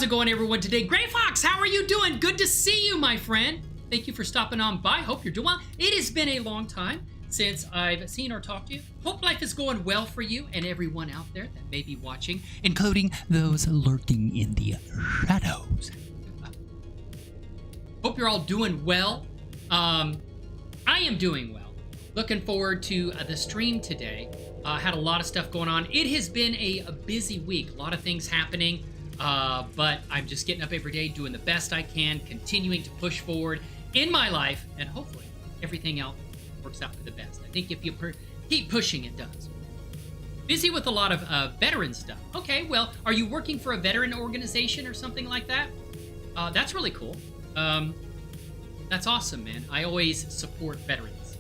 How's it going, everyone? Today, Gray Fox, how are you doing? Good to see you, my friend. Thank you for stopping on by. Hope you're doing well. It has been a long time since I've seen or talked to you. Hope life is going well for you and everyone out there that may be watching, including those lurking in the shadows. Hope you're all doing well. I am doing well. Looking forward to the stream today. Had a lot of stuff going on. It has been a busy week. A lot of things happening. But I'm just getting up every day, doing the best I can, continuing to push forward in my life, and hopefully everything else works out for the best. I think if you keep pushing, it does. Busy with a lot of veteran stuff. Okay, well, are you working for a veteran organization or something like that? That's really cool. That's awesome, man. I always support veterans.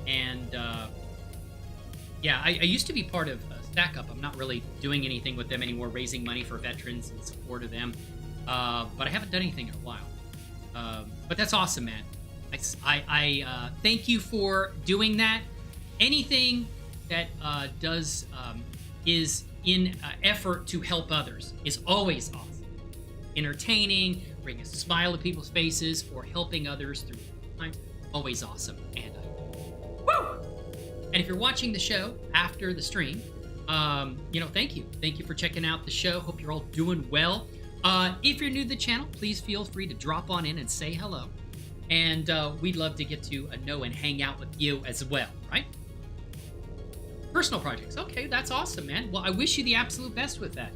And yeah, I used to be part of Stack Up. I'm not really doing anything with them anymore, raising money for veterans in support of them. But I haven't done anything in a while. But that's awesome, man. I thank you for doing that. Anything that is in effort to help others is always awesome. Entertaining, bringing a smile to people's faces, or helping others through times, always awesome. And woo! And if you're watching the show after the stream, thank you. Thank you for checking out the show. Hope you're all doing well. If you're new to the channel, please feel free to drop on in and say hello. And we'd love to get to know and hang out with you as well, right? Personal projects. Okay, that's awesome, man. Well, I wish you the absolute best with that.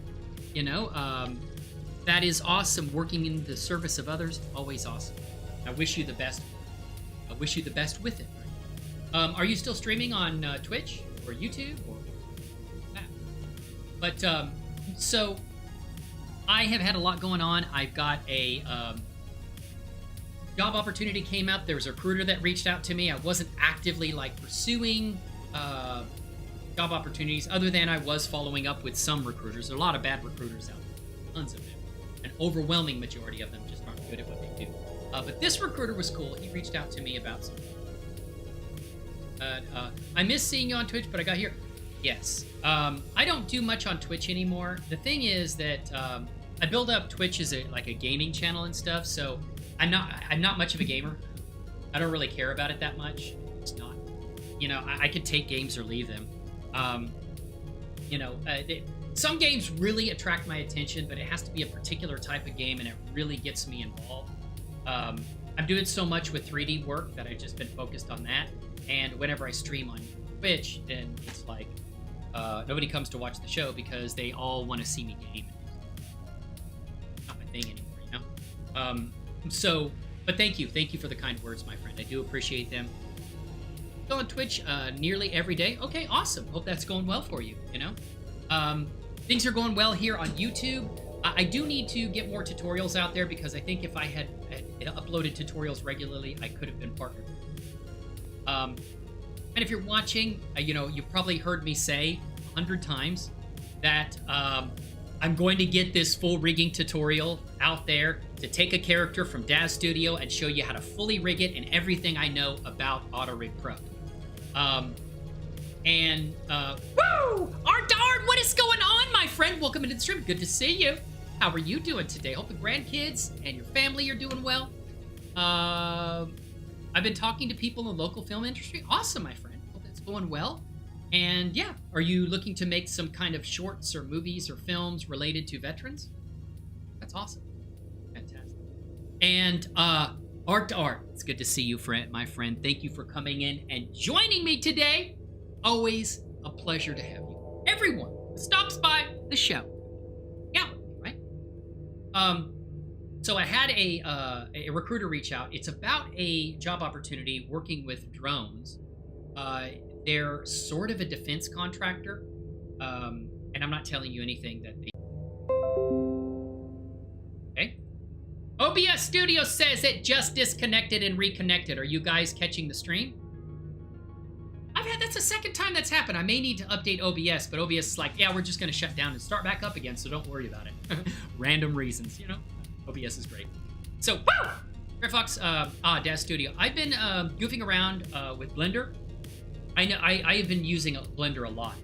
That is awesome. Working in the service of others, always awesome. I wish you the best. I wish you the best with it. Right? Are you still streaming on Twitch or YouTube or that? But so I have had a lot going on. I've got a job opportunity came up. There was a recruiter that reached out to me. I wasn't actively pursuing job opportunities, other than I was following up with some recruiters. There are a lot of bad recruiters out there, tons of them. An overwhelming majority of them just aren't good at what they do. But this recruiter was cool. He reached out to me about something. I miss seeing you on Twitch, but I got here. Yes. I don't do much on Twitch anymore. The thing is that I build up Twitch as a gaming channel and stuff, so I'm not much of a gamer. I don't really care about it that much. It's not. I could take games or leave them. Some games really attract my attention, but it has to be a particular type of game, and it really gets me involved. I'm doing so much with 3D work that I've just been focused on that. And whenever I stream on Twitch, then it's like nobody comes to watch the show because they all want to see me game. It's not my thing anymore, But thank you for the kind words, my friend. I do appreciate them. Go on Twitch nearly every day. Okay, awesome. Hope that's going well for you. Things are going well here on YouTube. I do need to get more tutorials out there, because I think if I had uploaded tutorials regularly, I could have been partnered. And if you're watching, you've probably heard me say 100 times that I'm going to get this full rigging tutorial out there to take a character from Daz Studio and show you how to fully rig it and everything I know about auto-rigpro. Woo! Art, what is going on, my friend? Welcome into the stream. Good to see you. How are you doing today? Hope the grandkids and your family are doing well. I've been talking to people in the local film industry. Awesome, my friend. Hope that's going well. And yeah, are you looking to make some kind of shorts or movies or films related to veterans? That's awesome. Fantastic. And Art, it's good to see you, my friend. Thank you for coming in and joining me today. Always a pleasure to have you. Everyone who stops by the show. Yeah, right? So I had a recruiter reach out. It's about a job opportunity working with drones. They're sort of a defense contractor, and I'm not telling you anything that they... Okay. OBS Studio says it just disconnected and reconnected. Are you guys catching the stream? That's the second time that's happened. I may need to update OBS, but OBS is like, yeah, we're just going to shut down and start back up again, so don't worry about it. Random reasons, OBS is great. So, woo! Gray Fox, Daz Studio. I've been goofing around with Blender. I know I have been using Blender a lot.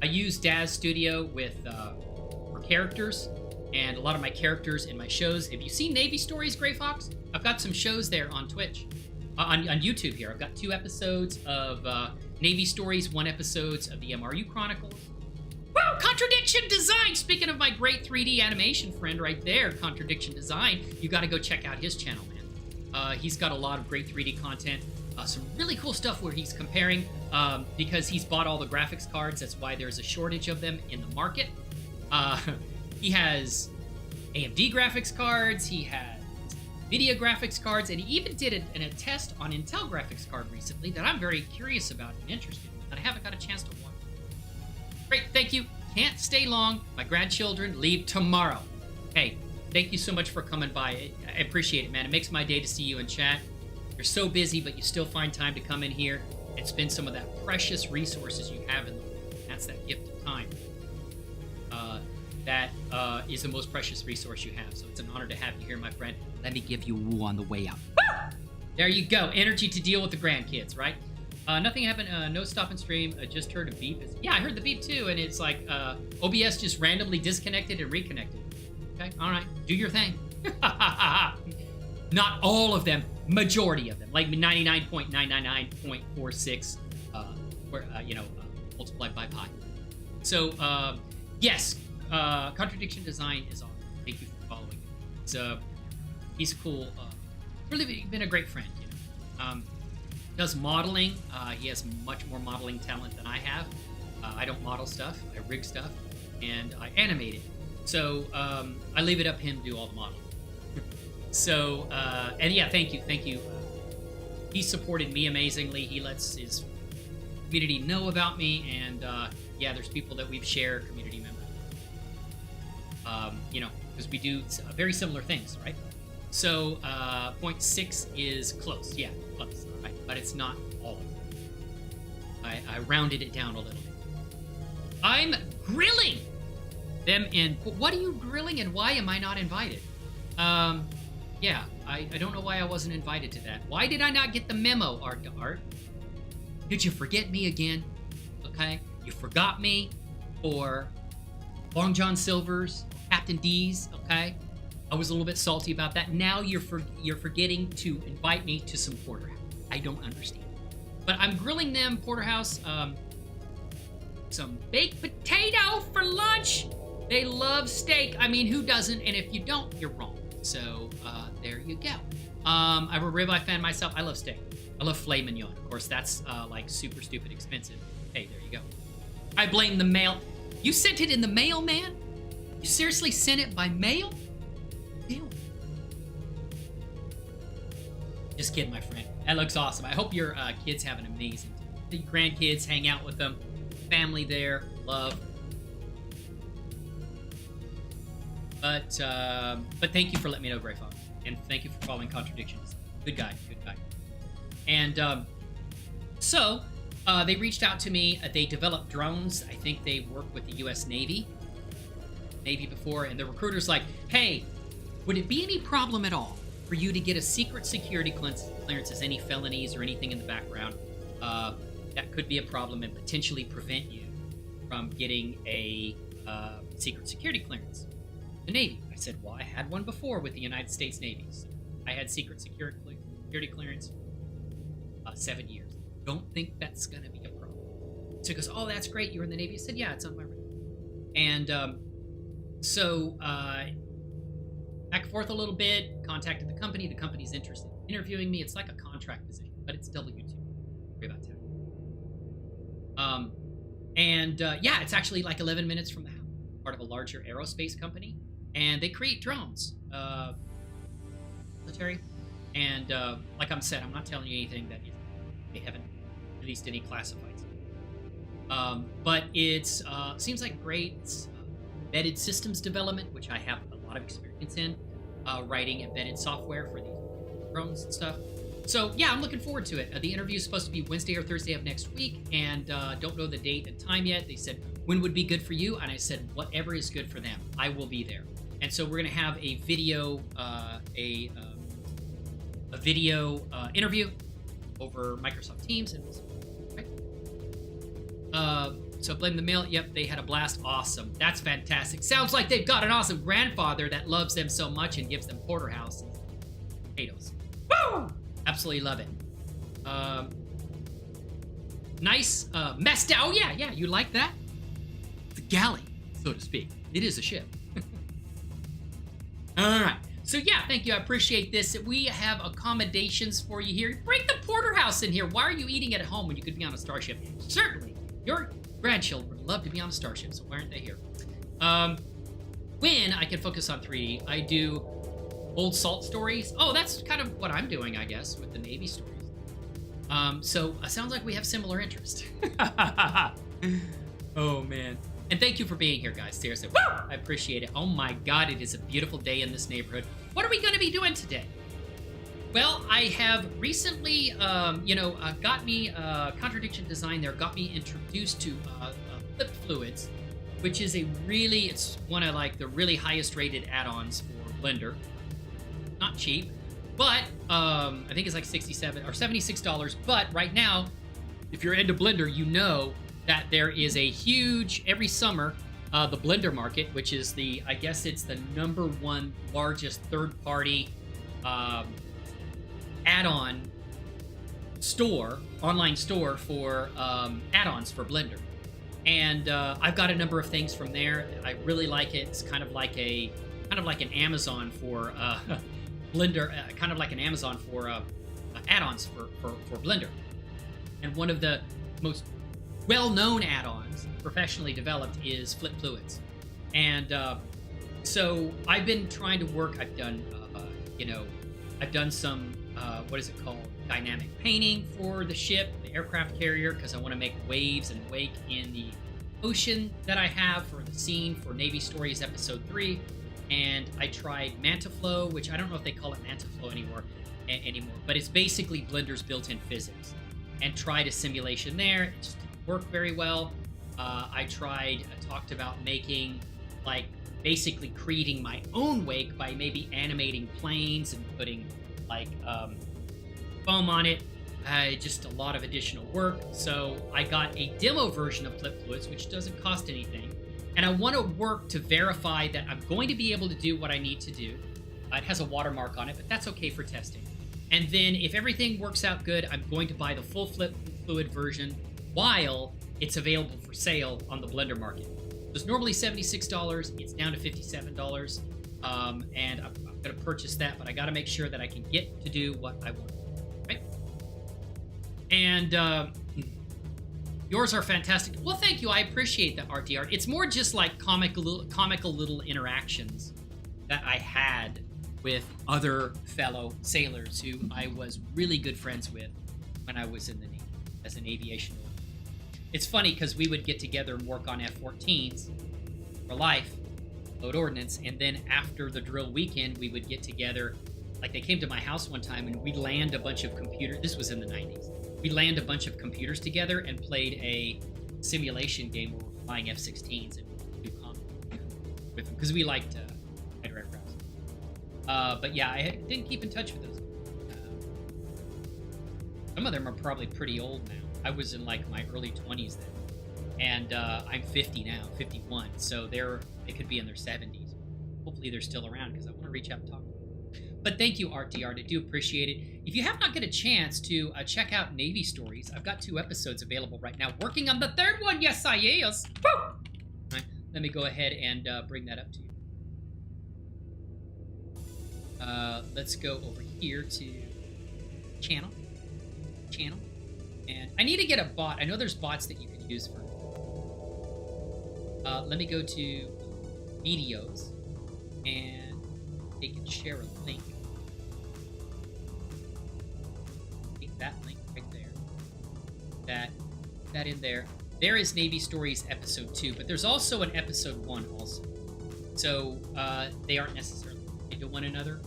I use Daz Studio with for characters, and a lot of my characters in my shows. If you see Navy Stories, Gray Fox, I've got some shows there on Twitch, on YouTube here. I've got 2 episodes of Navy Stories, 1 episode of the MRU Chronicles. Woo! Contradiction Design! Speaking of my great 3D animation friend right there, Contradiction Design, you got to go check out his channel, man. He's got a lot of great 3D content. Some really cool stuff where he's comparing, because he's bought all the graphics cards. That's why there's a shortage of them in the market. He has AMD graphics cards, he has NVIDIA graphics cards, and he even did a test on Intel graphics card recently that I'm very curious about and interested in, that I haven't got a chance to watch. Great, thank you. Can't stay long. My grandchildren leave tomorrow. Hey, thank you so much for coming by. I appreciate it, man. It makes my day to see you in chat. You're so busy, but you still find time to come in here and spend some of that precious resources you have in the world. That's that gift of time. That is the most precious resource you have. So it's an honor to have you here, my friend. Let me give you a woo on the way out. Woo! There you go. Energy to deal with the grandkids, right? Nothing happened. No stop and stream. Just heard a beep. Yeah, I heard the beep too, and it's like OBS just randomly disconnected and reconnected. Okay, all right, do your thing. Not all of them, majority of them, like 99.999.46, multiplied by pi. So yes, Contradiction Design is awesome. Thank you for following. He's cool. Really been a great friend. You know. Does modeling. He has much more modeling talent than I have. I don't model stuff. I rig stuff, and I animate it. So I leave it up to him to do all the modeling. So and yeah, thank you. He supported me amazingly. He lets his community know about me, and yeah, there's people that we've shared, community members. Because we do very similar things, right? So 0.6 is close. Yeah, close. Right? But it's not all of it. I rounded it down a little bit. I'm grilling them in. What are you grilling, and why am I not invited? Yeah, I don't know why I wasn't invited to that. Why did I not get the memo, Art to Art? Did you forget me again? Okay, you forgot me for Long John Silver's, Captain D's. Okay. I was a little bit salty about that. Now you're forgetting to invite me to some porterhouse. I don't understand. But I'm grilling them porterhouse, some baked potato for lunch. They love steak. I mean, who doesn't? And if you don't, you're wrong. So there you go. I'm a ribeye fan myself. I love steak. I love filet mignon. Of course, that's like super stupid expensive. Hey, there you go. I blame the mail. You sent it in the mail, man? You seriously sent it by mail? Just kidding, my friend. That looks awesome. I hope your kids have an amazing time. The grandkids, hang out with them. Family there. Love. But thank you for letting me know, Gray Fox. And thank you for following Contradictions. Good guy. And so they reached out to me. They developed drones. I think they worked with the U.S. Navy before. And the recruiter's like, hey, would it be any problem at all for you to get a secret security clearance as any felonies or anything in the background? That could be a problem and potentially prevent you from getting a secret security clearance. The Navy. I said, well, I had one before with the United States Navy. So I had secret security clearance 7 years. Don't think that's going to be a problem. So he goes, oh, that's great. You're in the Navy? I said, yeah, it's on my record. And so back and forth a little bit, contacted the company. The company's interested in interviewing me. It's like a contract position, but it's W-2. Worry about that. Yeah, it's actually like 11 minutes from the house. Part of a larger aerospace company. And they create drones. Military. And like I said, I'm not telling you anything that they haven't released any classified stuff. But it's seems like great. It's embedded systems development, which I have a lot of experience in, writing embedded software for these drones and stuff. So yeah, I'm looking forward to it. The interview is supposed to be Wednesday or Thursday of next week, and don't know the date and time yet. They said, when would be good for you? And I said, whatever is good for them. I will be there. And so we're going to have a video, interview over Microsoft Teams. And So blame the mail. Yep, they had a blast. Awesome. That's fantastic. Sounds like they've got an awesome grandfather that loves them so much and gives them porterhouse and potatoes. Woo! Absolutely love it. Nice messed out. Oh, yeah. You like that? It's a galley, so to speak. It is a ship. All right. So yeah, thank you. I appreciate this. We have accommodations for you here. Bring the porterhouse in here. Why are you eating at home when you could be on a starship? Certainly, your grandchildren would love to be on a starship, so why aren't they here? When I can focus on 3D, I do old salt stories. Oh, that's kind of what I'm doing, I guess, with the Navy stories. So sounds like we have similar interests. Oh, man. And thank you for being here, guys. Seriously. Woo! I appreciate it. Oh, my God. It is a beautiful day in this neighborhood. What are we going to be doing today? Well, I have recently, got me, Contradiction Design there, got me introduced to Flip Fluids, which is it's one of, like, the really highest rated add-ons for Blender. Not cheap, but I think it's like $67 or $76. But right now, if you're into Blender, you know that there is a huge, every summer, the Blender market, which is I guess it's the #1 largest third-party add-on store, online store for add-ons for Blender. And I've got a number of things from there. I really like it. It's kind of like an Amazon for Blender, kind of like an Amazon for add-ons for Blender. And one of the most well-known add-ons, professionally developed, is Flip Fluids. And so I've been trying to work. I've done, I've done some, what is it called? Dynamic painting for the ship, the aircraft carrier, because I want to make waves and wake in the ocean that I have for the scene for Navy Stories Episode 3. And I tried MantaFlow, which I don't know if they call it MantaFlow anymore, but it's basically Blender's built-in physics. And tried a simulation there. It just didn't work very well. I talked about making, like, basically creating my own wake by maybe animating planes and putting, like, foam on it. Just a lot of additional work. So I got a demo version of Flip Fluids, which doesn't cost anything. And I want to work to verify that I'm going to be able to do what I need to do. It has a watermark on it, but that's okay for testing. And then if everything works out good, I'm going to buy the full Flip Fluid version while it's available for sale on the Blender market. It's normally $76. It's down to $57. And I'm going to purchase that, but I got to make sure that I can get to do what I want. Right? And yours are fantastic. Well, thank you. I appreciate that, RTR. It's more just like comical little interactions that I had with other fellow sailors who I was really good friends with when I was in the Navy as an aviation officer. It's funny because we would get together and work on F-14s for life, load ordnance, and then after the drill weekend, we would get together. Like, they came to my house one time and we'd land a bunch of computers. This was in the 90s. We'd land a bunch of computers together and played a simulation game where we're flying F-16s and do combat with them because we liked fighter aircraft. But yeah, I didn't keep in touch with those. Some of them are probably pretty old now. I was in like my early 20s then, and I'm 50 now, 51. So they could be in their 70s. Hopefully they're still around because I want to reach out and talk to them. But thank you, RTR. I do appreciate it. If you have not got a chance to check out Navy Stories, I've got 2 episodes available right now. Working on the 3rd one. Yes, I is. Woo! All right, let me go ahead and bring that up to you. Let's go over here to channel. And I need to get a bot. I know there's bots that you can use for. Let me go to videos, and they can share a link. Take that link right there. That in there. There is Navy Stories Episode 2, but there's also an Episode 1 also. So they aren't necessarily into one another,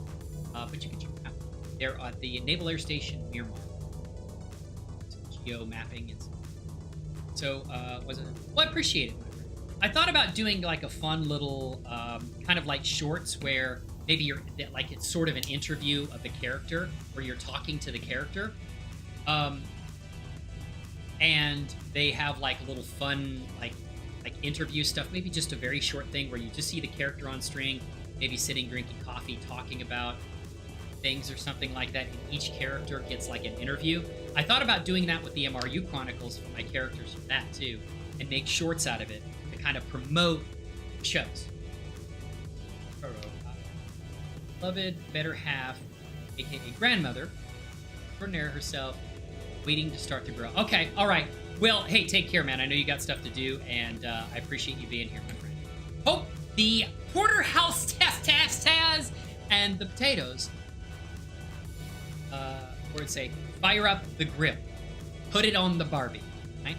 but you can check them out. They're at the Naval Air Station Miramar. Geo mapping and stuff. So I appreciate it, my friend. I thought about doing like a fun little kind of like shorts where maybe it's sort of an interview of the character where you're talking to the character. and they have like a little fun like interview stuff, maybe just a very short thing where you just see the character on screen, maybe sitting drinking coffee talking about things or something like that, and each character gets like an interview. I thought about doing that with the MRU Chronicles for my characters for that too, and make shorts out of it to kind of promote shows. Beloved better half, aka grandmother, extraordinaire herself, waiting to start to grow. Okay, all right. Well, hey, take care, man. I know you got stuff to do, and I appreciate you being here, my friend. Hope the porterhouse taz and the potatoes. Or it'd say, fire up the grill, put it on the Barbie, right?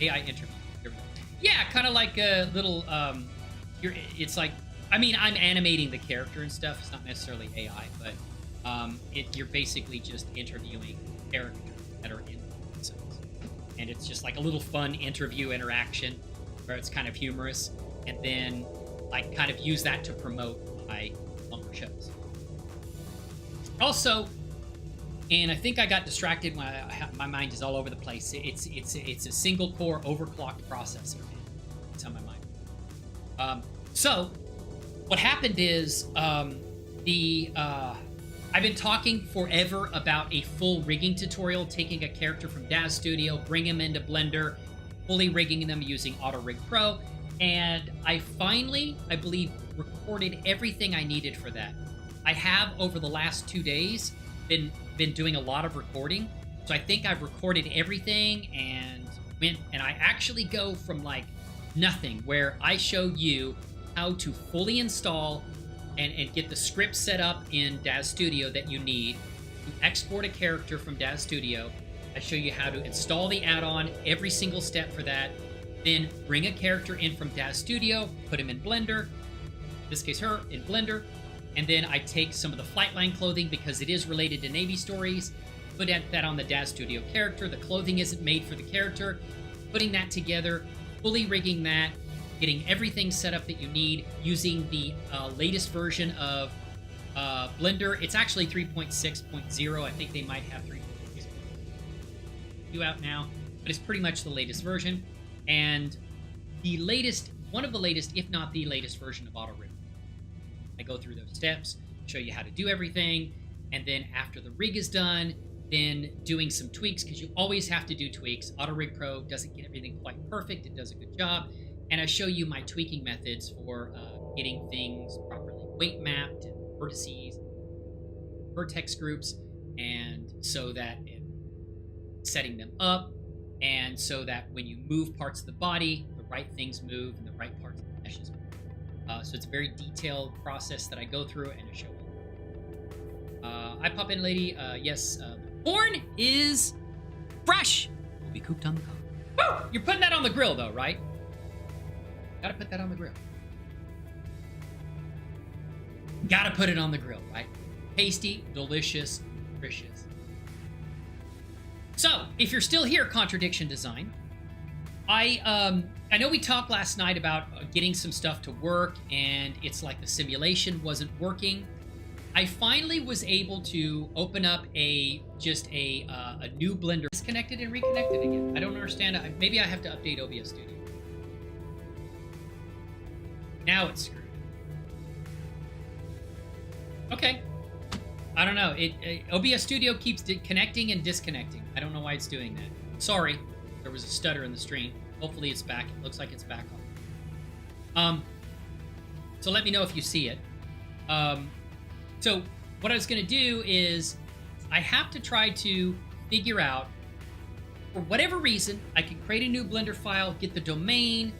AI interview. Yeah, kind of like a little. It's like, I mean, I'm animating the character and stuff. It's not necessarily AI, but you're basically just interviewing characters that are in the episodes, and it's just like a little fun interview interaction where it's kind of humorous, and then I kind of use that to promote my longer shows. Also, and I think I got distracted when my mind is all over the place. It's a single core overclocked processor. That's how my mind. So what happened is I've been talking forever about a full rigging tutorial, taking a character from DAZ Studio, bring him into Blender, fully rigging them using auto-rigpro, and I finally, I believe, recorded everything I needed for that. I have, over the last 2 days, been doing a lot of recording, so I think I've recorded everything, and I actually go from like nothing, where I show you how to fully install and get the script set up in DAZ Studio that you need to export a character from DAZ Studio. I show you how to install the add-on, every single step for that, then bring a character in from DAZ Studio, put him in Blender, in this case her, in Blender, and then I take some of the Flightline clothing because it is related to Navy stories, put that on the DAZ Studio character. The clothing isn't made for the character. Putting that together, fully rigging that, getting everything set up that you need using the latest version of Blender. It's actually 3.6.0. I think they might have 3.6 out now, but it's pretty much the latest version. And the latest, one of the latest, if not the latest version of auto-rigpro. I go through those steps, show you how to do everything, and then after the rig is done, then doing some tweaks, because you always have to do tweaks. auto-rigpro doesn't get everything quite perfect. It does a good job. And I show you my tweaking methods for getting things properly weight mapped, and vertices, vertex groups, and so that setting them up, and so that when you move parts of the body, the right things move and the right parts of the meshes move. So it's a very detailed process that I go through and I show you. I pop in, lady. Yes, the corn is fresh. Will be cooked on the cob. Woo! You're putting that on the grill, though, right? Gotta put that on the grill. Gotta put it on the grill, right? Tasty, delicious, nutritious. So, if you're still here, Contradiction Design, I know we talked last night about getting some stuff to work, and it's like the simulation wasn't working. I finally was able to open up a new Blender. Disconnected and reconnected again. I don't understand. Maybe I have to update OBS Studio. Now it's screwed. Okay. I don't know. OBS Studio keeps connecting and disconnecting. I don't know why it's doing that. Sorry. There was a stutter in the stream. Hopefully it's back. It looks like it's back on. So let me know if you see it. So what I was going to do is I have to try to figure out, for whatever reason, I can create a new Blender file, get the domain,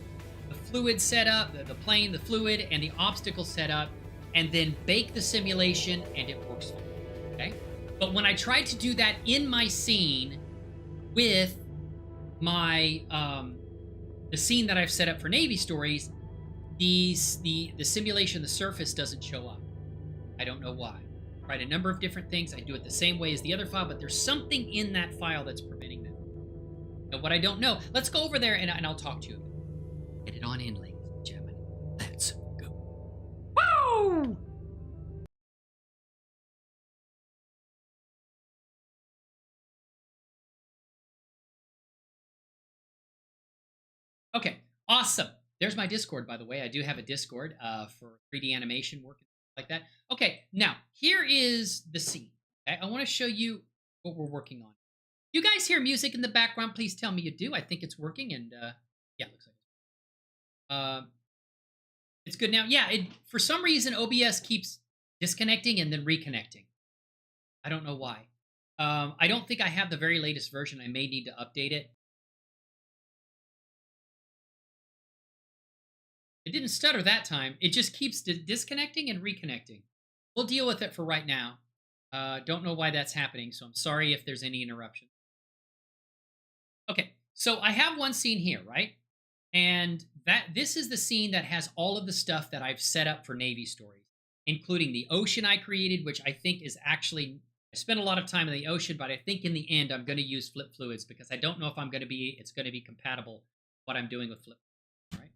the fluid set up, the plane, the fluid, and the obstacle set up, and then bake the simulation, and it works fine. Okay? But when I tried to do that in my scene with my the scene that I've set up for Navy stories, the simulation, the surface doesn't show up. I don't know why. I tried a number of different things. I do it the same way as the other file, but there's something in that file that's preventing that. Now, what I don't know, let's go over there and I'll talk to you. Get it on in, ladies and gentlemen. Let's go. Woo! Okay, awesome. There's my Discord, by the way. I do have a Discord for 3D animation work and stuff like that. Okay, now here is the scene. Okay, I want to show you what we're working on. You guys hear music in the background? Please tell me you do. I think it's working, and yeah, looks like it's good now. Yeah, for some reason OBS keeps disconnecting and then reconnecting. I don't know why. I don't think I have the very latest version. I may need to update it. It didn't stutter that time. It just keeps disconnecting and reconnecting. We'll deal with it for right now. Don't know why that's happening, so I'm sorry if there's any interruption. Okay, so I have one scene here, right? And this is the scene that has all of the stuff that I've set up for Navy stories, including the ocean I created, which I think is actually I spent a lot of time in the ocean, but I think in the end I'm going to use flip fluids because I don't know if it's going to be compatible what I'm doing with flip. Right?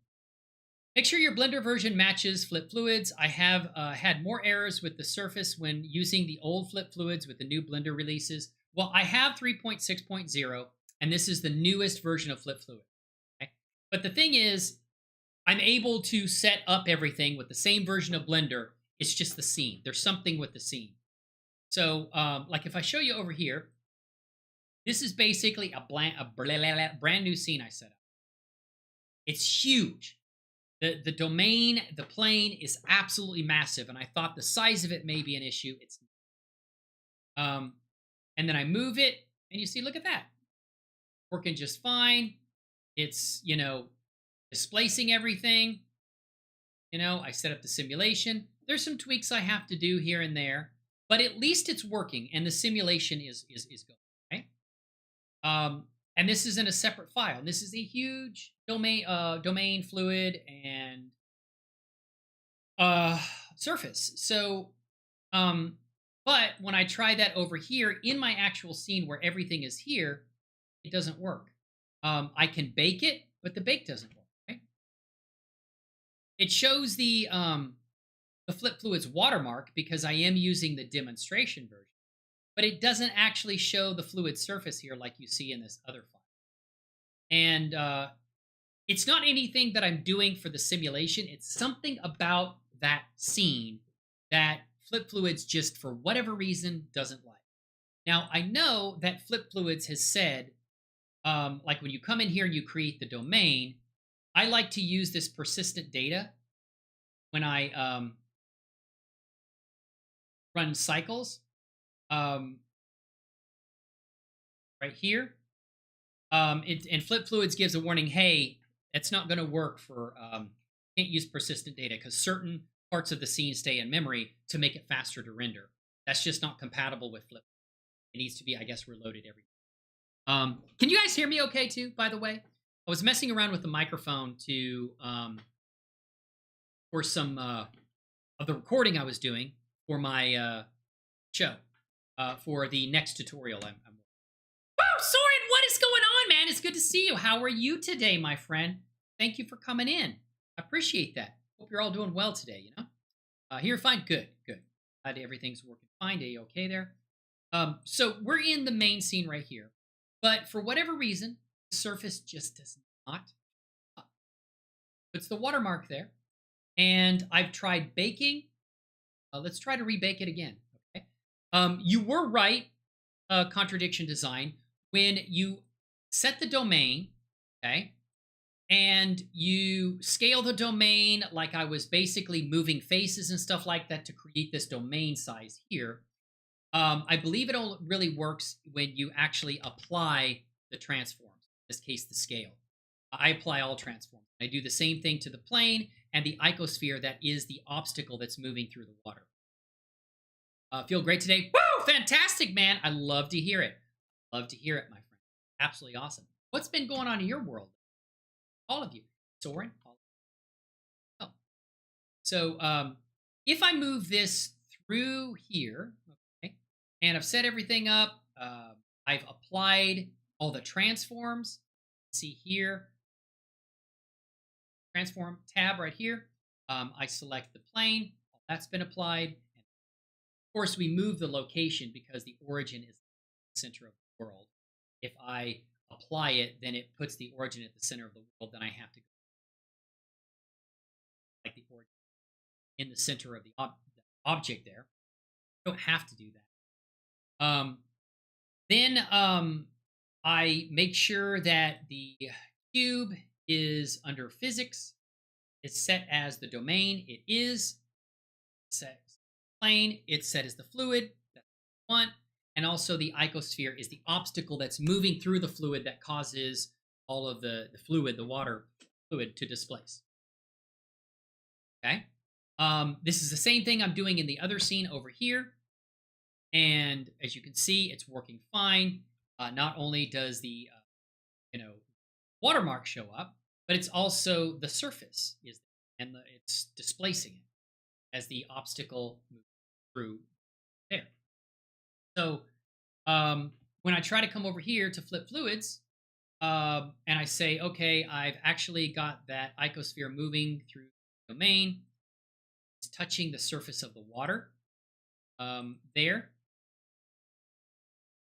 Make sure your Blender version matches flip fluids. I have had more errors with the surface when using the old flip fluids with the new Blender releases. Well, I have 3.6.0, and this is the newest version of flip fluid. Okay? But the thing is, I'm able to set up everything with the same version of Blender. It's just the scene. There's something with the scene. So, like if I show you over here, this is basically a brand new scene I set up. It's huge. The domain, the plane is absolutely massive, and I thought the size of it may be an issue. It's and then I move it, and you see, look at that, working just fine. It's displacing everything. I set up the simulation. There's some tweaks I have to do here and there, but at least it's working, and the simulation is going. Okay. And this is in a separate file. And this is a huge domain fluid and surface. So, but when I try that over here in my actual scene where everything is here, it doesn't work. I can bake it, but the bake doesn't work. Okay? It shows the flip fluids watermark because I am using the demonstration version. But it doesn't actually show the fluid surface here like you see in this other file. And it's not anything that I'm doing for the simulation. It's something about that scene that Flip Fluids just, for whatever reason, doesn't like. Now, I know that Flip Fluids has said, like when you come in here and you create the domain, I like to use this persistent data when I run cycles. Right here. And Flip Fluids gives a warning, hey, it's not going to work for, can't use persistent data because certain parts of the scene stay in memory to make it faster to render. That's just not compatible with Flip. It needs to be, I guess, reloaded every time. Can you guys hear me okay, too, by the way? I was messing around with the microphone for some of the recording I was doing for my show, for the next tutorial I'm Woo, Soren, what is going on, man? It's good to see you. How are you today, my friend? Thank you for coming in. I appreciate that. Hope you're all doing well today, Here, fine. Good. Glad everything's working fine. Are you okay there? So we're in the main scene right here. But for whatever reason, the surface just does not. It's the watermark there. And I've tried baking. Let's try to rebake it again. Okay. You were right, contradiction design. When you set the domain, okay, and you scale the domain like I was basically moving faces and stuff like that to create this domain size here, I believe it all really works when you actually apply the transforms, in this case, the scale. I apply all transforms. I do the same thing to the plane and the icosphere that is the obstacle that's moving through the water. Feel great today? Woo! Fantastic, man. I love to hear it. Love to hear it, my friend. Absolutely awesome. What's been going on in your world? All of you. Soren? Oh. So if I move this through here, okay, and I've set everything up, I've applied all the transforms. See here, transform tab right here. I select the plane. That's been applied. And of course, we move the location because the origin is the center of the world. If I apply it, then it puts the origin at the center of the world. Then I have to go like the origin in the center of the object there. I don't have to do that. Then I make sure that the cube is under physics. It's set as the domain. It is set as plane. It's set as the fluid. That's what I want. And also the icosphere is the obstacle that's moving through the fluid that causes all of the fluid, the water fluid, to displace. Okay. This is the same thing I'm doing in the other scene over here. And as you can see, it's working fine. Not only does the watermark show up, but it's also the surface is, and it's displacing it as the obstacle moves through there. So when I try to come over here to flip fluids, and I say, okay, I've actually got that icosphere moving through the domain. It's touching the surface of the water there.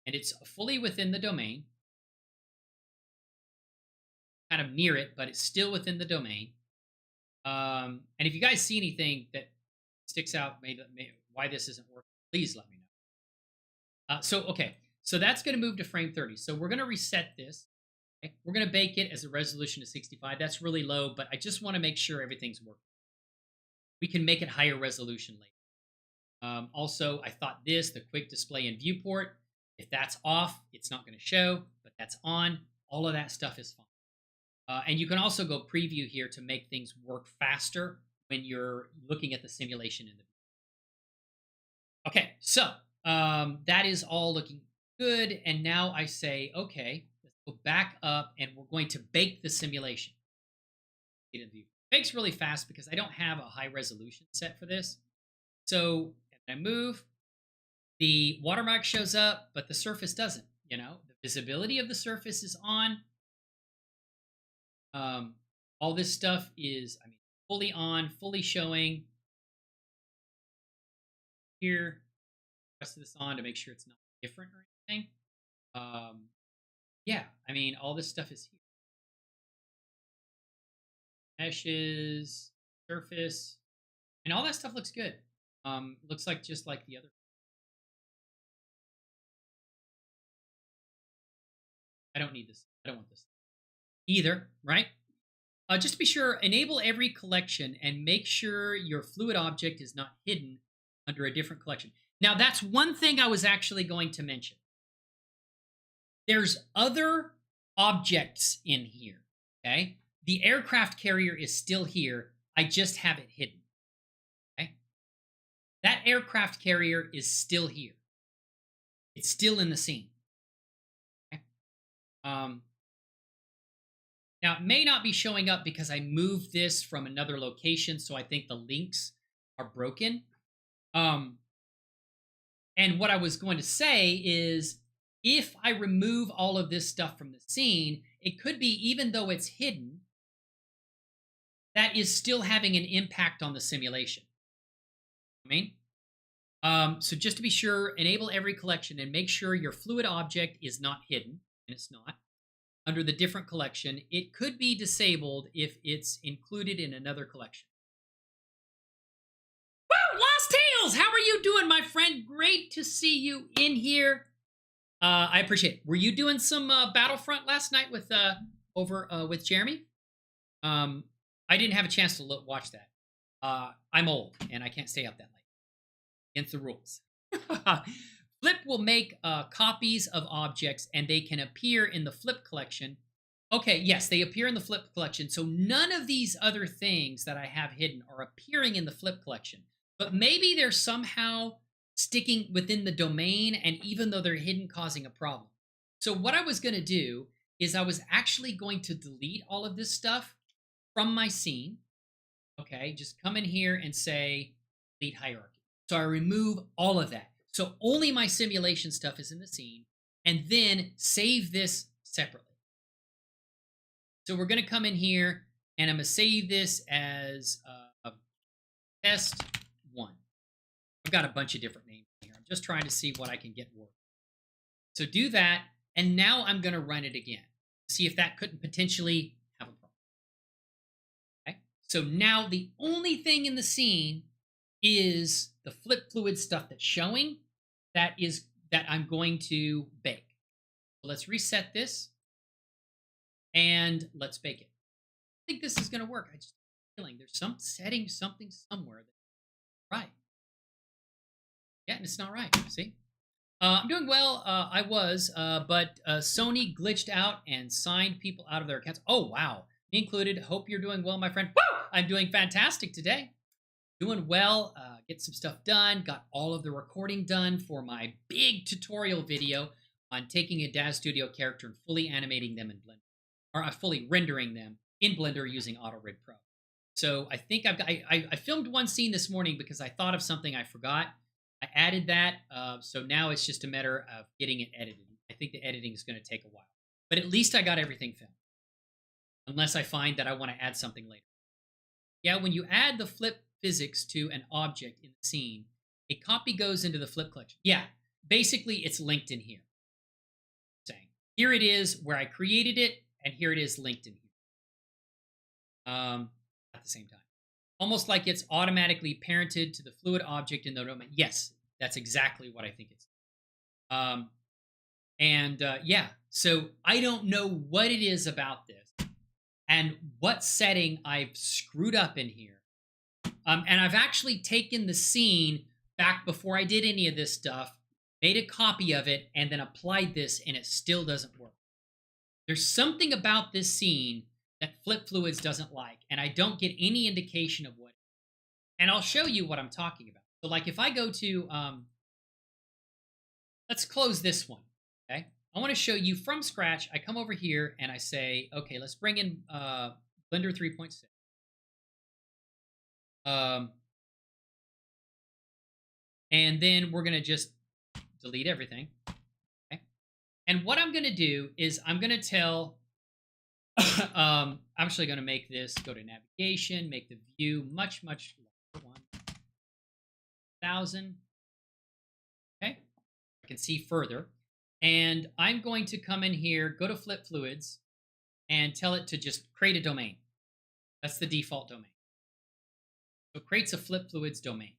And it's fully within the domain. Kind of near it, but it's still within the domain. And if you guys see anything that sticks out, why this isn't working, please let me know. So that's going to move to frame 30. So we're going to reset this. Okay? We're going to bake it as a resolution of 65. That's really low, but I just want to make sure everything's working. We can make it higher resolution later. Also, I thought the quick display and viewport, if that's off, it's not going to show, but that's on. All of that stuff is fine. And you can also go preview here to make things work faster when you're looking at the simulation in the video. Okay, so that is all looking good. And now I say, okay, let's go back up and we're going to bake the simulation. It bakes really fast because I don't have a high resolution set for this. So if I move, the watermark shows up, but the surface doesn't. The visibility of the surface is on. All this stuff is, fully on, fully showing. Here, rest of this on to make sure it's not different or anything. Yeah, all this stuff is here. Meshes, surface, and all that stuff looks good. Looks like just like the other. I don't need this. I don't want this either, right? Just to be sure, enable every collection and make sure your fluid object is not hidden under a different collection. Now, that's one thing I was actually going to mention. There's other objects in here, okay? The aircraft carrier is still here. I just have it hidden, okay? That aircraft carrier is still here. It's still in the scene. Okay? Now, it may not be showing up because I moved this from another location, so I think the links are broken. And what I was going to say is, if I remove all of this stuff from the scene, it could be, even though it's hidden, that is still having an impact on the simulation. So just to be sure, enable every collection and make sure your fluid object is not hidden, and it's not, under the different collection. It could be disabled if it's included in another collection. Woo! Lost Tales! How are you doing, my friend? Great to see you in here. I appreciate it. Were you doing some Battlefront last night with with Jeremy? I didn't have a chance to watch that. I'm old and I can't stay up that late. Against the rules. Flip will make copies of objects and they can appear in the Flip collection. Okay, yes, they appear in the Flip collection. So none of these other things that I have hidden are appearing in the Flip collection. But maybe they're somehow sticking within the domain, and even though they're hidden, causing a problem. So what I was going to do is I was actually going to delete all of this stuff from my scene. Okay, just come in here and say delete hierarchy. So I remove all of that. So only my simulation stuff is in the scene, and then save this separately. So we're going to come in here and I'm going to save this as test 1. I've got a bunch of different names here. I'm just trying to see what I can get working. So do that, And now I'm going to run it again. See if that couldn't potentially have a problem. Okay. So now the only thing in the scene is the flip fluid stuff that's showing that I'm going to bake. So let's reset this and let's bake it. I think this is going to work. I just have a feeling there's some setting something somewhere that's right. Yeah, and it's not right. See? I'm doing well. I was, but Sony glitched out and signed people out of their accounts. Oh, wow. Me included. Hope you're doing well, my friend. Woo! I'm doing fantastic today. Doing well. Get some stuff done. Got all of the recording done for my big tutorial video on taking a Daz Studio character and fully animating them in Blender, or fully rendering them in Blender using auto-rigpro. So I think I filmed one scene this morning because I thought of something I forgot. I added that, so now it's just a matter of getting it edited. I think the editing is going to take a while. But at least I got everything filmed. Unless I find that I want to add something later. Yeah, when you add the flip physics to an object in the scene, a copy goes into the flip collection. Yeah, basically it's linked in here. Saying, here it is where I created it, and here it is linked in here. At the same time. Almost like it's automatically parented to the fluid object in the domain. Yes, that's exactly what I think it's. Yeah, so I don't know what it is about this and what setting I've screwed up in here. And I've actually taken the scene back before I did any of this stuff, made a copy of it, and then applied this, and it still doesn't work. There's something about this scene that Flip Fluids doesn't like, and I don't get any indication of what. And I'll show you what I'm talking about. So like if I go to, let's close this one, okay? I want to show you from scratch. I come over here and I say, okay, let's bring in Blender 3.6. And then we're going to just delete everything, okay? And what I'm going to do is I'm going to tell, I'm actually going to make this, go to navigation, make the view much, much larger, 1,000. Okay, I can see further. And I'm going to come in here, go to Flip Fluids, and tell it to just create a domain. That's the default domain. So it creates a Flip Fluids domain.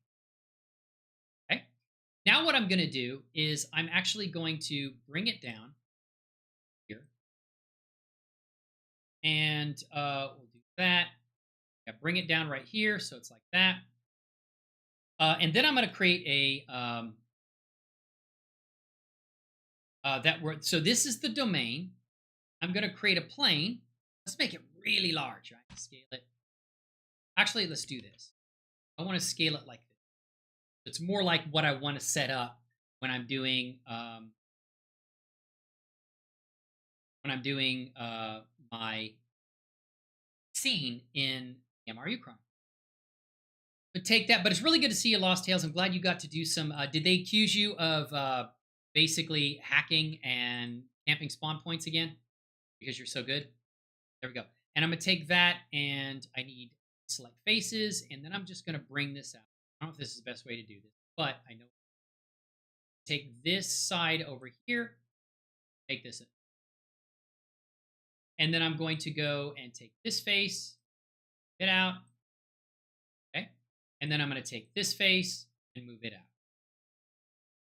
Okay. Now what I'm going to do is I'm actually going to bring it down here. And we'll do that. Yeah, bring it down right here, so it's like that. And then I'm going to create a so this is the domain. I'm going to create a plane. Let's make it really large, right? Scale it. Actually, let's do this. I want to scale it like this. It's more like what I want to set up when I'm doing my scene in MRU Chronicles. But take that. But it's really good to see you, Lost Tales. I'm glad you got to do some. Did they accuse you of basically hacking and camping spawn points again because you're so good? There we go. And I'm going to take that, and I need select faces, and then I'm just going to bring this out. I don't know if this is the best way to do this, but I know. Take this side over here, take this in. And then I'm going to go and take this face, it out. Okay. And then I'm going to take this face and move it out.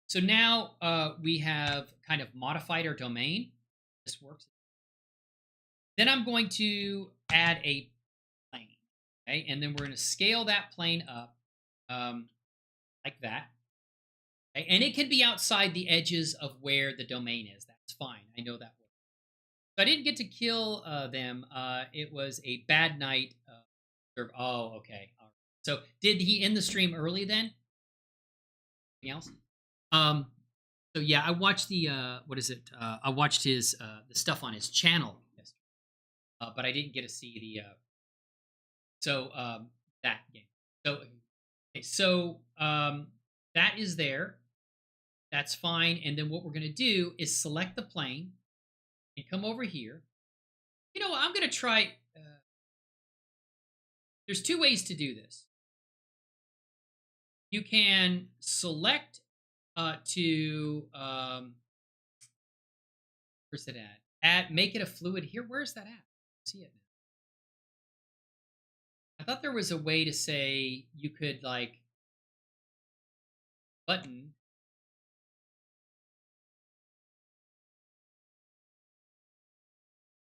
So now we have kind of modified our domain. This works. Then I'm going to add a plane. Okay. And then we're going to scale that plane up like that. Okay? And it can be outside the edges of where the domain is. That's fine. I know that works. So I didn't get to kill them. It was a bad night. Oh, okay. All right. So did he end the stream early then? Anything else? So yeah, I watched the what is it? I watched his the stuff on his channel yesterday, but I didn't get to see the that game. So okay, so that is there. That's fine. And then what we're gonna do is select the plane and come over here. You know what? I'm gonna try. There's two ways to do this. You can select to Where's it at? Add, make it a fluid here. Where's that at? See it now. I thought there was a way to say you could like button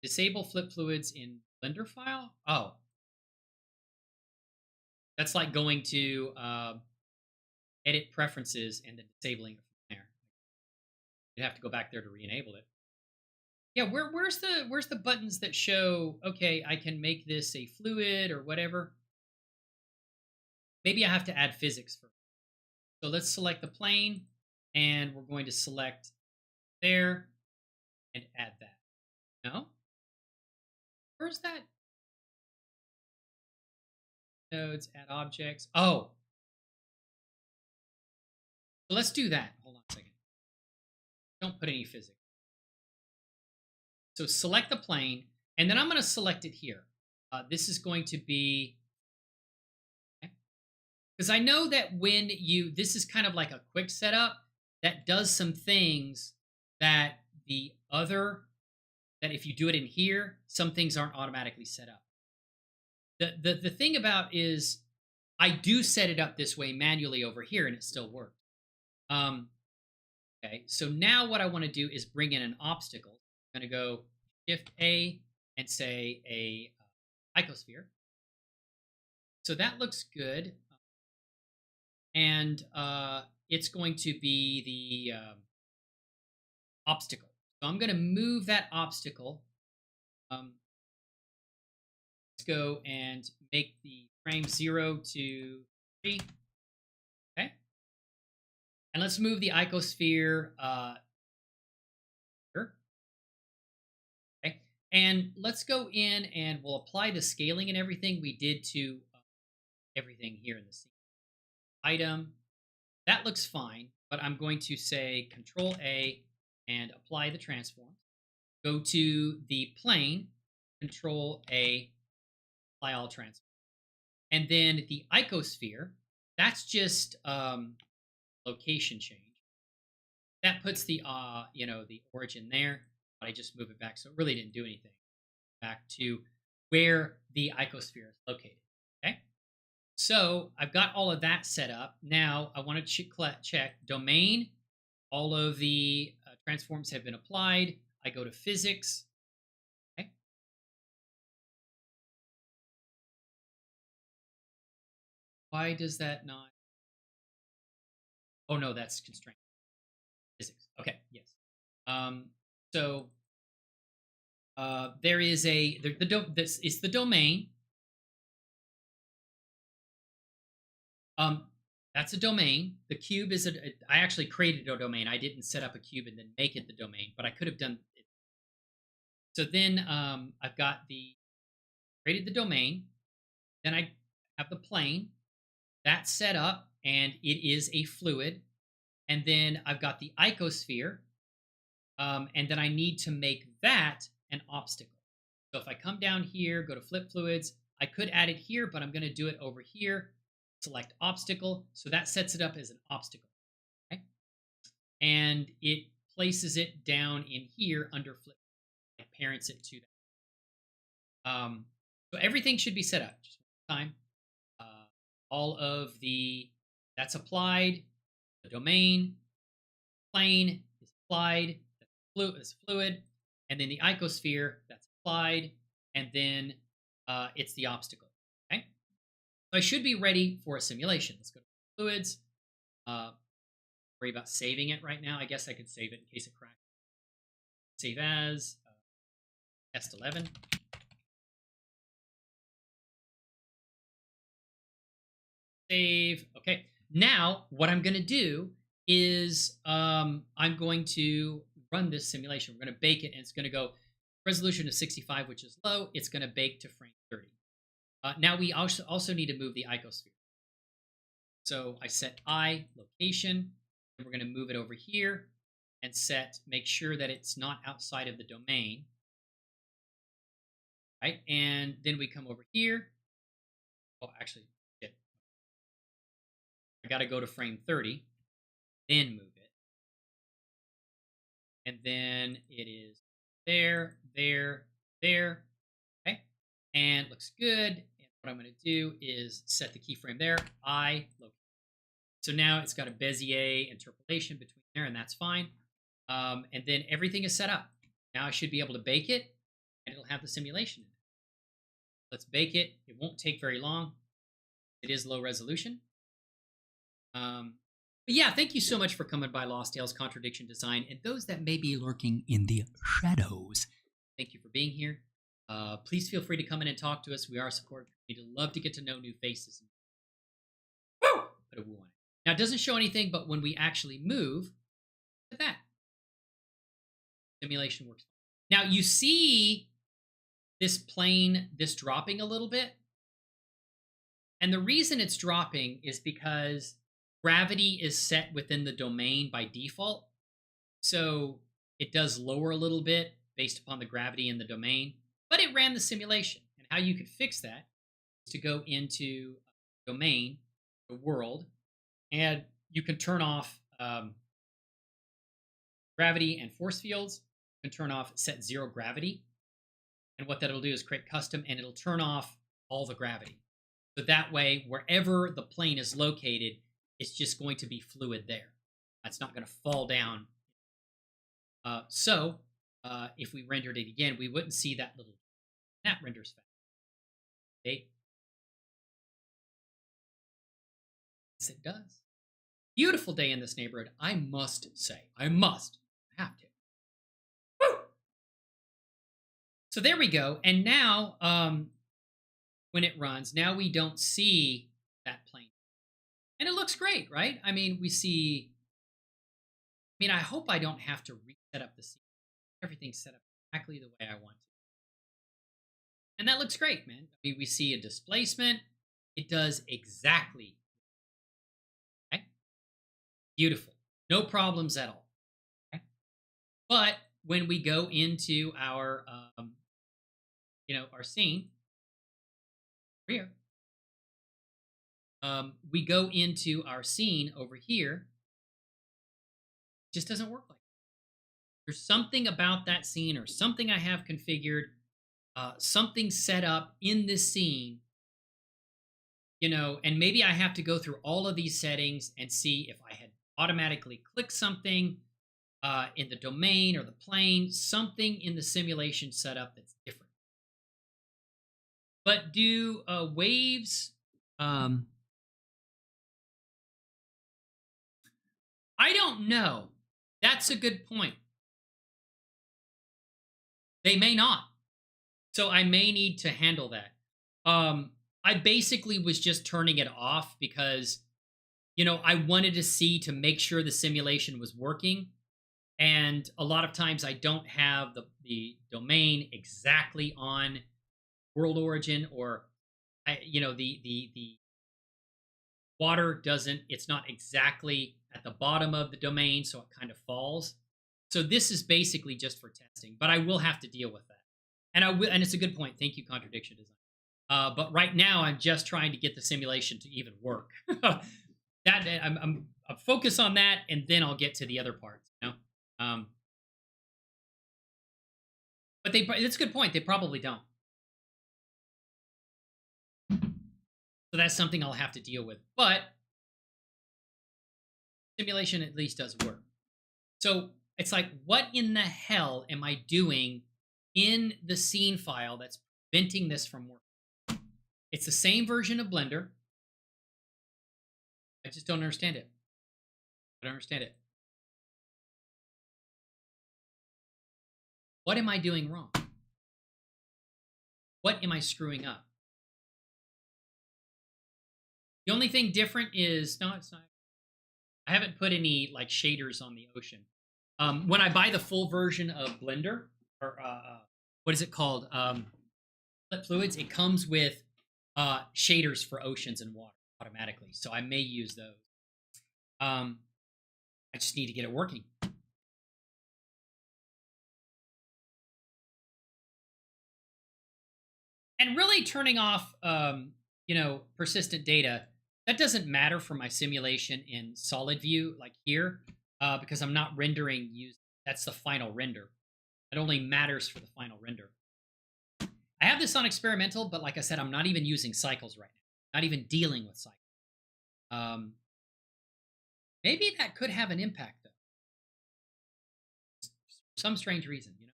disable flip fluids in Blender file. Oh, that's like going to edit preferences and then disabling it from there. You'd have to go back there to re-enable it. Yeah, where's the buttons that show, okay, I can make this a fluid or whatever? Maybe I have to add physics first. So let's select the plane, and we're going to select there and add that. No? Where's that? Nodes, add objects. Oh. So let's do that. Hold on a second. Don't put any physics. So select the plane, and then I'm going to select it here. This is going to be, because I know that when you, this is kind of like a quick setup that does some things that the other, that if you do it in here, some things aren't automatically set up. The thing about is I do set it up this way manually over here and it still works. Okay, so now what I want to do is bring in an obstacle. I'm going to go Shift A and say a icosphere. So that looks good. And it's going to be the obstacle. So I'm going to move that obstacle. Let's go and make the frame 0 to 3. Okay. And let's move the icosphere here. Okay. And let's go in and we'll apply the scaling and everything we did to everything here in the scene. Item. That looks fine, but I'm going to say Control A and apply the transform. Go to the plane, Control A, apply all transforms. And then the icosphere, that's just location change. That puts the the origin there, but I just move it back, so it really didn't do anything. Back to where the icosphere is located. Okay, so I've got all of that set up. Now I want to check domain. All of the transforms have been applied. I go to physics. Okay. Why does that not? Oh no, that's constraint. Physics. Okay, yes. So there is a this is the domain. That's a domain. The cube is I actually created a domain. I didn't set up a cube and then make it the domain, but I could have done it. So then I've got created the domain. Then I have the plane. That's set up, and it is a fluid. And then I've got the icosphere. And then I need to make that an obstacle. So if I come down here, go to flip fluids, I could add it here, but I'm going to do it over here. Select obstacle. So that sets it up as an obstacle. Okay? And it places it down in here under flip. It parents it to that. So everything should be set up. Just one time. All of that's applied. The domain, plane is applied. Is fluid, and then the icosphere that's applied, and then it's the obstacle. Okay, so I should be ready for a simulation. Let's go to fluids. Worry about saving it right now. I guess I could save it in case it crashes. Save as test 11. Save. Okay. Now what I'm going to do is I'm going to run this simulation. We're going to bake it, and it's going to go resolution of 65, which is low. It's going to bake to frame 30. Now we also need to move the icosphere. So I set I location, and we're going to move it over here and make sure that it's not outside of the domain. Right, and then we come over here. Oh, actually, I got to go to frame 30, then move it. And then it is there, there. Okay, and looks good. And what I'm going to do is set the keyframe there. So now it's got a Bezier interpolation between there, and that's fine. And then everything is set up. Now I should be able to bake it, and it'll have the simulation in it. Let's bake it. It won't take very long. It is low resolution. But yeah, thank you so much for coming by Lost Tales Contradiction Design, and those that may be lurking in the shadows. Thank you for being here. Please feel free to come in and talk to us. We are a support community. Love to get to know new faces. Woo! Put a woo on it. Now, it doesn't show anything, but when we actually move, look at that. Simulation works. Now, you see this plane, this dropping a little bit. And the reason it's dropping is because gravity is set within the domain by default. So it does lower a little bit based upon the gravity in the domain, but it ran the simulation. And how you could fix that is to go into domain, the world, and you can turn off gravity and force fields. You can turn off set 0 gravity. And what that'll do is create custom, and it'll turn off all the gravity. So that way, wherever the plane is located, it's just going to be fluid there. It's not going to fall down. If we rendered it again, we wouldn't see that little. That renders fast. Okay. Yes, it does. Beautiful day in this neighborhood, I must say. I have to. Woo! So there we go. And now, when it runs, now we don't see that plane. And it looks great, right? I mean, I hope I don't have to reset up the scene. Everything's set up exactly the way I want to. And that looks great, man. I mean, we see a displacement. It does exactly. Okay? Beautiful. No problems at all. Okay? But when we go into our, our scene, here, we go into our scene over here. It just doesn't work like that. There's something about that scene or something I have configured, something set up in this scene, and maybe I have to go through all of these settings and see if I had automatically clicked something in the domain or the plane, something in the simulation setup that's different. But do waves... I don't know. That's a good point. They may not. So I may need to handle that. I basically was just turning it off because, I wanted to make sure the simulation was working. And a lot of times I don't have the domain exactly on world origin, or, the water doesn't, it's not exactly at the bottom of the domain, so it kind of falls. So this is basically just for testing, but I will have to deal with that. And it's a good point. Thank you, Contradiction Design. But right now, I'm just trying to get the simulation to even work. I'm focus on that, and then I'll get to the other parts. But it's a good point. They probably don't. So that's something I'll have to deal with. But simulation at least does work. So it's like, what in the hell am I doing in the scene file that's preventing this from working? It's the same version of Blender. I just don't understand it. I don't understand it. What am I doing wrong? What am I screwing up? The only thing different is, no, it's not. I haven't put any like shaders on the ocean. When I buy the full version of Blender, or what is it called? Fluids, it comes with shaders for oceans and water automatically. So I may use those. I just need to get it working. And really turning off, persistent data, that doesn't matter for my simulation in solid view, like here, because I'm not rendering that's the final render. It only matters for the final render. I have this on experimental, but like I said, I'm not even using cycles right now. Not even dealing with cycles. Maybe that could have an impact, though. For some strange reason, you know.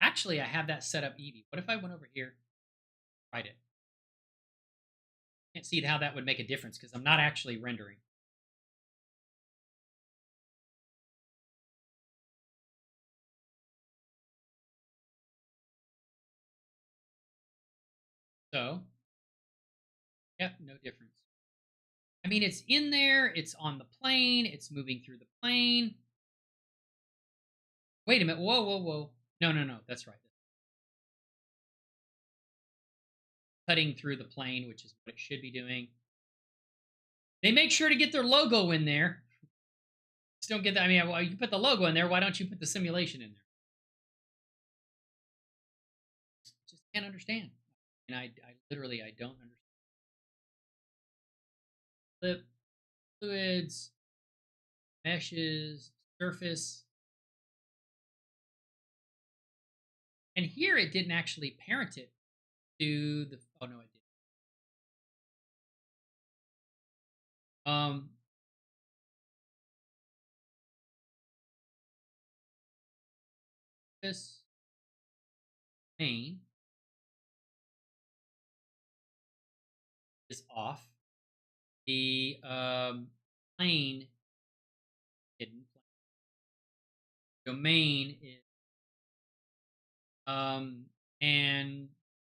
Actually, I have that set up easy. What if I went over here, tried it? Can't see how that would make a difference because I'm not actually rendering. So, yep, no difference. I mean, it's in there. It's on the plane. It's moving through the plane. Wait a minute. Whoa, whoa, whoa. No. That's right. Cutting through the plane, which is what it should be doing. They make sure to get their logo in there. Just don't get that. I mean, well, you put the logo in there. Why don't you put the simulation in there? Just can't understand. And I literally, I don't understand. Flip, fluids, meshes, surface. And here it didn't actually parent it to the, oh no, it did. This main is off. The plane hidden. Domain is and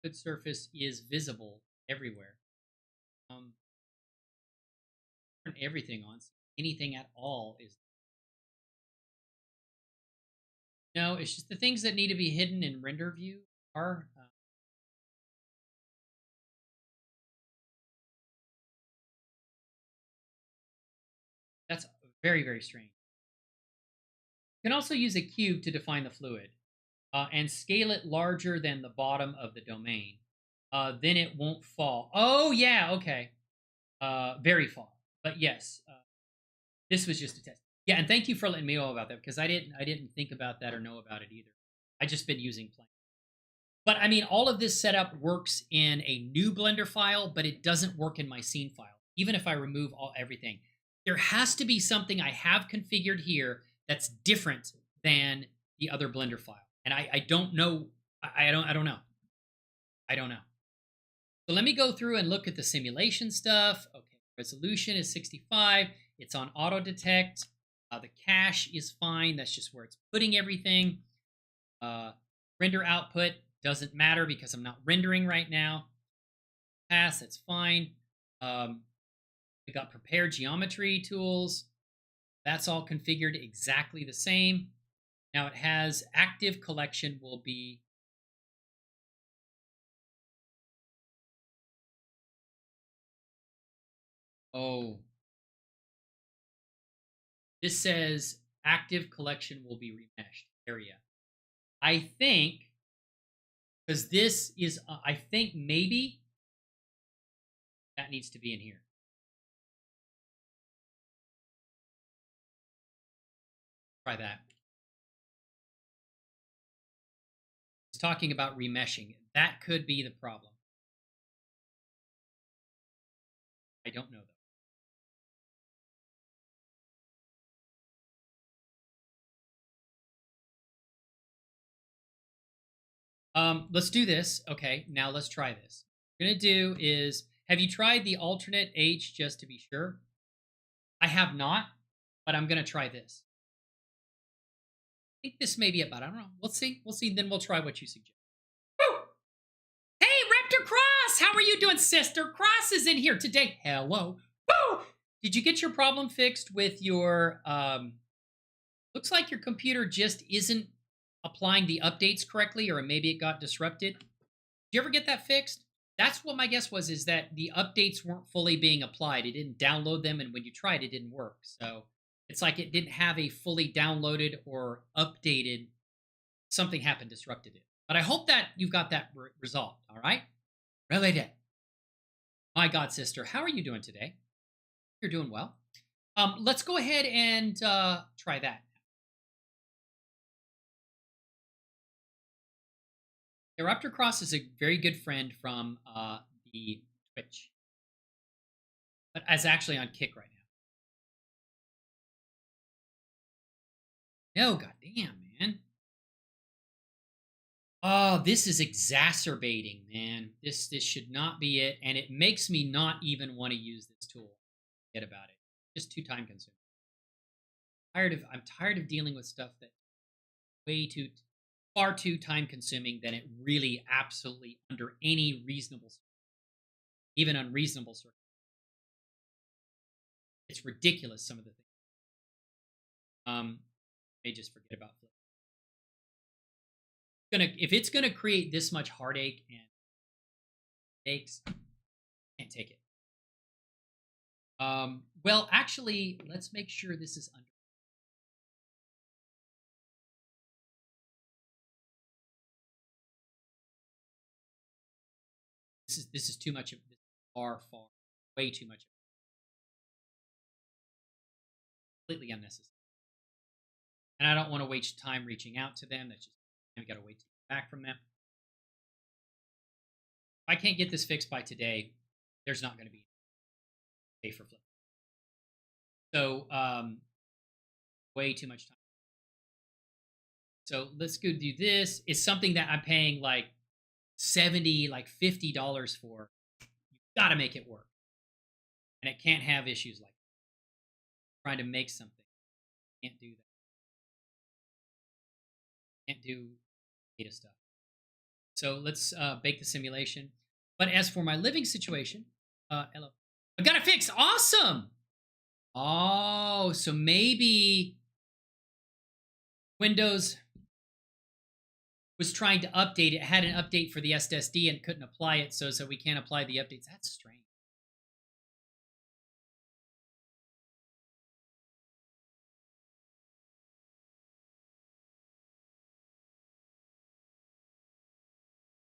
good surface is visible everywhere. Turn everything on. So anything at all is no. It's just the things that need to be hidden in render view are. That's very, very strange. You can also use a cube to define the fluid and scale it larger than the bottom of the domain. Then it won't fall. Oh, yeah, okay. Very far. But yes, this was just a test. Yeah, and thank you for letting me know about that because I didn't think about that or know about it either. I just been using Plane. But I mean, all of this setup works in a new Blender file, but it doesn't work in my scene file. Even if I remove everything, there has to be something I have configured here that's different than the other Blender file, and I don't know. I don't know. I don't know. So let me go through and look at the simulation stuff. Okay, resolution is 65. It's on auto detect. The cache is fine. That's just where it's putting everything. Render output doesn't matter because I'm not rendering right now. Pass, that's fine. We got prepared geometry tools. That's all configured exactly the same. Now it has active collection will be this says active collection will be remeshed area. I think because this is I think maybe that needs to be in here. Try that. It's talking about remeshing. That could be the problem. I don't know though. Let's do this. Okay, now let's try this. What we're gonna do is, have you tried the alternate H just to be sure? I have not, but I'm gonna try this. I think this may be about. I don't know. We'll see. We'll see. Then we'll try what you suggest. Woo! Hey, Raptor Cross, how are you doing, sister? Cross is in here today. Hello. Woo! Did you get your problem fixed with your? Looks like your computer just isn't applying the updates correctly, or maybe it got disrupted. Did you ever get that fixed? That's what my guess was, is that the updates weren't fully being applied. It didn't download them, and when you tried, it didn't work. So it's like it didn't have a fully downloaded or updated. Something happened, disrupted it. But I hope that you've got that resolved, all right? Really did. My God, sister, how are you doing today? You're doing well. Let's go ahead and try that. Eruptor Cross is a very good friend from the Twitch, but is actually on Kick right now. No, goddamn, man. Oh, this is exacerbating, man. This should not be it, and it makes me not even want to use this tool. Forget about it. Just too time consuming. I'm tired of dealing with stuff that way too far too time consuming than it really absolutely under any reasonable, even unreasonable circumstances. It's ridiculous some of the things. May just forget about flip. If it's gonna create this much heartache and aches, can't take it. Well, actually, let's make sure this is under. This is too much of this. Far, way too much. Completely unnecessary. And I don't want to waste time reaching out to them. That's just I got to wait to hear back from them. If I can't get this fixed by today, there's not going to be a pay for flip. So way too much time. So let's go do this. It's something that I'm paying like $70, like $50 for. You've got to make it work. And it can't have issues like that. Trying to make something. Can't do that. Can't do data stuff. So let's bake the simulation. But as for my living situation, hello. I got it fixed. Awesome. Oh, so maybe Windows was trying to update it, had an update for the SSD and couldn't apply it, so we can't apply the updates. That's strange.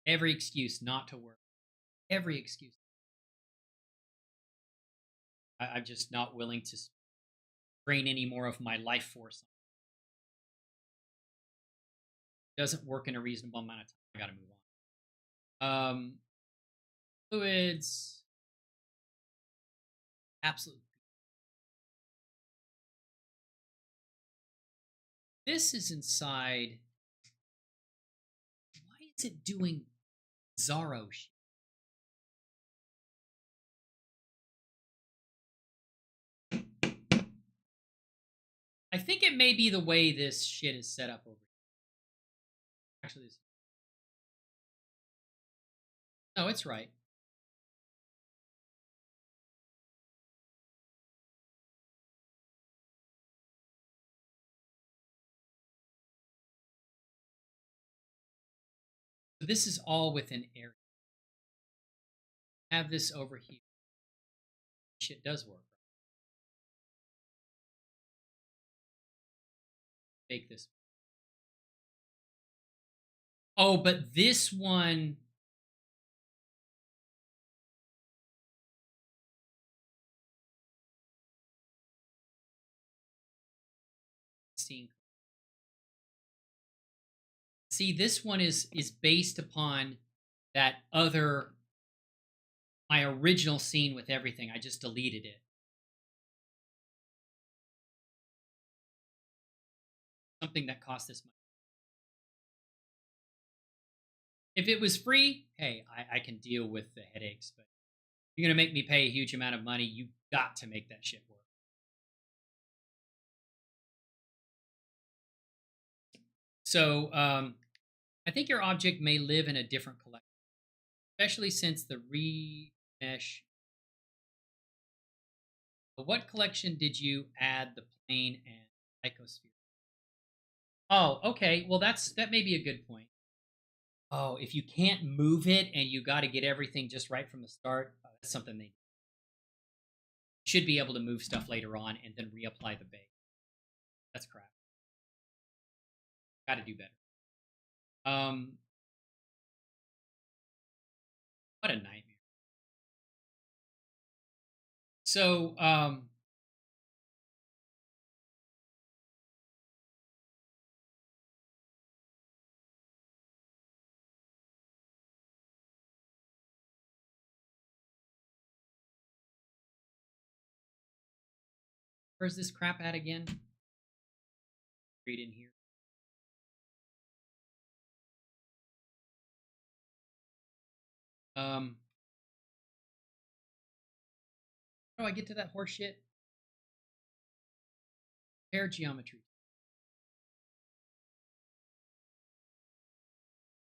Every excuse not to work. Every excuse. I'm just not willing to drain any more of my life force. It doesn't work in a reasonable amount of time. I gotta move on. Fluids. Absolutely. This is inside. Why is it doing Zorro shit? I think it may be the way this shit is set up over here. Actually, no, it's right. So this is all within area. Have this over here. Shit does work. Take this. Oh, but this one. See, this one is based upon that other my original scene with everything. I just deleted it. Something that cost this much. If it was free, hey, I can deal with the headaches, but if you're gonna make me pay a huge amount of money, you got to make that shit work. So I think your object may live in a different collection, especially since the remesh. But what collection did you add the plane and icosphere? Oh, okay. Well, that may be a good point. Oh, if you can't move it and you got to get everything just right from the start, that's something they should be able to move stuff later on and then reapply the bake. That's crap. Got to do better. What a nightmare. So, Where's this crap at again? Read in here. How do I get to that horse shit? Pair geometry.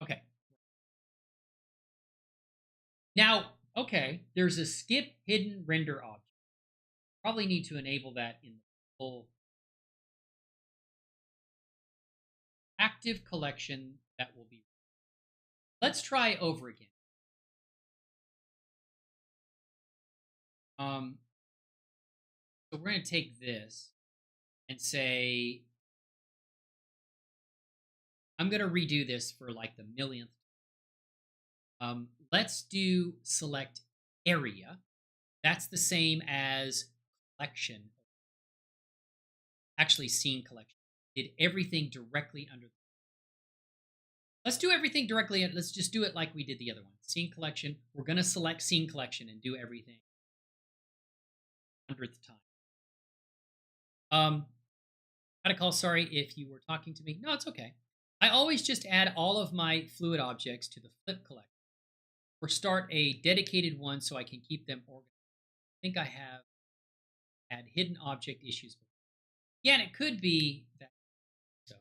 Okay. Now, okay, there's a skip hidden render object. Probably need to enable that in the full active collection that will be. Let's try over again. So we're going to take this and say, I'm going to redo this for like the millionth. Let's do select area. That's the same as collection. Actually, scene collection. Did everything directly under. Let's do everything directly. Let's just do it like we did the other one. Scene collection. We're going to select scene collection and do everything 100th time. Had a call. Sorry if you were talking to me. No, it's okay. I always just add all of my fluid objects to the flip collection or start a dedicated one so I can keep them organized. I think I have had hidden object issues before. Yeah, and it could be that. So,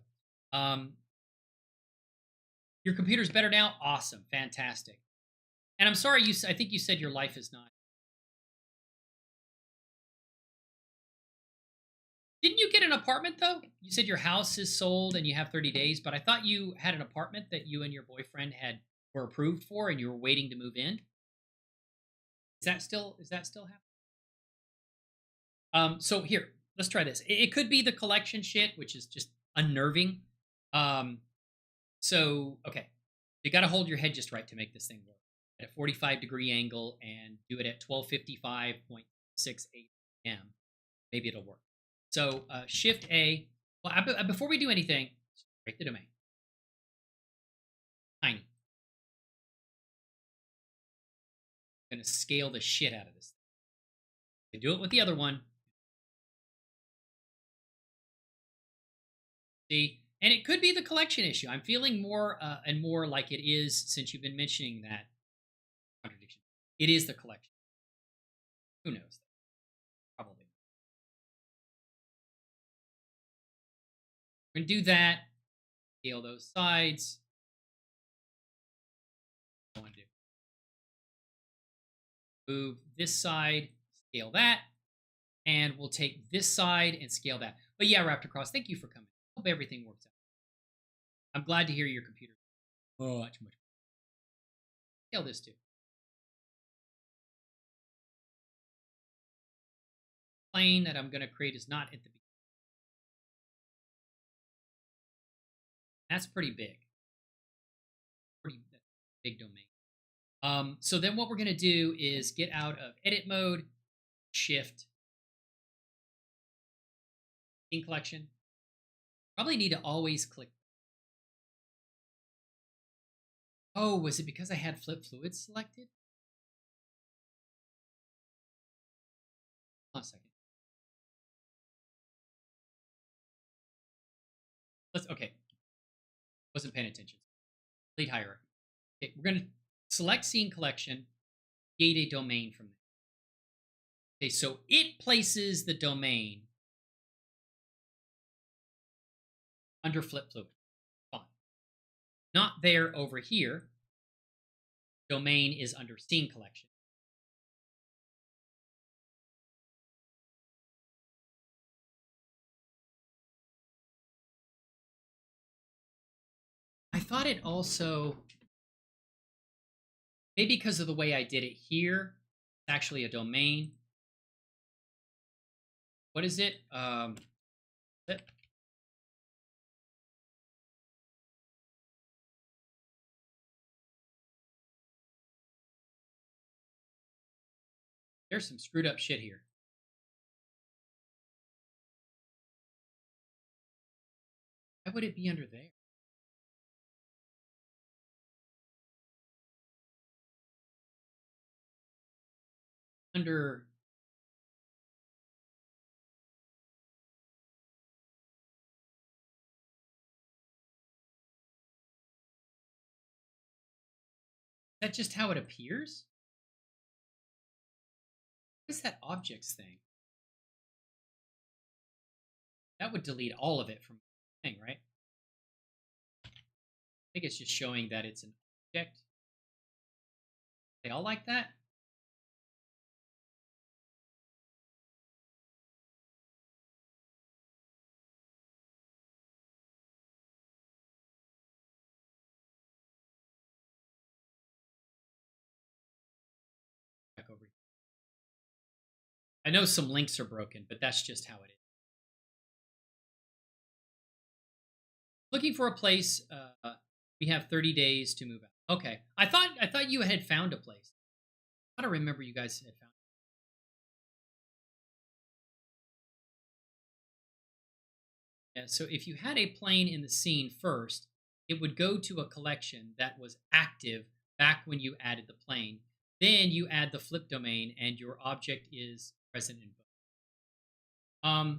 your computer's better now. Awesome, fantastic. And I'm sorry, I think you said your life is not. Didn't you get an apartment though? You said your house is sold and you have 30 days, but I thought you had an apartment that you and your boyfriend were approved for and you were waiting to move in. Is that still happening? So here, let's try this. It could be the collection shit, which is just unnerving. So okay, you got to hold your head just right to make this thing work at a 45-degree angle and do it at 12:55.68 a.m. Maybe it'll work. So Shift A. Well, before we do anything, break the domain. Tiny. I'm going to scale the shit out of this. I do it with the other one. See? And it could be the collection issue. I'm feeling more and more like it is since you've been mentioning that contradiction. It is the collection. Who knows? Probably. We're going to do that. Scale those sides. I want to do. Move this side, scale that, and we'll take this side and scale that. But yeah, Raptor Cross, thank you for coming. Hope everything works out. I'm glad to hear your computer. Much. Scale this too. Plane that I'm going to create is not at the beginning. That's pretty big. Pretty big domain. So then what we're going to do is get out of edit mode, shift, scene collection. Probably need to always click. Oh, was it because I had flip fluid selected? Hold on a second. Okay. Wasn't paying attention. Complete hierarchy. Okay, we're going to select scene collection, create a domain from there. Okay, so it places the domain under flip fluid. Fine. Not there over here. Domain is under scene collection. I thought it also, maybe because of the way I did it here, it's actually a domain. What is it? There's some screwed up shit here. Why would it be under there? Under That just how it appears? What is that objects thing? That would delete all of it from the thing, right? I think it's just showing that it's an object. They all like that? Back over here. I know some links are broken, but that's just how it is. Looking for a place. We have 30 days to move out. Okay. I thought you had found a place. I don't remember you guys had found. Yeah, so if you had a plane in the scene first, it would go to a collection that was active back when you added the plane. Then you add the flip domain and your object is present in both.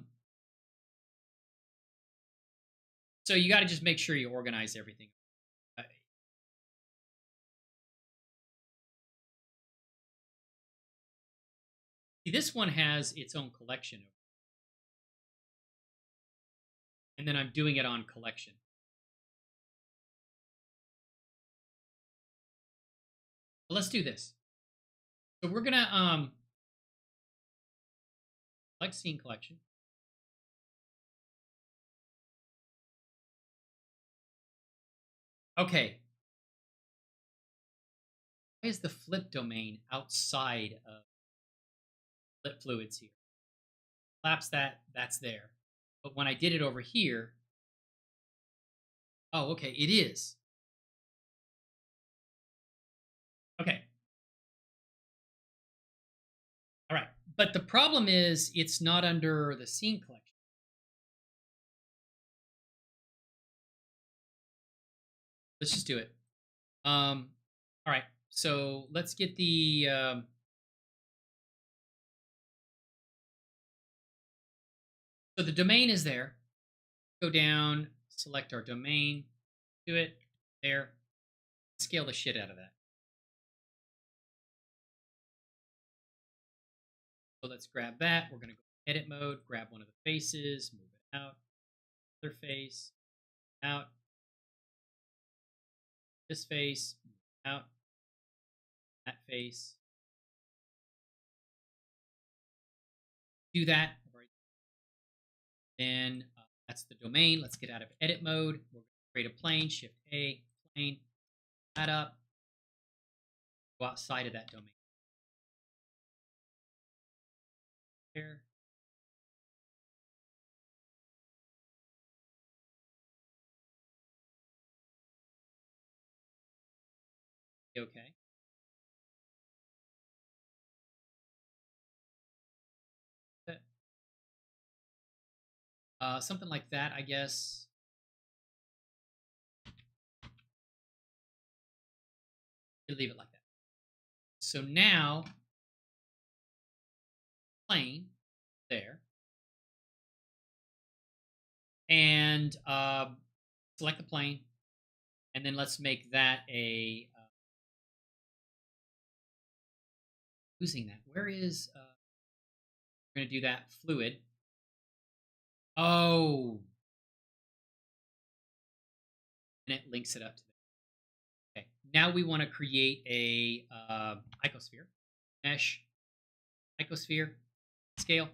So you got to just make sure you organize everything. See, this one has its own collection. And then I'm doing it on collection. Well, let's do this. So we're going to select scene collection. Okay. Why is the flip domain outside of flip fluids here? Collapse that, that's there. But when I did it over here, oh, okay, it is. Okay. All right. But the problem is it's not under the scene collection. Let's just do it. All right. So let's get the so the domain is there. Go down, select our domain, do it there. Scale the shit out of that. So let's grab that. We're going to go edit mode, grab one of the faces, move it out. Other face, out. This face, move it out. That face. Do that. Then that's the domain. Let's get out of edit mode. We're going to create a plane, Shift A, plane, that up. Go outside of that domain. Here. Okay. Something like that, I guess. You leave it like that. So now, plane there, and select the plane, and then let's make that a. Losing that. Where is? We're going to do that fluid. Oh, and it links it up to that. Okay. Now we want to create a icosphere, mesh, icosphere, scale,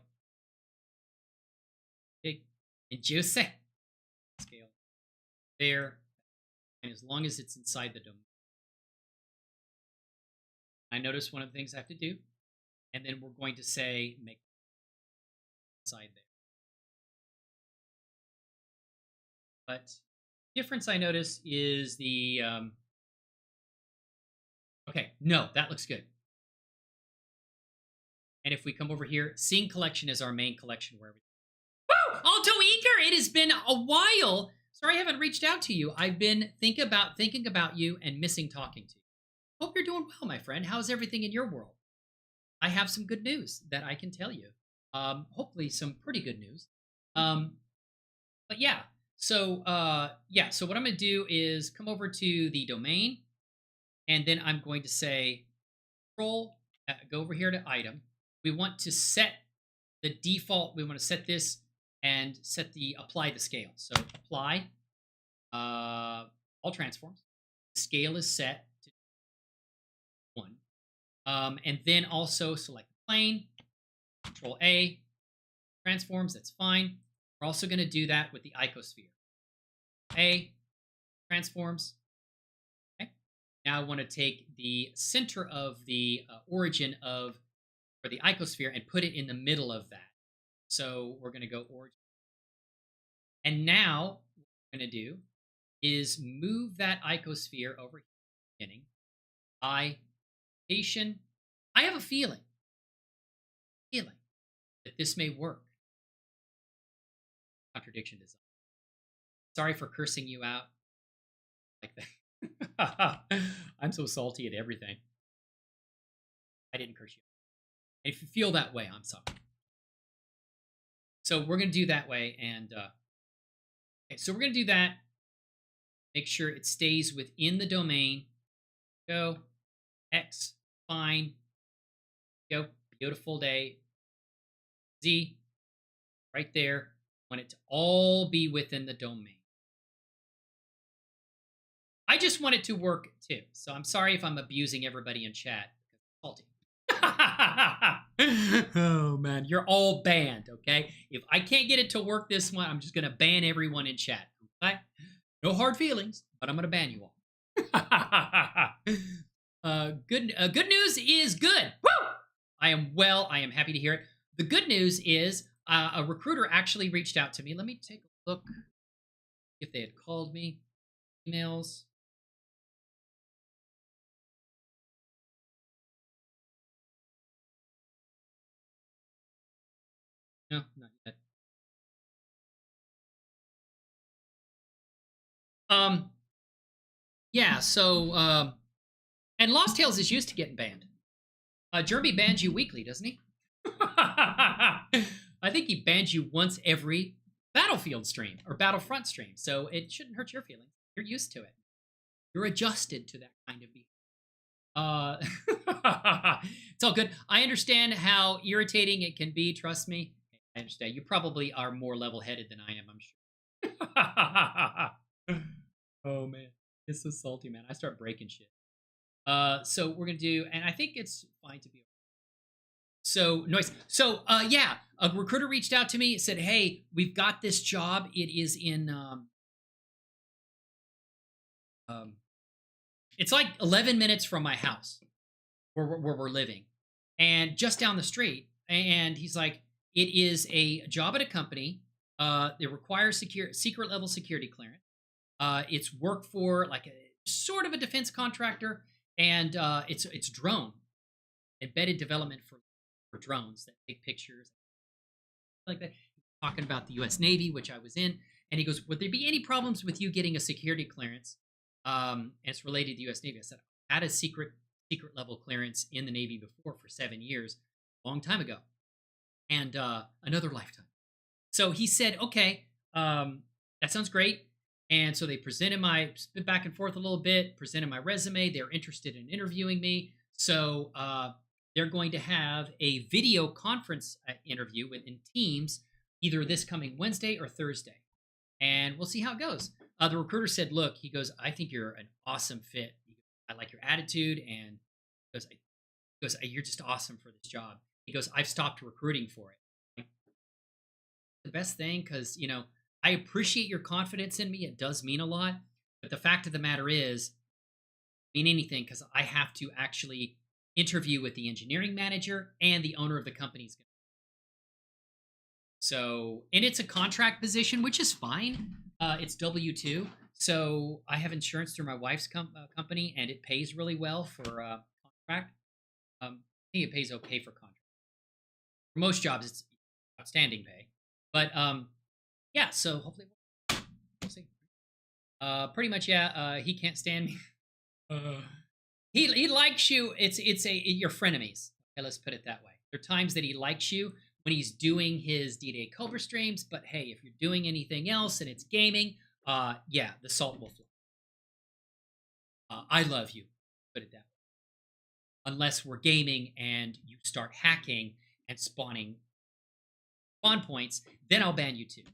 big, and juicy, scale, there, and as long as it's inside the domain. I notice one of the things I have to do, and then we're going to say make inside there. But difference I notice is the okay, no, that looks good. And if we come over here, scene collection is our main collection where everything. Woo! Alto Eager, it has been a while. Sorry I haven't reached out to you. I've been thinking about you and missing talking to you. Hope you're doing well, my friend. How's everything in your world? I have some good news that I can tell you. Hopefully some pretty good news. But yeah, so so what I'm gonna do is come over to the domain, And then I'm going to say, Control, go over here to item. We want to set the default. We want to set this and set the apply the scale. So apply all transforms. The scale is set to 1. And then also select the plane, Control A, transforms, that's fine. We're also going to do that with the icosphere. A, transforms. Okay. Now I want to take the center of the origin of for the icosphere and put it in the middle of that. So we're going to go origin. And now what we're going to do is move that icosphere over here. Beginning. I have a feeling that this may work. Contradiction design. Sorry for cursing you out like that. I'm so salty at everything. I didn't curse you. If you feel that way, I'm sorry. So we're going to do that way. And okay, so we're going to do that. Make sure it stays within the domain. Go. X. Fine. Go. Beautiful day. Z. Right there. Want it to all be within the domain. I just want it to work too. So I'm sorry if I'm abusing everybody in chat. Salty. Oh man, you're all banned, okay? If I can't get it to work this one, I'm just gonna ban everyone in chat. Okay? No hard feelings, but I'm gonna ban you all. Good news is good. Woo! I am happy to hear it. The good news is a recruiter actually reached out to me. Let me take a look if they had called me. Emails. No, not yet. Yeah, so, and Lost Tales is used to getting banned. Jeremy bans you weekly, doesn't he? I think he bans you once every Battlefield stream or Battlefront stream, so it shouldn't hurt your feelings. You're used to it. You're adjusted to that kind of behavior. It's all good. I understand how irritating it can be. Trust me. I understand. You probably are more level-headed than I am, I'm sure. Oh, man. It's so salty, man. I start breaking shit. So we're going to do, and I think it's fine to be. So, noise. So, yeah, a recruiter reached out to me, said, hey, we've got this job. It is in, it's like 11 minutes from my house where we're living and just down the street. And he's like, it is a job at a company. It requires secret level security clearance. It's work for like a sort of a defense contractor, and it's drone embedded development for drones that take pictures like that. Talking about the U.S. Navy, which I was in, and he goes, "Would there be any problems with you getting a security clearance?" And it's related to the U.S. Navy. I said, "I had a secret level clearance in the Navy before for 7 years, a long time ago, and another lifetime." So he said, "Okay, that sounds great." And so they presented my, spit back and forth a little bit, presented my resume. They're interested in interviewing me. So they're going to have a video conference interview in Teams, either this coming Wednesday or Thursday. And we'll see how it goes. The recruiter said, look, he goes, I think you're an awesome fit. I like your attitude. And he goes, you're just awesome for this job. He goes, I've stopped recruiting for it. The best thing, because, you know, I appreciate your confidence in me. It does mean a lot. But the fact of the matter is, mean anything, because I have to actually interview with the engineering manager and the owner of the company. So, and it's a contract position, which is fine. It's W-2. So I have insurance through my wife's company, and it pays really well for contract. I think it pays okay for contract. For most jobs, it's outstanding pay. But yeah, so hopefully we'll see. Pretty much, yeah. He can't stand me. He likes you. You're frenemies. Okay, let's put it that way. There are times that he likes you when he's doing his D-Day Cobra streams, but hey, if you're doing anything else and it's gaming, yeah, the salt will fly. I love you, Put it that way. Unless we're gaming and you start hacking and spawning spawn points, then I'll ban you too.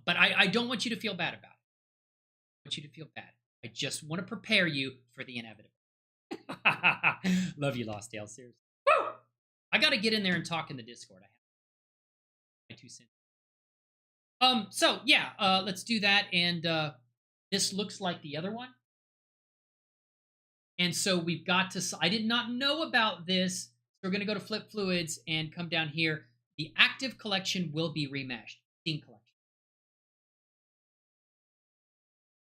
But I don't want you to feel bad about it. I want you to feel bad. I just want to prepare you for the inevitable. Love you, Lost Dale. Seriously. Woo! I got to get in there and talk in the Discord. I have my 2 cents. So yeah, let's do that. And this looks like the other one. And so we've got to, I did not know about this. So we're going to go to Flip Fluids and come down here. The active collection will be remeshed. Scene collection.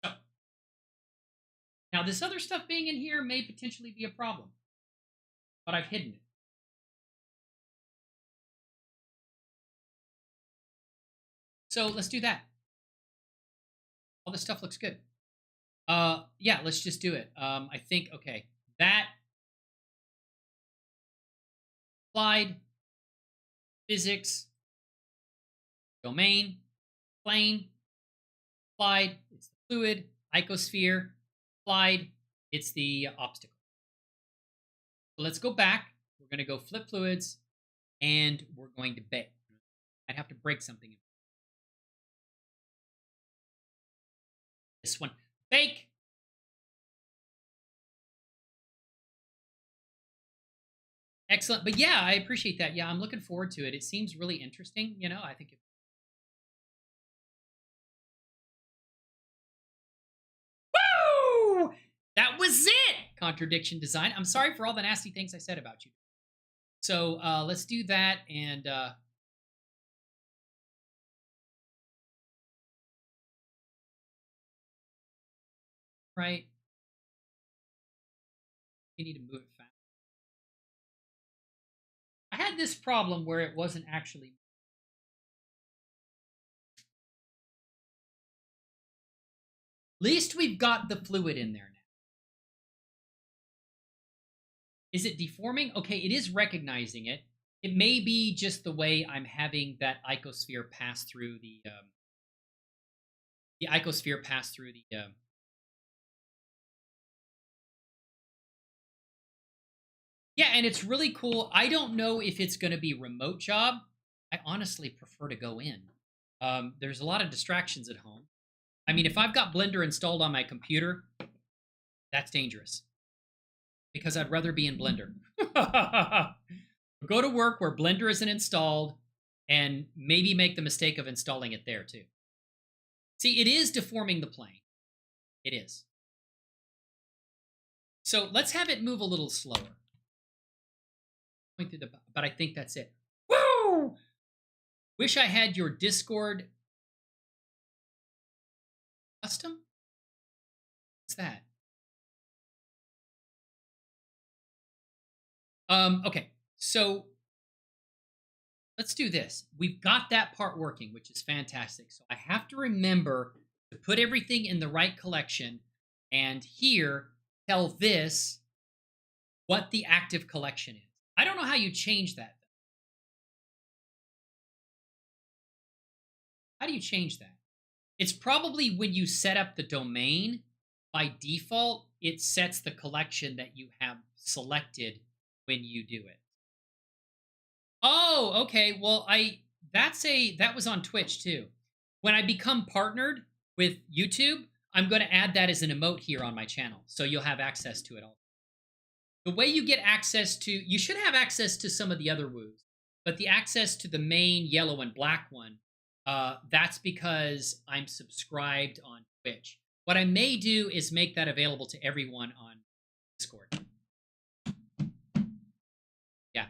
So, now this other stuff being in here may potentially be a problem, but I've hidden it. So let's do that. All this stuff looks good. Yeah, let's just do it. I think, okay, that applied, physics, domain, plane, applied, it's the fluid, icosphere, applied, it's the obstacle. So let's go back. We're going to go Flip Fluids, and we're going to bake. I'd have to break something. This one, bake. Excellent. But yeah, I appreciate that. Yeah, I'm looking forward to it. It seems really interesting. You know, I think it. Woo! That was it! Contradiction design. I'm sorry for all the nasty things I said about you. So let's do that. And right. You need to move it fast. I had this problem where it wasn't actually. At least we've got the fluid in there now. Is it deforming? Okay, it is recognizing it. It may be just the way I'm having that icosphere pass through the icosphere pass through the. Yeah, and it's really cool. I don't know if it's going to be remote job. I honestly prefer to go in. There's a lot of distractions at home. I mean, if I've got Blender installed on my computer, that's dangerous. Because I'd rather be in Blender. Go to work where Blender isn't installed and maybe make the mistake of installing it there too. See, it is deforming the plane. It is. So let's have it move a little slower. But I think that's it. Woo! Wish I had your Discord custom. What's that? Okay, so let's do this. We've got that part working, which is fantastic. So I have to remember to put everything in the right collection, and here tell this what the active collection is. I don't know how you change that. How do you change that? It's probably when you set up the domain, by default, it sets the collection that you have selected when you do it. Oh, okay. Well, that was on Twitch too. When I become partnered with YouTube, I'm going to add that as an emote here on my channel, so you'll have access to it all. The way you get access to, you should have access to some of the other woos, but the access to the main yellow and black one, that's because I'm subscribed on Twitch. What I may do is make that available to everyone on Discord. Yeah.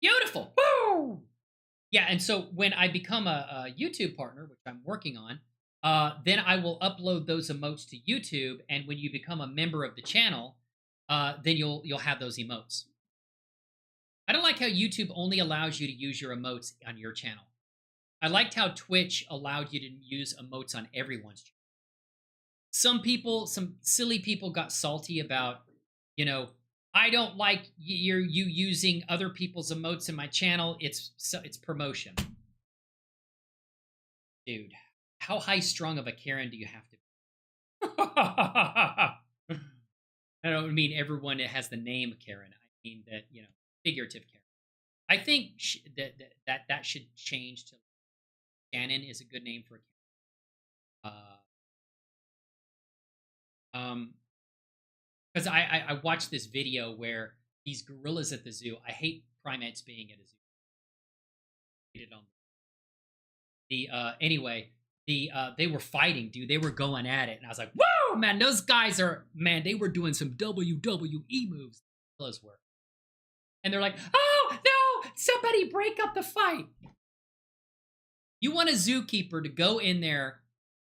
Beautiful. Woo! Yeah, and so when I become a YouTube partner, which I'm working on, then I will upload those emotes to YouTube, and when you become a member of the channel, then you'll have those emotes. I don't like how YouTube only allows you to use your emotes on your channel. I liked how Twitch allowed you to use emotes on everyone's channel. Some people, some silly people got salty about, you know, I don't like you using other people's emotes in my channel. It's promotion. Dude, how high strung of a Karen do you have to be? I don't mean everyone that has the name Karen. I mean that, figurative Karen. I think that should change to Shannon is a good name for a Karen. Because I watched this video where these gorillas at the zoo. I hate primates being at a zoo. It on the anyway. They were fighting, dude. They were going at it, and I was like, "Whoa, man! Those guys are man. They were doing some WWE moves. Those were." And they're like, "Oh no! Somebody break up the fight." You want a zookeeper to go in there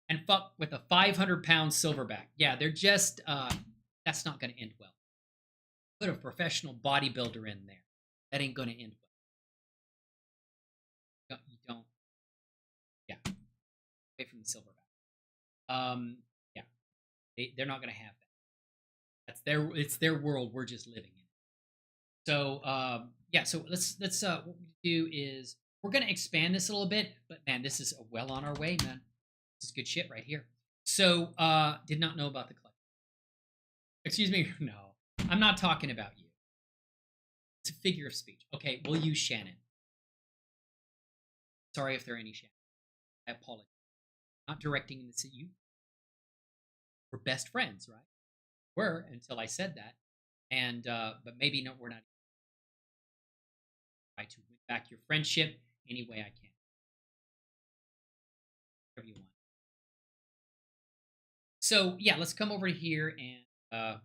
and fuck with a 500-pound silverback? Yeah, they're just that's not going to end well. Put a professional bodybuilder in there. That ain't going to end well. You don't. Yeah, away from the silverback. Yeah, they're not going to have that. It's their world. We're just living in. So yeah, so let's what we do is we're gonna expand this a little bit, but man, this is well on our way, man. This is good shit right here. So did not know about the collection. Excuse me, no, I'm not talking about you. It's a figure of speech. Okay, we'll use Shannon. Sorry if there are any Shannon. I apologize. I'm not directing this at you. We're best friends, right? Were until I said that, and but maybe no, we're not. Try to win back your friendship any way I can. Whatever you want. So yeah, let's come over here and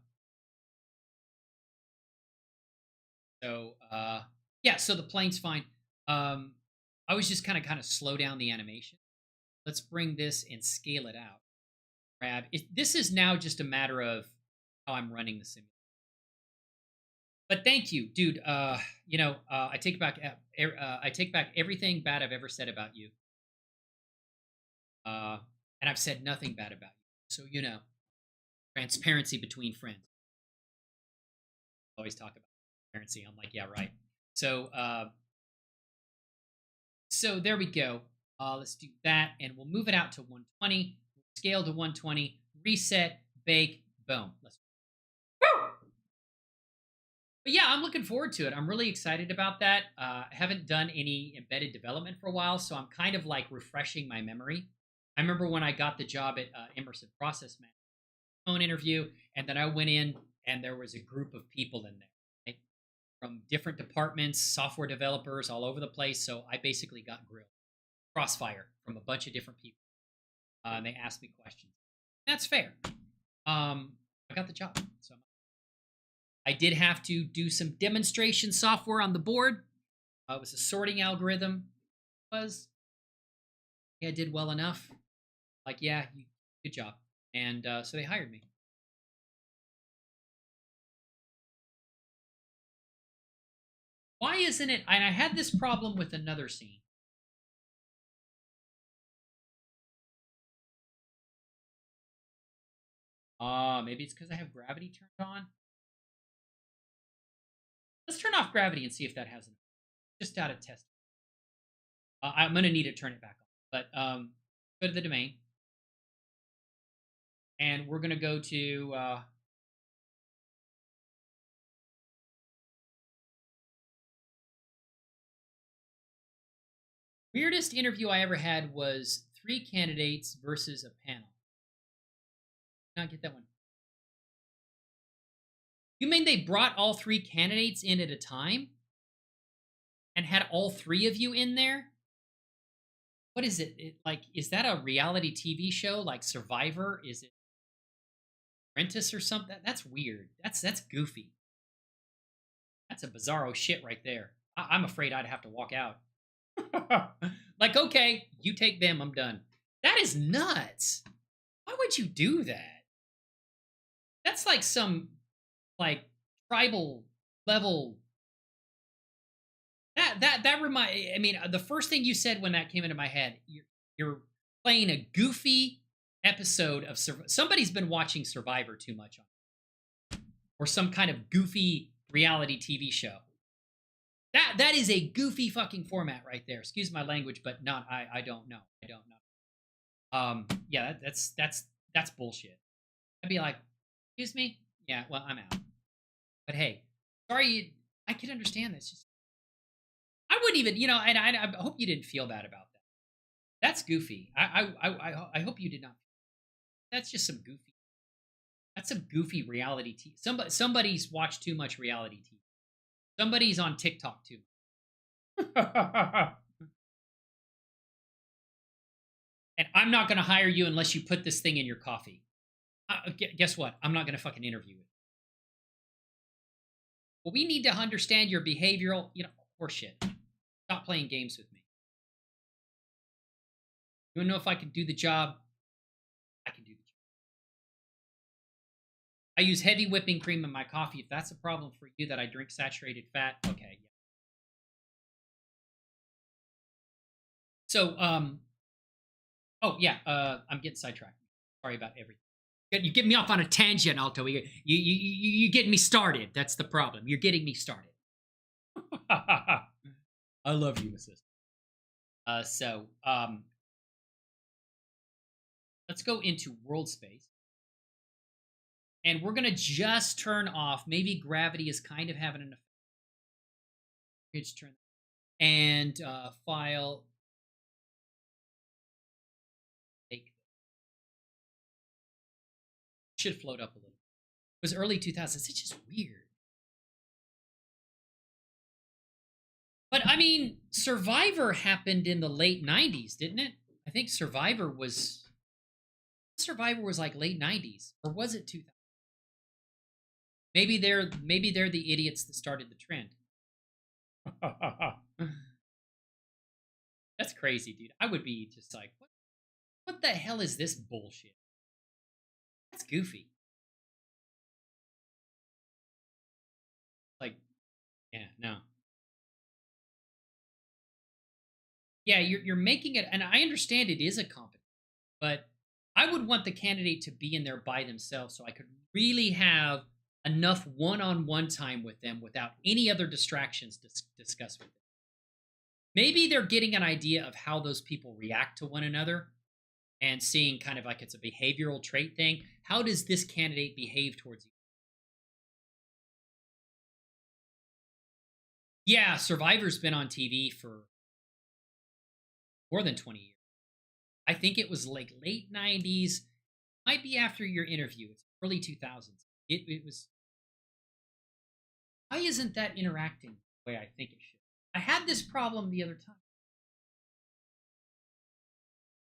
yeah, so the plane's fine. I was just kind of slow down the animation. Let's bring this and scale it out. Grab it. This is now just a matter of how I'm running the simulator. But thank you, dude. I take back everything bad I've ever said about you. And I've said nothing bad about you. So transparency between friends. Always talk about transparency. I'm like, yeah, right. So so there we go. Let's do that, and we'll move it out to 120. Scale to 120. Reset. Bake. Boom. Let's. But yeah, I'm looking forward to it. I'm really excited about that. I haven't done any embedded development for a while, so I'm kind of like refreshing my memory. I remember when I got the job at Immersive Process Manager, phone interview, and then I went in, and there was a group of people in there, right? From different departments, software developers all over the place. So I basically got grilled, crossfire from a bunch of different people. And they asked me questions. That's fair. I got the job, so I did have to do some demonstration software on the board. It was a sorting algorithm. I did well enough. Like, yeah, good job. And so they hired me. Why isn't it? And I had this problem with another scene. Maybe it's because I have gravity turned on. Let's turn off gravity and see if that has an. Just out of test. I'm going to need to turn it back on. But go to the domain. And we're going to go to... weirdest interview I ever had was 3 candidates versus a panel. Not get that one. You mean they brought all 3 candidates in at a time? And had all 3 of you in there? What is it? Is that a reality TV show like Survivor? Is it Apprentice or something? That's weird. That's goofy. That's a bizarro shit right there. I'm afraid I'd have to walk out. Like, okay, you take them, I'm done. That is nuts. Why would you do that? That's like some tribal level. That remind. I mean, the first thing you said when that came into my head, you're playing a goofy episode of somebody's been watching Survivor too much or some kind of goofy reality TV show. That is a goofy fucking format right there. Excuse my language, but not I don't know. I don't know. Yeah, that's bullshit. I'd be like, excuse me? Yeah, well, I'm out. But hey, sorry, I can understand this. Just, I wouldn't even, and I hope you didn't feel bad about that. That's goofy. I hope you did not. That's just some goofy. That's some goofy reality TV. Somebody's watched too much reality TV. Somebody's on TikTok too. And I'm not going to hire you unless you put this thing in your coffee. Guess what? I'm not going to fucking interview it. Well, we need to understand your behavioral, horseshit. Stop playing games with me. You want to know if I can do the job? I can do the job. I use heavy whipping cream in my coffee. If that's a problem for you that I drink saturated fat, okay. Yeah. So, oh yeah, I'm getting sidetracked. Sorry about everything. You get me off on a tangent, Alto. You getting me started. That's the problem. You're getting me started. I love you, assistant. Let's go into world space. And we're going to just turn off. Maybe gravity is kind of having an effect. Just turn. And file. Take. Should float up a little. It was early 2000s. It's just weird. But I mean, Survivor happened in the late 90s, didn't it? I think Survivor was like late 90s, or was it 2000? Maybe they're the idiots that started the trend. That's crazy, dude. I would be just like, what the hell is this bullshit? That's goofy. Like, yeah, no. Yeah, you're making it, and I understand it is a competition, but I would want the candidate to be in there by themselves so I could really have enough one-on-one time with them without any other distractions to discuss with them. Maybe they're getting an idea of how those people react to one another and seeing kind of like it's a behavioral trait thing. How does this candidate behave towards you? Yeah, Survivor's been on TV for more than 20 years. I think it was like late 90s, might be after your interview. It's early 2000s. It was. Why isn't that interacting the way I think it should? I had this problem the other time.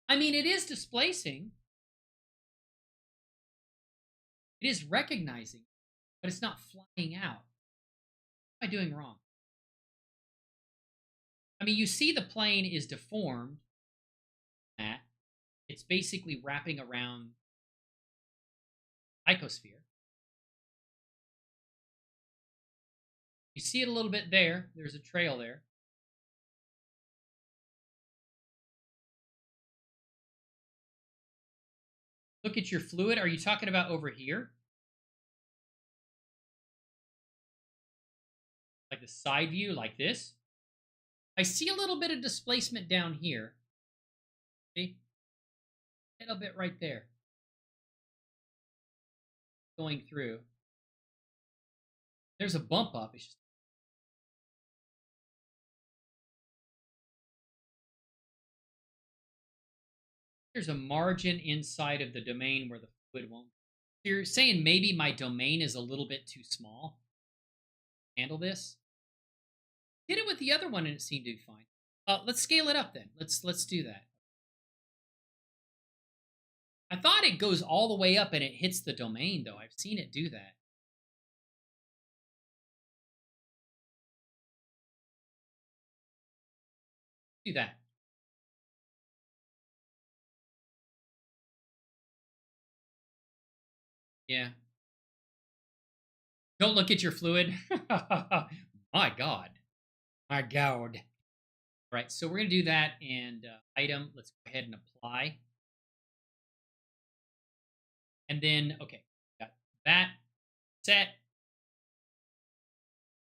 I mean, it is displacing. It is recognizing, but it's not flying out. What am I doing wrong? I mean, you see the plane is deformed. That it's basically wrapping around icosphere. You see it a little bit there. There's a trail there. Look at your fluid. Are you talking about over here? Like the side view, like this? I see a little bit of displacement down here. See? A little bit right there. Going through. There's a bump up. It's just there's a margin inside of the domain where the fluid won't. You're saying maybe my domain is a little bit too small. Handle this. Did it with the other one and it seemed to be fine. Let's scale it up then. Let's do that. I thought it goes all the way up and it hits the domain though. I've seen it do that. Do that. Yeah. Don't look at your fluid. My God. My God. All right, so we're going to do that and item. Let's go ahead and apply. And then, okay, got that set,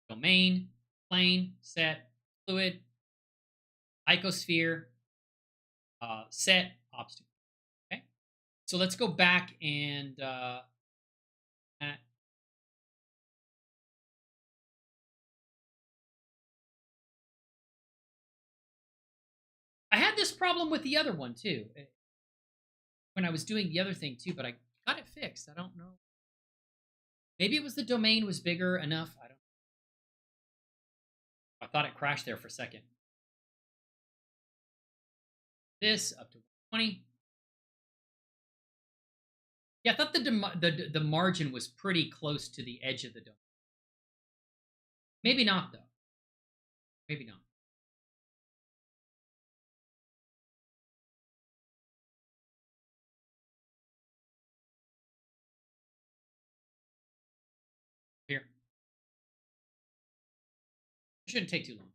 domain, plane, set, fluid, icosphere, set, obstacle. Okay, so let's go back and had this problem with the other one too when I was doing the other thing too, but I got it fixed. I don't know. Maybe it was the domain was bigger enough. I don't. I thought it crashed there for a second. This up to 120. Yeah, I thought the margin was pretty close to the edge of the domain. Maybe not though. Maybe not. Here. It shouldn't take too long.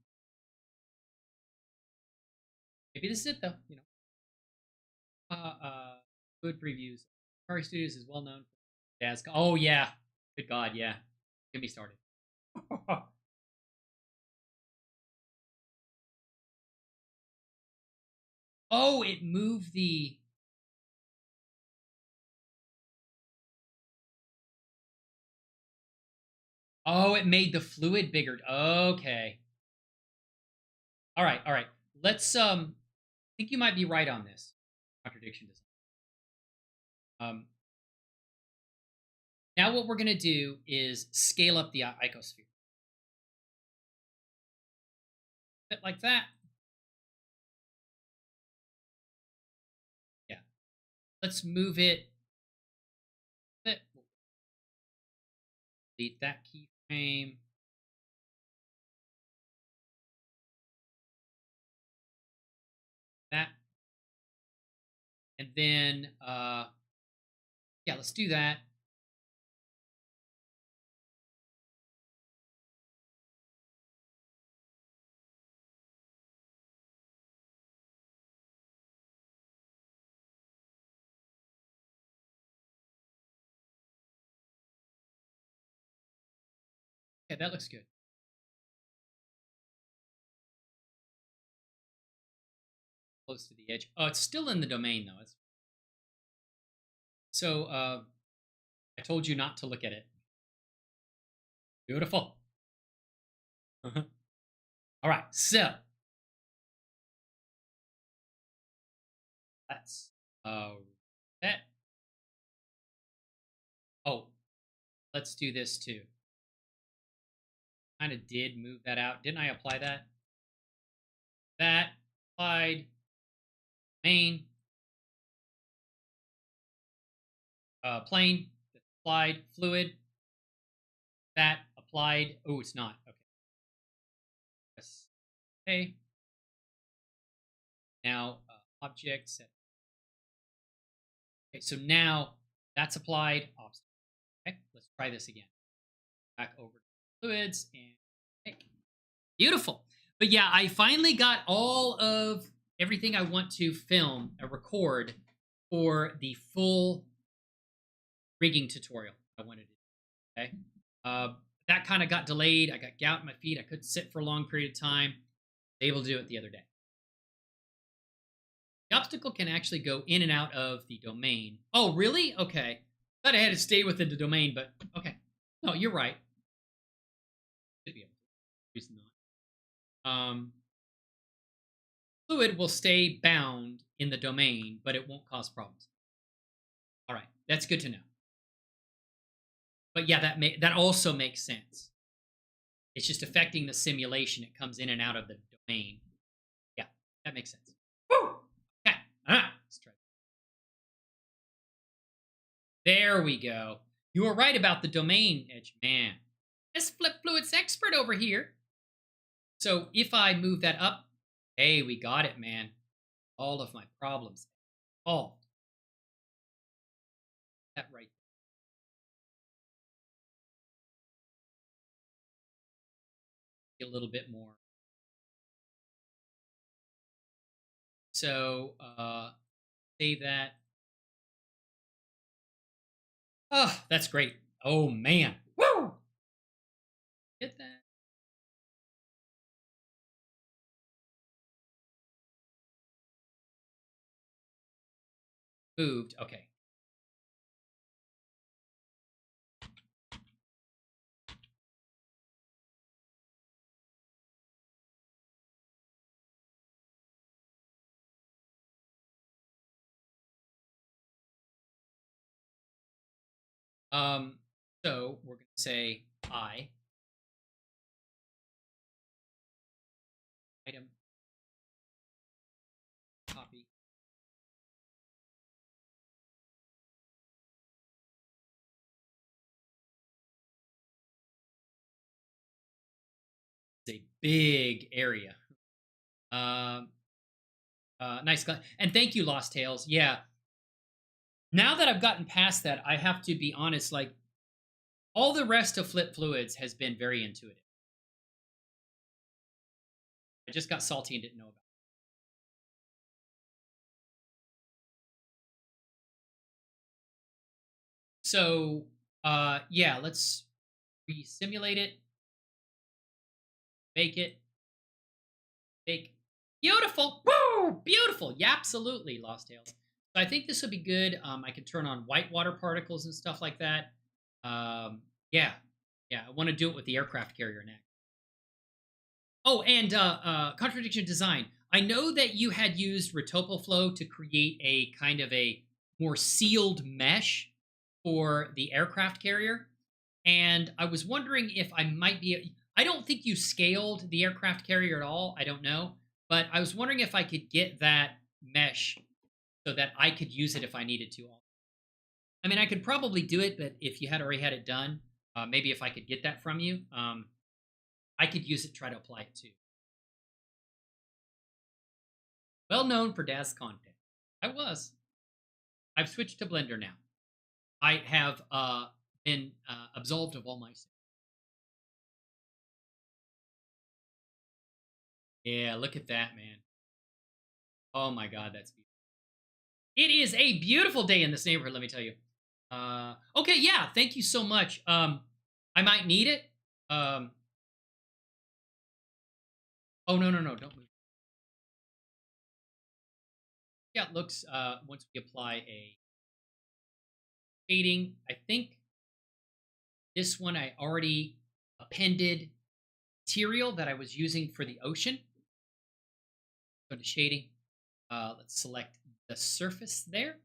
Maybe this is it though. You know. Good previews. Atari Studios is well known for jazz. Oh yeah. Good God, yeah. Get me started. Oh, it moved the. Oh, it made the fluid bigger. Okay. All right, all right. Let's I think you might be right on this. Contradiction design. Now what we're gonna do is scale up the icosphere. Bit like that. Yeah. Let's move it. Delete that keyframe. That. And then yeah, let's do that. Okay, that looks good. Close to the edge. Oh, it's still in the domain though. So I told you not to look at it. Beautiful. All right, so let's that. Oh, let's do this too. Kind of did move that out. Didn't I apply that? That applied main plane applied fluid. That applied. Oh, it's not. Okay. Yes. Okay. Now object set. Okay, so now that's applied. Okay, let's try this again. Back over to fluids and okay. Beautiful. But yeah, I finally got all of everything I want to film or record for the full rigging tutorial I wanted to do. Okay. That kind of got delayed. I got gout in my feet. I couldn't sit for a long period of time. Able to do it the other day. The obstacle can actually go in and out of the domain. Oh, really? Okay. Thought I had to stay within the domain, but okay. No, you're right. Should be able to. Reason not. Fluid will stay bound in the domain, but it won't cause problems. All right, that's good to know. But yeah, that also makes sense. It's just affecting the simulation. It comes in and out of the domain. Yeah, that makes sense. Woo! Okay. Let's try. There we go. You were right about the domain edge. Man, this Flip Fluids expert over here. So if I move that up, hey, we got it, man. All of my problems solved. That right. A little bit more. So save that. Oh, that's great. Oh man. Woo! Get that. Moved. Okay. So we're going to say I item copy. It's a big area. Um, nice. And thank you, Lost Tales. Yeah. Now that I've gotten past that, I have to be honest. Like all the rest of Flip Fluids has been very intuitive. I just got salty and didn't know about it. So, yeah, let's re-simulate it, make it, make beautiful. Woo! Beautiful. Yeah, absolutely, Lost Tales. So I think this would be good. I can turn on white water particles and stuff like that. Yeah, yeah. I want to do it with the aircraft carrier next. Oh, and contradiction design. I know that you had used Retopoflow to create a kind of a more sealed mesh for the aircraft carrier, and I was wondering if I might be. I don't think you scaled the aircraft carrier at all. I don't know, but I was wondering if I could get that mesh so that I could use it if I needed to. I mean, I could probably do it, but if you had already had it done, maybe if I could get that from you, I could use it, try to apply it too. Well known for DAS content. I was. I've switched to Blender now. I have been absolved of all my sins. Yeah, look at that, man. Oh my God, that's beautiful. It is a beautiful day in this neighborhood, let me tell you. Okay, yeah, thank you so much. I might need it. Oh, no, no, no, don't move. Yeah, it looks, once we apply a shading, I think this one I already appended material that I was using for the ocean. Go to shading. Let's select the surface there.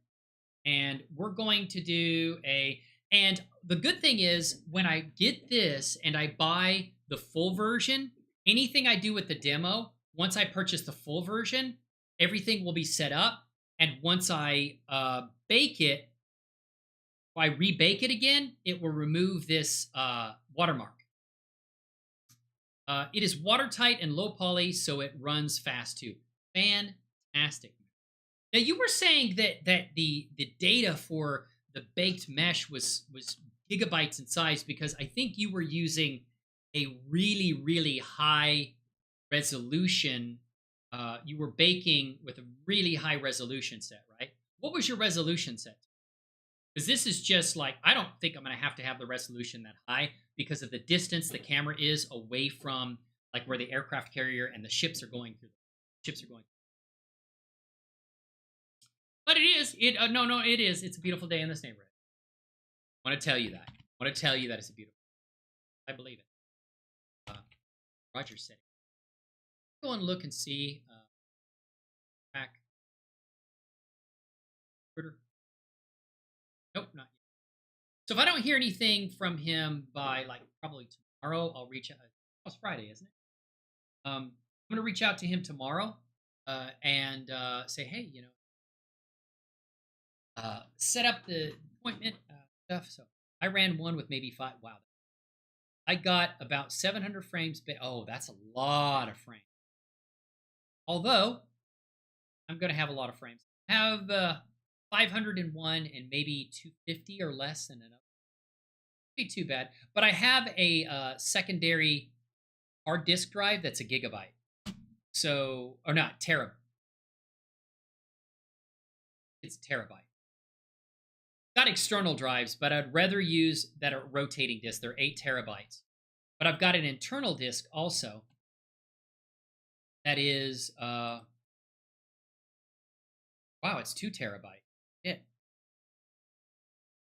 And we're going to do a, and the good thing is when I get this and I buy the full version, anything I do with the demo, once I purchase the full version, everything will be set up. And once I bake it, if I rebake it again, it will remove this watermark. It is watertight and low poly, so it runs fast too. Fantastic. Now you were saying that the data for the baked mesh was gigabytes in size because I think you were using a really high resolution. You were baking with a really high resolution set, right? What was your resolution set? Because this is just like, I don't think I'm going to have the resolution that high because of the distance the camera is away from like where the aircraft carrier and the ships are going through. Ships are going. But it is. No, it is. It's a beautiful day in this neighborhood. I want to tell you that. I want to tell you that it's a beautiful. I believe it. Roger said. Go and look and see. Track. Nope, not yet. So if I don't hear anything from him by like probably tomorrow, I'll reach out. It's Friday, isn't it? I'm gonna reach out to him tomorrow and say, hey, set up the appointment stuff. So I ran one with maybe 5. Wow, I got about 700 frames. Oh, that's a lot of frames. Although I'm gonna have a lot of frames. I have 501 and maybe 250 or less, and enough. Be too bad. But I have a secondary hard disk drive that's a gigabyte. So, or not, terabyte. It's a terabyte. Got external drives, but I'd rather use that are rotating disks. They're 8 terabytes. But I've got an internal disk also that is, wow, it's 2 terabyte. Yeah.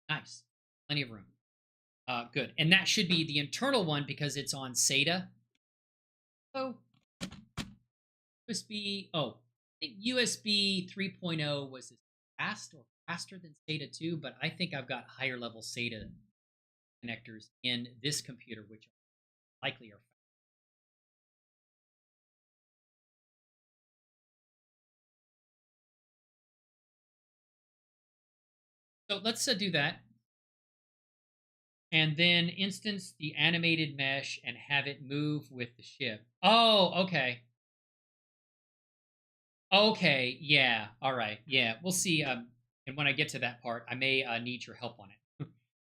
Nice. Plenty of room. Good. And that should be the internal one because it's on SATA. Oh, USB. Oh, I think USB 3.0 was this past or faster than SATA 2, but I think I've got higher level SATA connectors in this computer, which likely are. So let's do that. And then instance the animated mesh and have it move with the ship. Oh, okay. Okay, yeah. All right. Yeah, we'll see. And when I get to that part, I may need your help on it.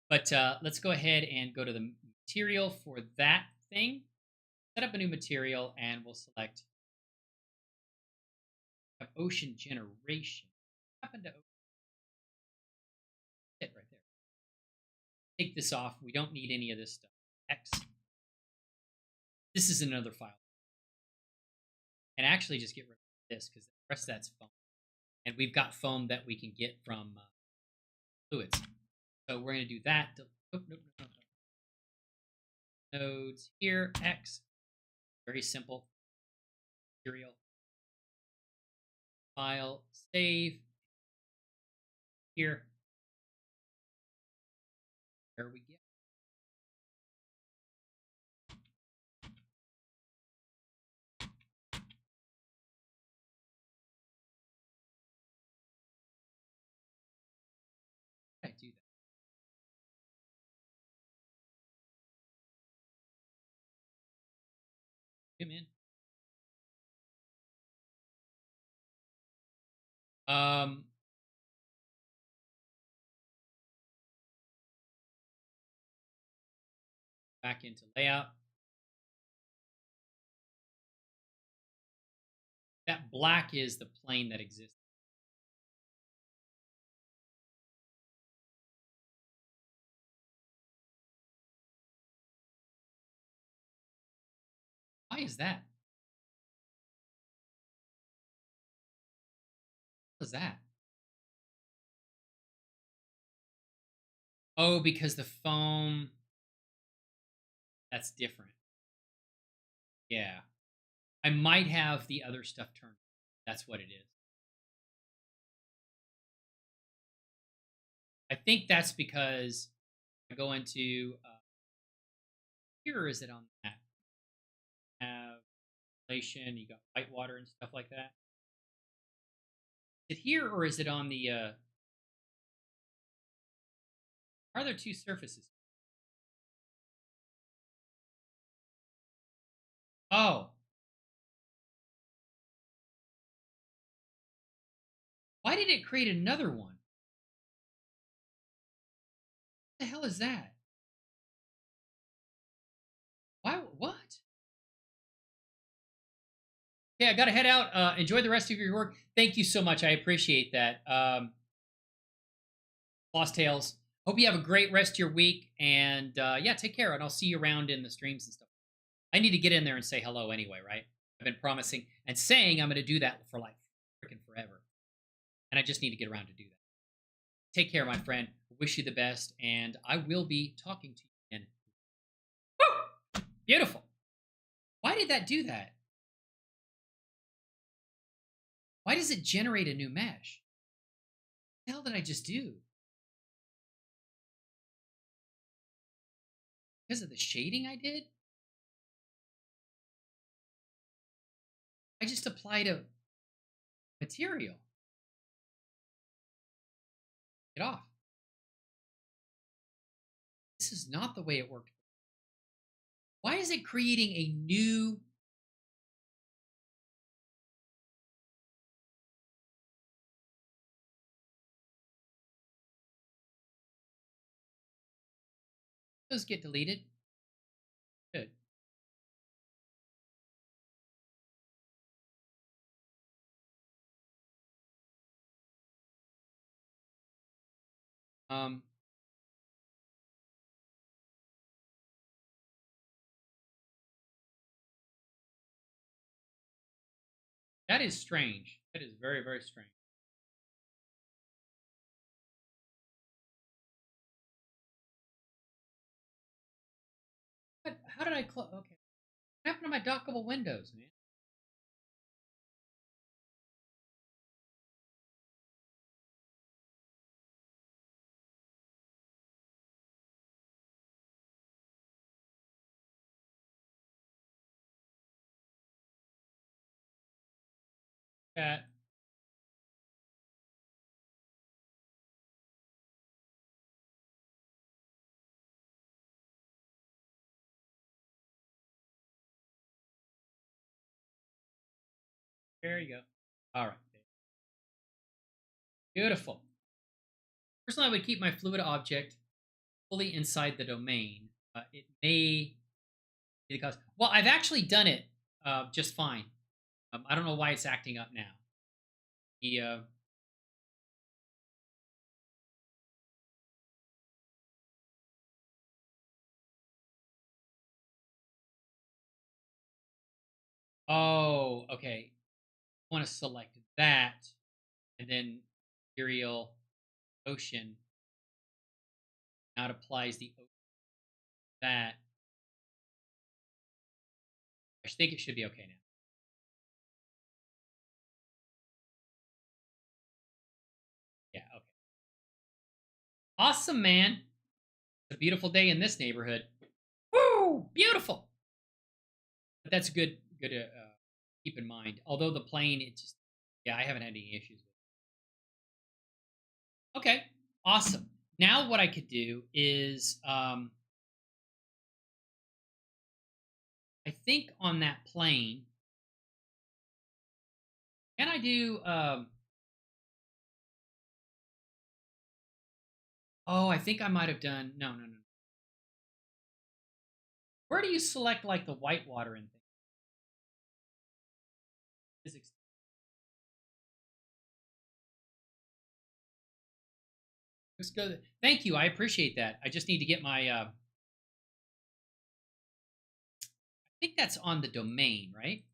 But let's go ahead and go to the material for that thing. Set up a new material, and we'll select ocean generation. What happened to it right there? Take this off. We don't need any of this stuff. X. This is another file. And actually just get rid of this because the rest of that's foam. And we've got foam that we can get from fluids. So we're going to do that. Nodes here, X. Very simple. Material. File, save. Here. There we go. I do that. Zoom in. Back into layout. That black is the plane that exists. Why is that? What is that? Oh, because the foam. That's different. Yeah. I might have the other stuff turned. That's what it is. I think that's because I go into here, or is it on that? Have relation, you got white water and stuff like that. Is it here, or is it on the are there two surfaces? Oh. Why did it create another one? What the hell is that? Why what? Okay, I gotta head out. Enjoy the rest of your work. Thank you so much. I appreciate that. Lost Tales. Hope you have a great rest of your week. And yeah, take care. And I'll see you around in the streams and stuff. I need to get in there and say hello anyway, right? I've been promising and saying I'm going to do that for like freaking forever. And I just need to get around to do that. Take care, my friend. Wish you the best. And I will be talking to you again. Woo! Beautiful. Why did that do that? Why does it generate a new mesh? What the hell did I just do? Because of the shading I did? I just applied a material. Get off. This is not the way it worked. Why is it creating a new? Those get deleted. Good. Um, that is strange. That is very, very strange. What? How did I close? Okay. What happened to my dockable windows, man? Chat. There you go. All right. Beautiful. Personally, I would keep my fluid object fully inside the domain. It may be the cause. Well, I've actually done it just fine. I don't know why it's acting up now. The oh, okay. I want to select that, and then material ocean. Now it applies the ocean to that. I think it should be okay now. Yeah. Okay. Awesome, man. It's a beautiful day in this neighborhood. Woo! Beautiful. But that's good. Good to keep in mind. Although the plane, it just, yeah, I haven't had any issues with it. Okay. Awesome. Now what I could do is, I think on that plane, can I do? Oh, I think I might have done. No, no, no. Where do you select like the whitewater and things? Physics. Let's go. Thank you. I appreciate that. I just need to get my. I think that's on the domain, right?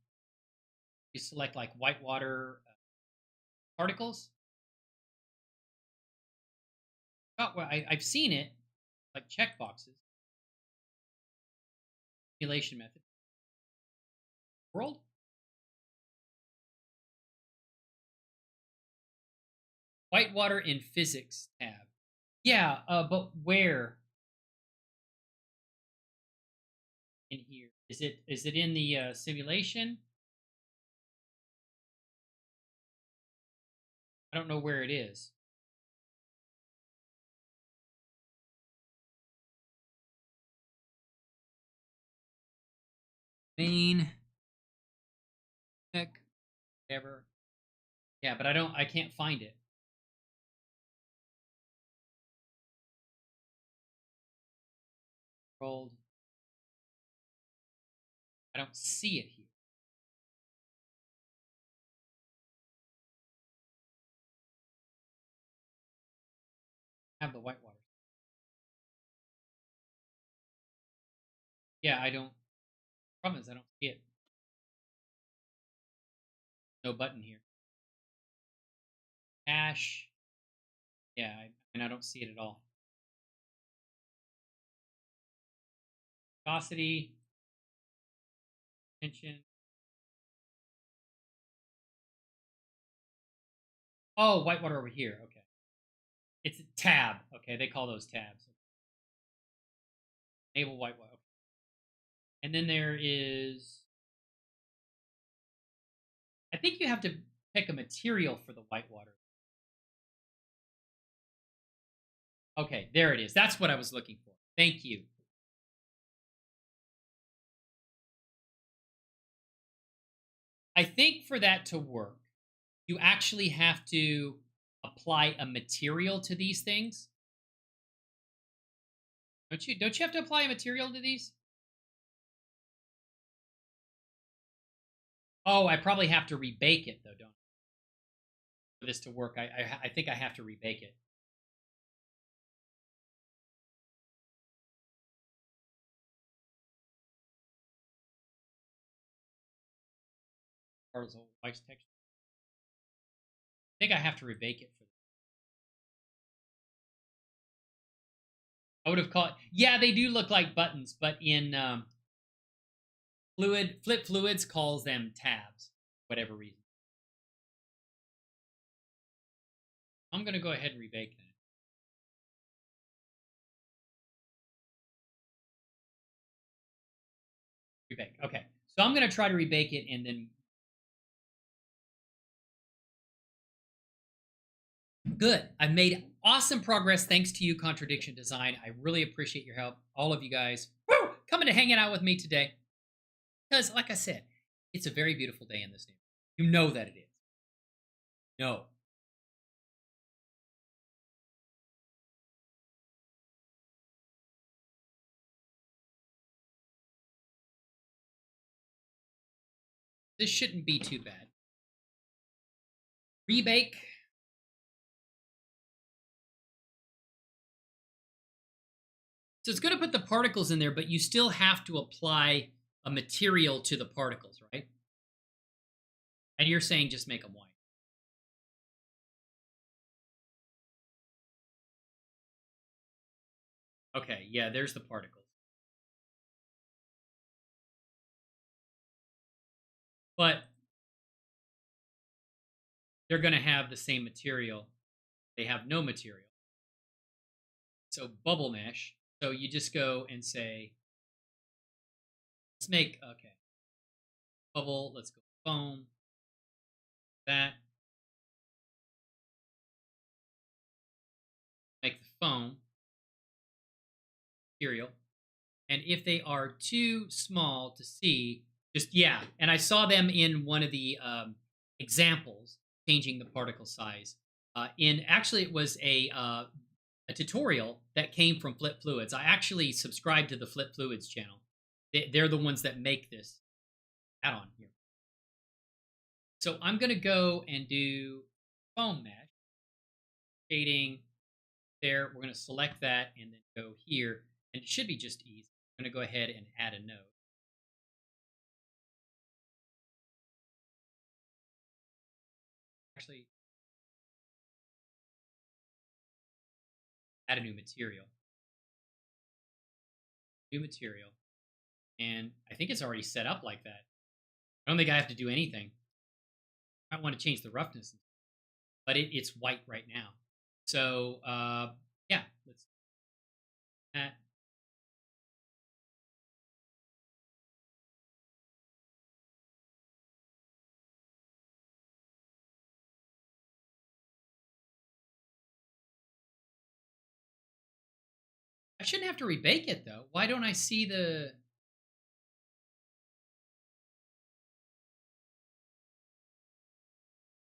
You select like whitewater particles. Oh, well, I've seen it, like check boxes. Simulation method. World. Whitewater in physics tab. Yeah, but where in here? Is it in the simulation? I don't know where it is. Main tech whatever. Yeah, but I can't find it. World. I don't see it here. I have the whitewater. Yeah, I don't. Problem is I don't see it. No button here. Hash. Yeah, and I don't see it at all. Viscosity. Tension. Oh, whitewater over here. Okay. It's a tab. Okay, they call those tabs. Enable whitewater. Okay. And then there is. I think you have to pick a material for the whitewater. Okay, there it is. That's what I was looking for. Thank you. I think for that to work, you actually have to apply a material to these things. Don't you have to apply a material to these? Oh, I probably have to rebake it though, don't I? For this to work. I think I have to rebake it. Or is it white texture? I think I have to rebake it for this. I would have called. Yeah, they do look like buttons, but in Flip Fluids calls them tabs, whatever reason. I'm gonna go ahead and rebake that. Rebake. Okay. So I'm gonna try to rebake it and then Good. I've made awesome progress thanks to you, Contradiction Design. I really appreciate your help. All of you guys coming to hanging out with me today. Because, like I said, it's a very beautiful day in this neighborhood. You know that it is. No. This shouldn't be too bad. Rebake. So it's going to put the particles in there, but you still have to apply a material to the particles, right? And you're saying just make them white. Okay, yeah, there's the particles. But they're going to have the same material. They have no material. So bubble mesh. So you just go and say, let's make, okay, bubble, let's go foam, that, make the foam material. And if they are too small to see, just, yeah. And I saw them in one of the examples, changing the particle size. Actually, it was a tutorial that came from Flip Fluids. I actually subscribe to the Flip Fluids channel. They're the ones that make this add-on here. So I'm going to go and do foam mesh, shading there. We're going to select that and then go here. And it should be just easy. I'm going to go ahead and add a node. Actually, add a new material. New material. And I think it's already set up like that. I don't think I have to do anything. I want to change the roughness, but it's white right now. So yeah, let's do that. I shouldn't have to rebake it though. Why don't I see the?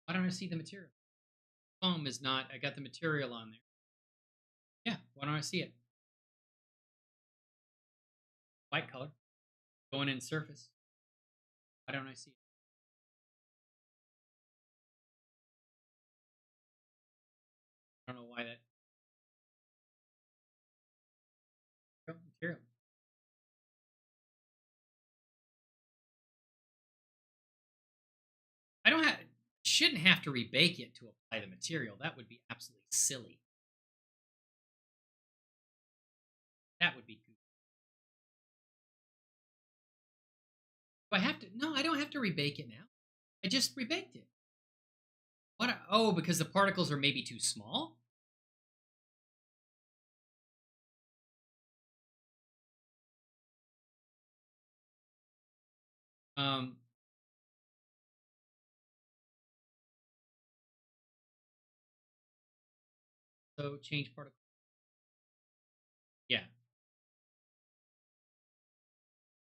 Why don't I see the material? Foam is not. I got the material on there. Yeah. Why don't I see it? White color. Going in surface. Why don't I see it? I don't know why that. Oh, material. I don't have. Shouldn't have to rebake it to apply the material. That would be absolutely silly. That would be goofy. Do I have to? No, I don't have to rebake it now. I just rebaked it. What? Oh, because the particles are maybe too small? Um, so change particle. Yeah.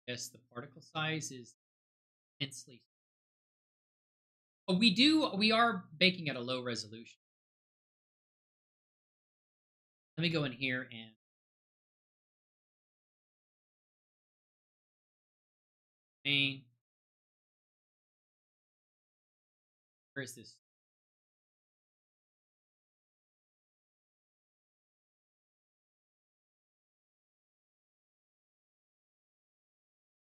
Yes, the particle size is intensely. Oh, we are baking at a low resolution. Let me go in here and main. Where is this?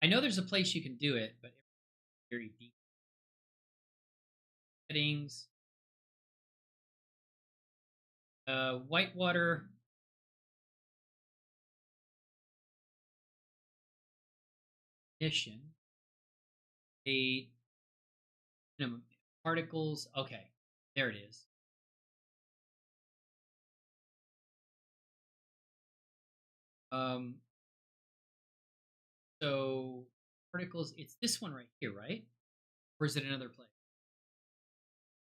I know there's a place you can do it, but very deep. Settings. Whitewater. Ignition. A particles. Okay, there it is. Um, so particles. It's this one right here, right? Or is it another place?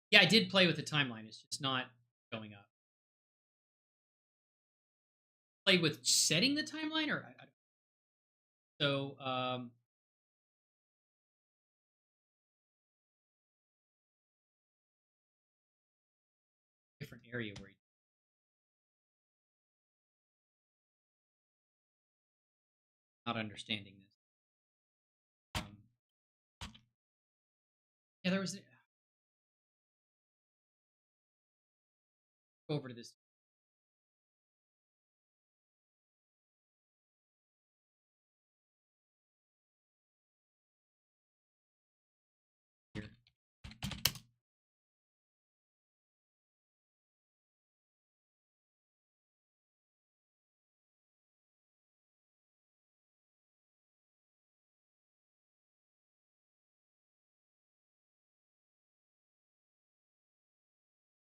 Yeah, I did play with the timeline. It's just not. showing up. Play with setting the timeline, or so different area where you're not understanding this. Yeah, there was go over to this. Here.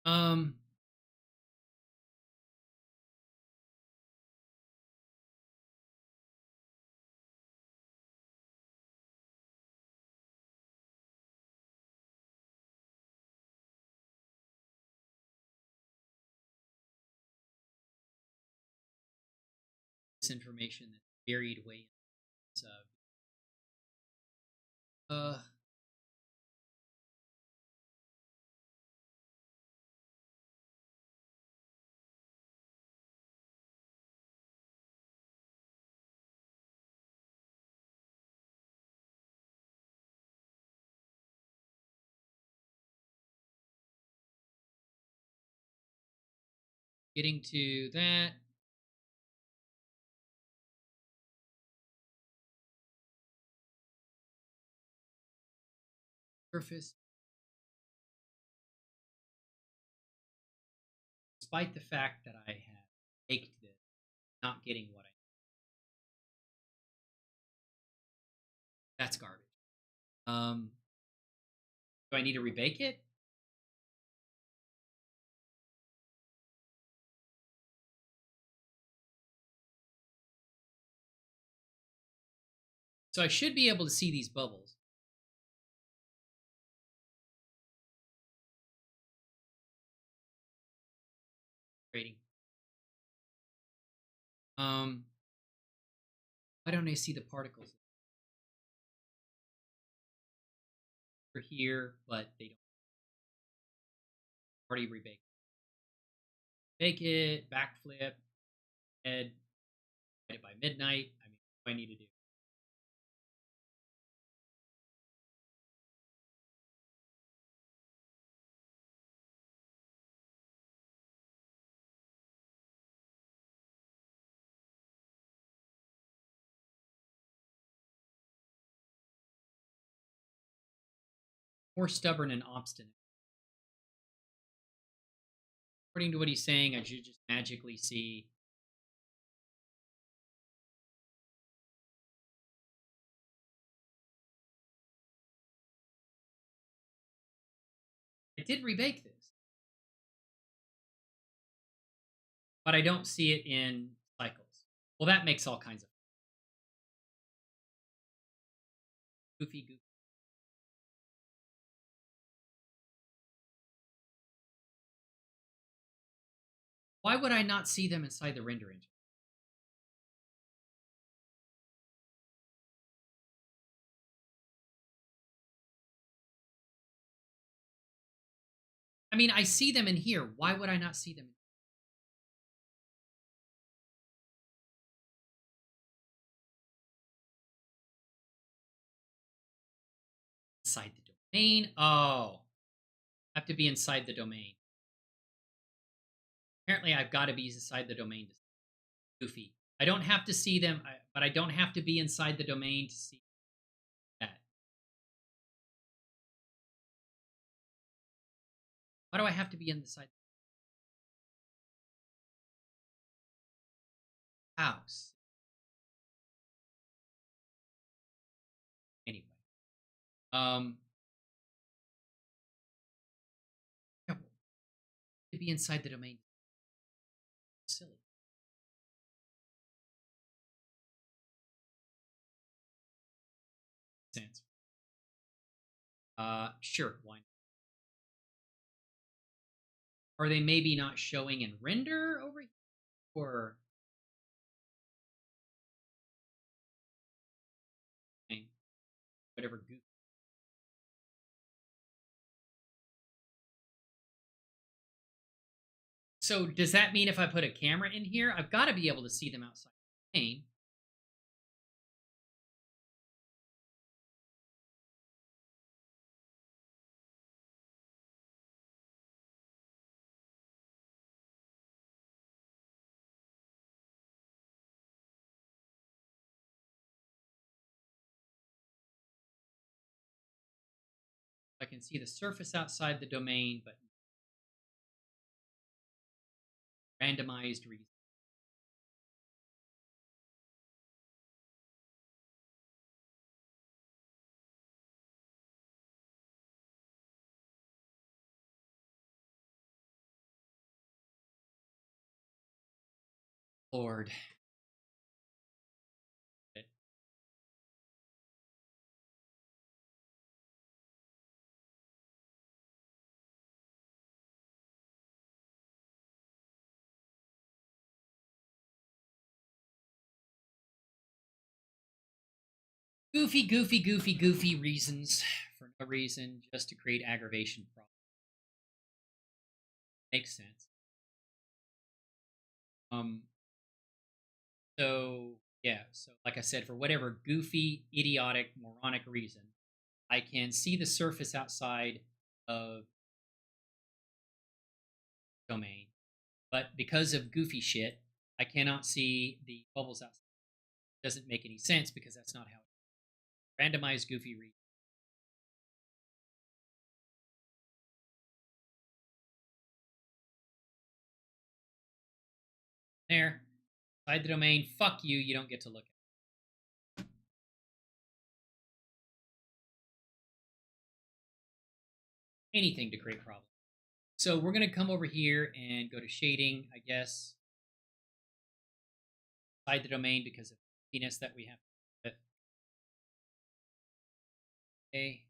Um, this information that's buried away. In getting to that. Surface. Despite the fact that I have baked this, not getting what I need. That's garbage. Do I need to rebake it? So I should be able to see these bubbles. Rating. Why don't I see the particles? They're here, but they don't already rebake. Bake it, backflip, head, get it by midnight. I mean, what do I need to do? More stubborn and obstinate. According to what he's saying, I should just magically see. I did rebake this, but I don't see it in cycles. Well, that makes all kinds of goofy. Why would I not see them inside the render engine? I mean, I see them in here. Why would I not see them inside the domain? Oh, I have to be inside the domain. Apparently, I've got to be inside the domain to see goofy. I don't have to see them, but I don't have to be inside the domain to see that. Why do I have to be inside the house? Anyway, yeah, to be inside the domain. Silly. Sense. Sure. Why not? Are they maybe not showing in render over here? Or whatever goof. So does that mean if I put a camera in here, I've got to be able to see them outside the pane? I can see the surface outside the domain, but randomized reason. Lord. Goofy, goofy, goofy, goofy reasons for no reason, just to create aggravation problems. Makes sense. Um. So yeah. So like I said, for whatever goofy, idiotic, moronic reason, I can see the surface outside of domain, but because of goofy shit, I cannot see the bubbles outside. Doesn't make any sense because that's not how it is. Randomized goofy reason. There. Inside the domain, fuck you, you don't get to look at it. Anything to create problems. So we're going to come over here and go to shading, I guess. Inside the domain because of the penis that we have. Okay.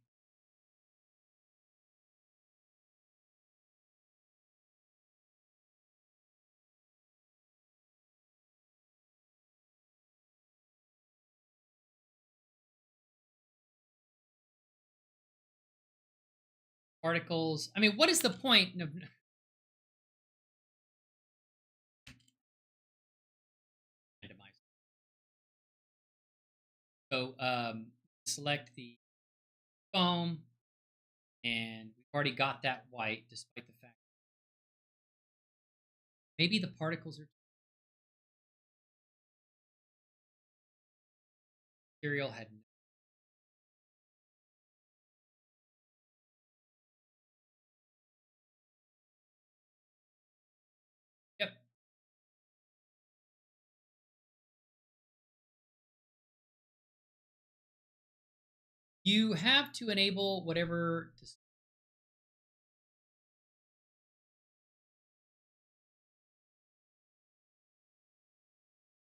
Particles. I mean, what is the point of... So select the foam, and we've already got that white, despite the fact maybe the particles are material had. Yep. You have to enable whatever.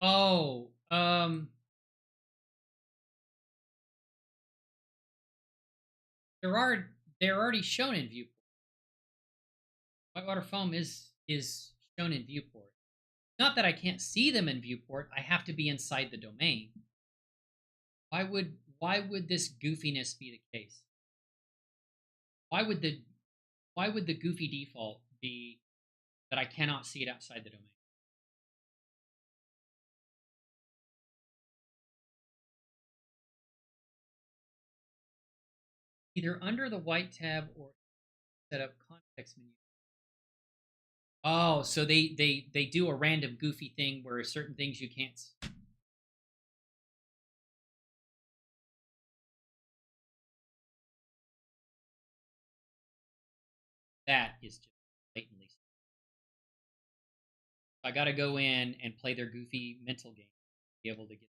Oh, they're already shown in viewport. Whitewater foam is shown in viewport. Not that I can't see them in viewport. I have to be inside the domain. Why would this goofiness be the case? Why would the goofy default be that I cannot see it outside the domain? Either under the white tab or set up context menu. Oh, so they do a random goofy thing where certain things you can't. That is just blatantly. I got to go in and play their goofy mental game to be able to get.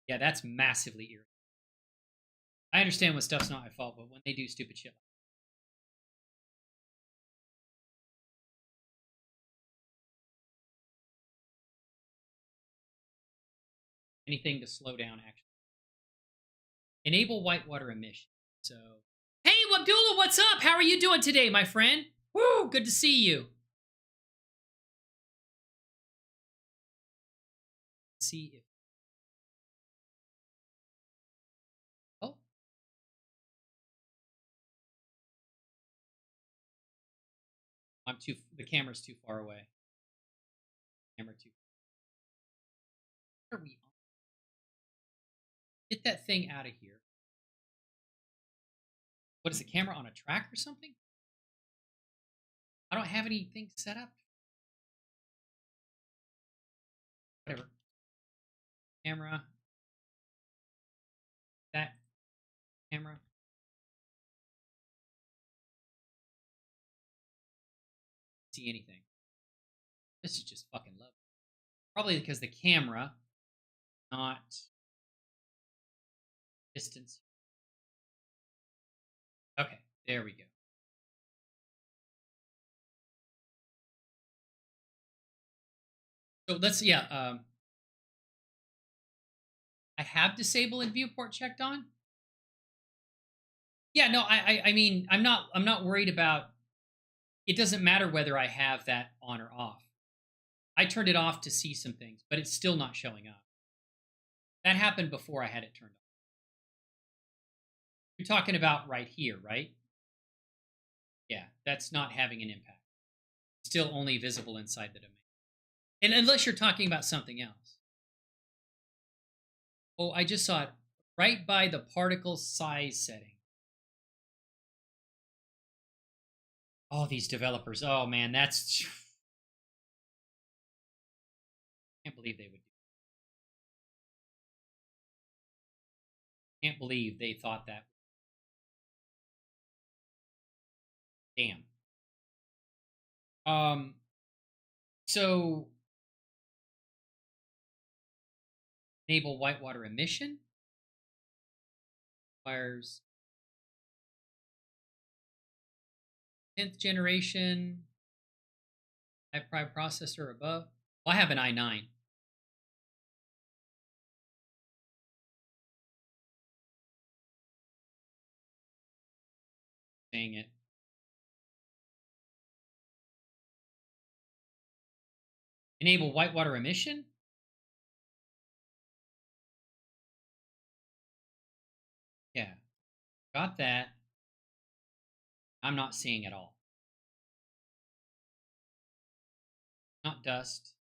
Yeah, that's massively irritating. I understand when stuff's not my fault, but when they do stupid shit. Anything to slow down action. Enable whitewater emission. So, hey, Wabdullah, what's up? How are you doing today, my friend? Woo! Good to see you. See if oh, I'm too. The camera's too far away. Camera too. Where are we? Get that thing out of here. What is the camera on a track or something? I don't have anything set up. Whatever. Camera. That camera. See anything? This is just fucking lovely. Probably because the camera, not distance. Okay, there we go. So let's I have disable and viewport checked on. Yeah, no, I mean I'm not worried about. It doesn't matter whether I have that on or off. I turned it off to see some things, but it's still not showing up. That happened before I had it turned on. You're talking about right here, right? Yeah, that's not having an impact. Still only visible inside the domain. And unless you're talking about something else. Oh, I just saw it right by the particle size setting. Oh, these developers. Oh man, that's can't believe they would do. Can't believe they thought that. Damn. So enable whitewater emission requires 10th generation i5 processor above. Well, I have an i9. Saying it. Enable whitewater emission. Yeah, got that. I'm not seeing it all. Not dust.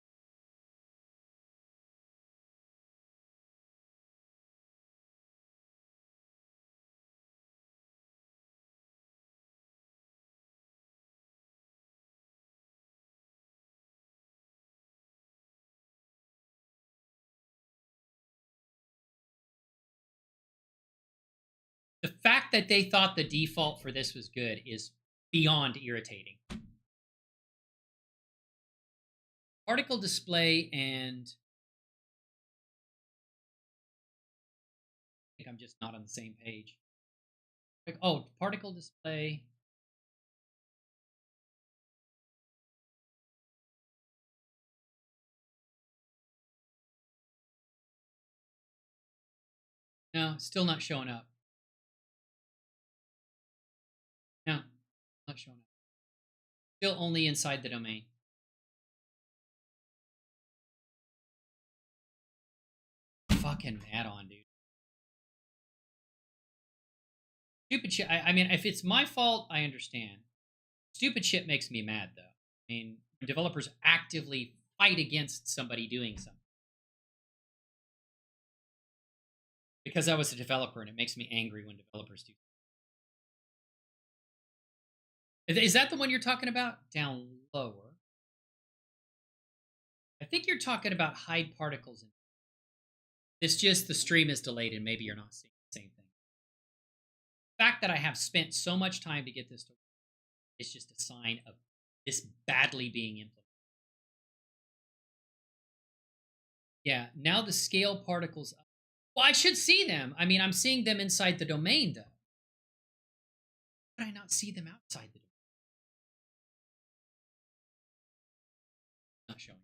The fact that they thought the default for this was good is beyond irritating. Particle display and I think I'm just not on the same page. Like, oh, particle display. No, still not showing up. No, not showing up. Still only inside the domain. Fucking add-on, dude. Stupid shit. I mean, if it's my fault, I understand. Stupid shit makes me mad, though. I mean, developers actively fight against somebody doing something. Because I was a developer, and it makes me angry when developers do. Is that the one you're talking about? Down lower. I think you're talking about hide particles. It's just the stream is delayed, and maybe you're not seeing the same thing. The fact that I have spent so much time to get this to work is just a sign of this badly being implemented. Yeah, now the scale particles. Well, I should see them. I mean, I'm seeing them inside the domain, though. How did I not see them outside the domain? Not showing.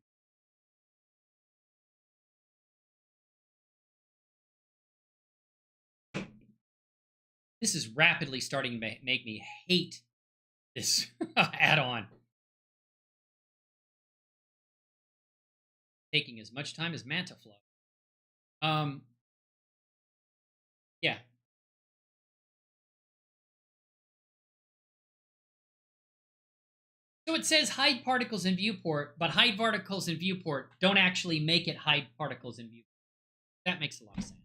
This is rapidly starting to make me hate this add-on. Taking as much time as Mantaflow. Um, yeah. So it says hide particles in viewport, but hide particles in viewport don't actually make it hide particles in viewport. That makes a lot of sense.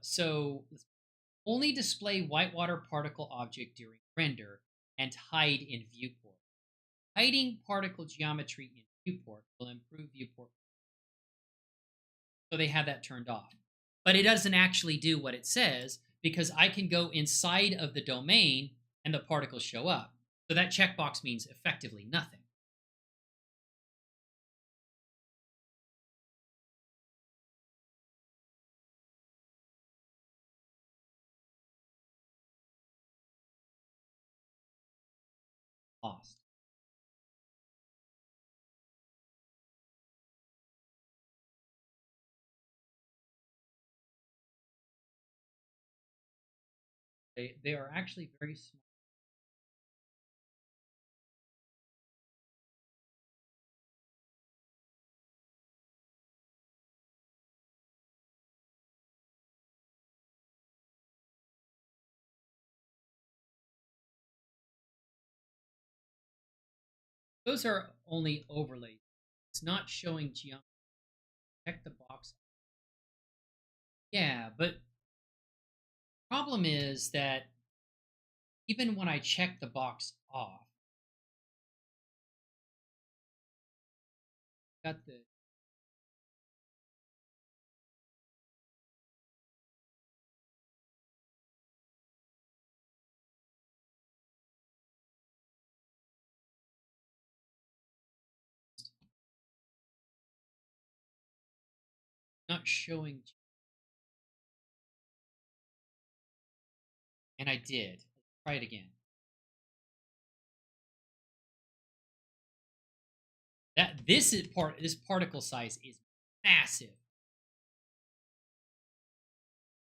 So only display whitewater particle object during render and hide in viewport. Hiding particle geometry in viewport will improve viewport. So they have that turned off. But it doesn't actually do what it says because I can go inside of the domain and the particles show up. So that checkbox means effectively nothing. Lost. They are actually very small. Those are only overlays. It's not showing geometry. Check the box. Yeah, but problem is that even when I check the box off, got the not showing, and I did. Let's try it again. This particle size is massive,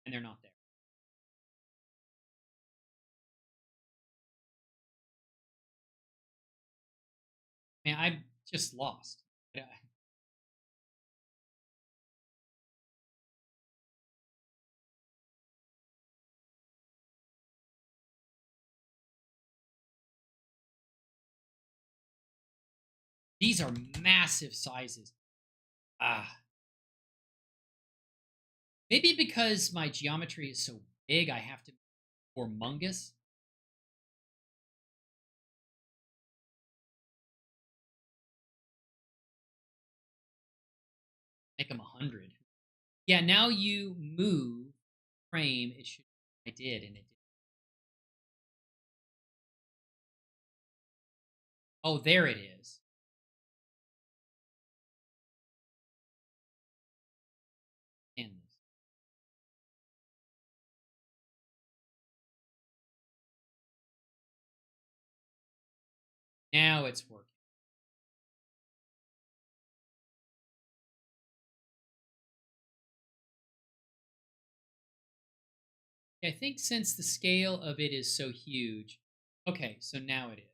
and they're not there. Man, I'm just lost. These are massive sizes. Ah, maybe because my geometry is so big, I have to be humongous. Make them 100. Yeah, now you move frame. It should. I did, and it did. Oh, there it is. In this. Now it's working. I think since the scale of it is so huge. Okay, so now it is.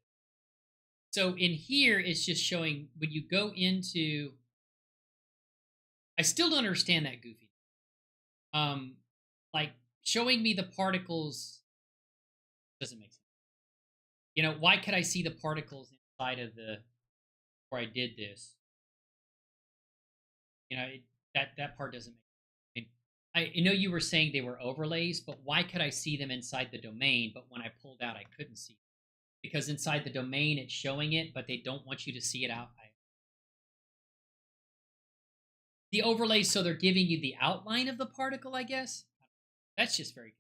So in here, it's just showing when you go into. I still don't understand that goofy. Like showing me the particles doesn't make sense. Why could I see the particles inside of the where I did this? That part doesn't make sense. I know you were saying they were overlays, but why could I see them inside the domain? But when I pulled out, I couldn't see them? Because inside the domain, it's showing it, but they don't want you to see it out. The overlays, so they're giving you the outline of the particle, I guess. That's just very good.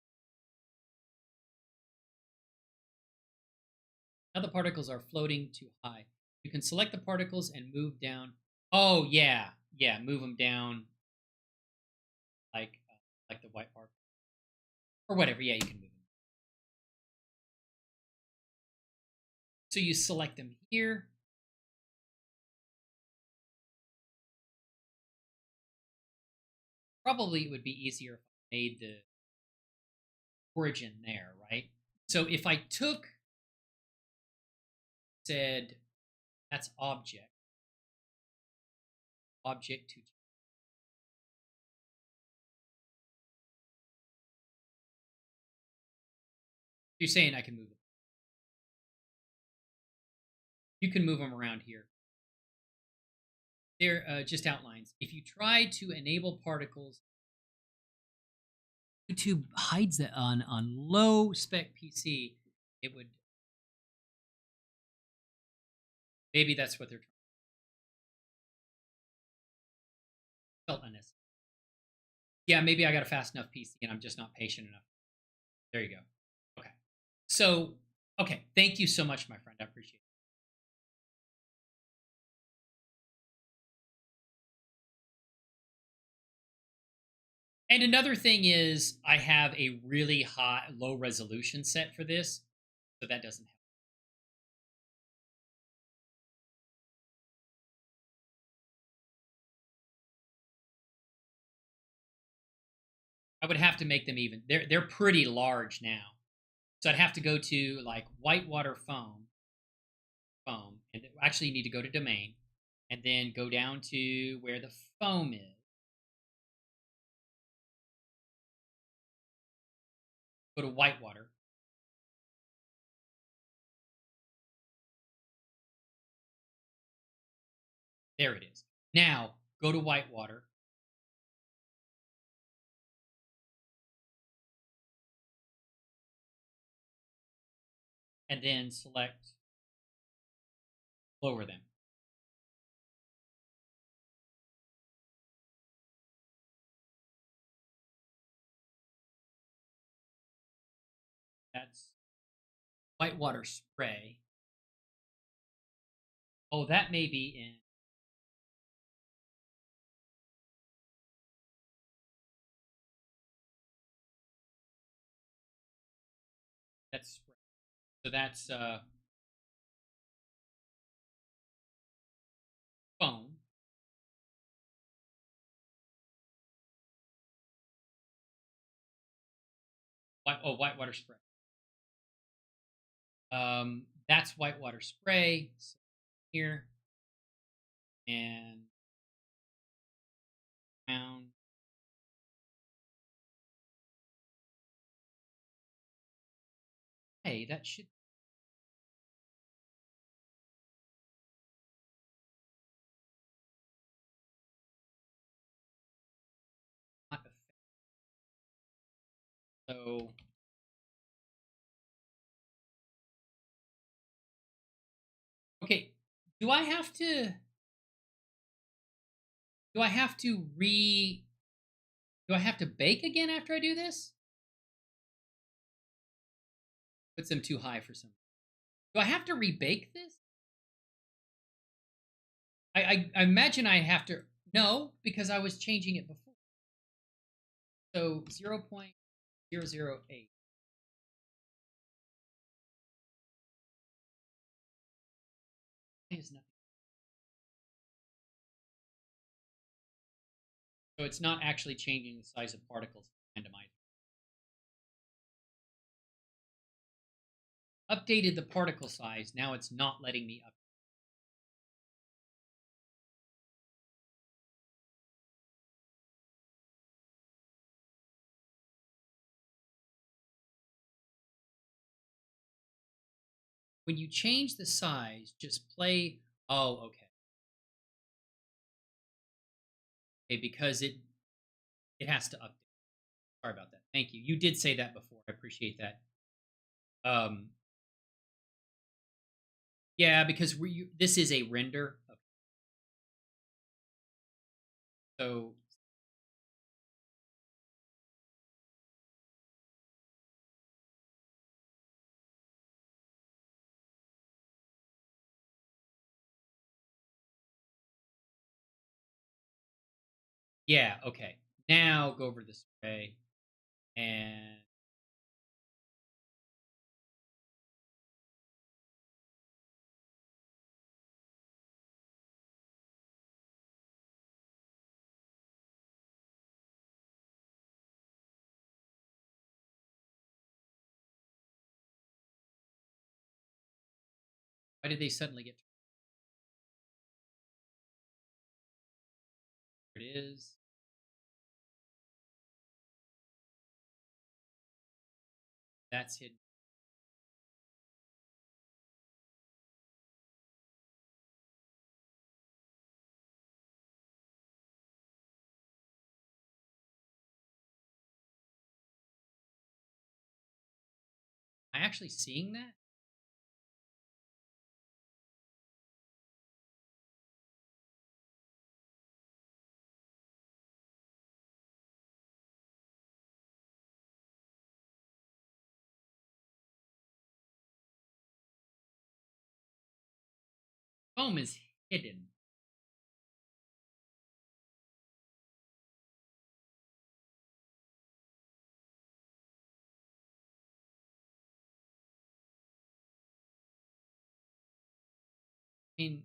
Now the particles are floating too high. You can select the particles and move down. Oh yeah, yeah, move them down like the white part or whatever. Yeah, you can move them. So you select them here. Probably it would be easier if I made the origin there, right? So if I took said that's object. Object to. You're saying I can move them. You can move them around here. They're just outlines. If you try to enable particles, YouTube hides that on low spec PC. It would. Maybe that's what they're trying. Felt unnecessary. Yeah, maybe I got a fast enough PC and I'm just not patient enough. There you go. Okay. So, okay. Thank you so much, my friend. I appreciate it. And another thing is, I have a really high, low resolution set for this, so that doesn't help. I would have to make them even. They're pretty large now, so I'd have to go to like whitewater foam, and actually you need to go to domain, and then go down to where the foam is. Go to whitewater. There it is. Now go to whitewater. And then select lower them. That's whitewater spray. Oh, that may be in. That's spray. So that's foam. Whitewater spray. That's whitewater spray. So here and down. Hey, that should not affect. So okay, do I have to? Do I have to re? Do I have to bake again after I do this? Puts them too high for some. Do I have to rebake this? I imagine I have to. No, because I was changing it before. So 0.008. Is nothing. So it's not actually changing the size of particles randomized. Updated the particle size. Now it's not letting me up. When you change the size, just play. Oh, okay. Okay, because it has to update. Sorry about that. Thank you. You did say that before. I appreciate that. Um, yeah, because this is a render. So yeah, okay. Now go over the spray and Why did they suddenly get? There it is. That's hidden. Am I actually seeing that? Foam is hidden. I mean,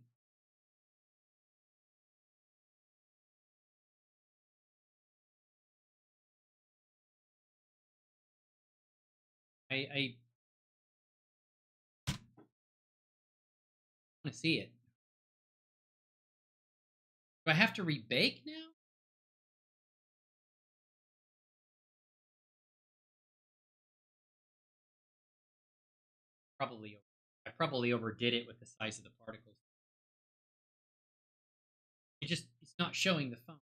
I want to see it. Do I have to rebake now? Probably. I probably overdid it with the size of the particles. It's not showing the foam.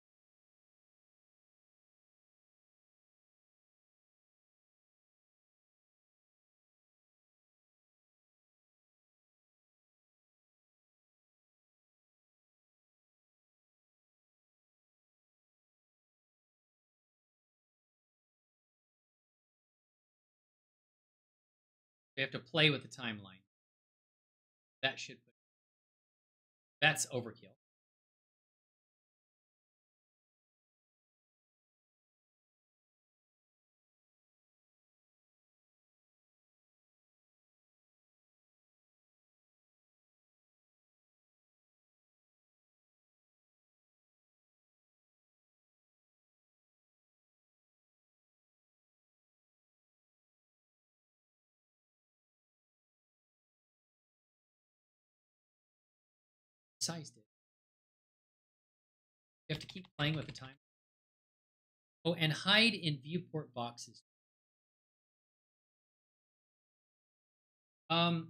We have to play with the timeline. That should. That's overkill. Sized it. You have to keep playing with the time. Oh, and hide in viewport boxes. Um,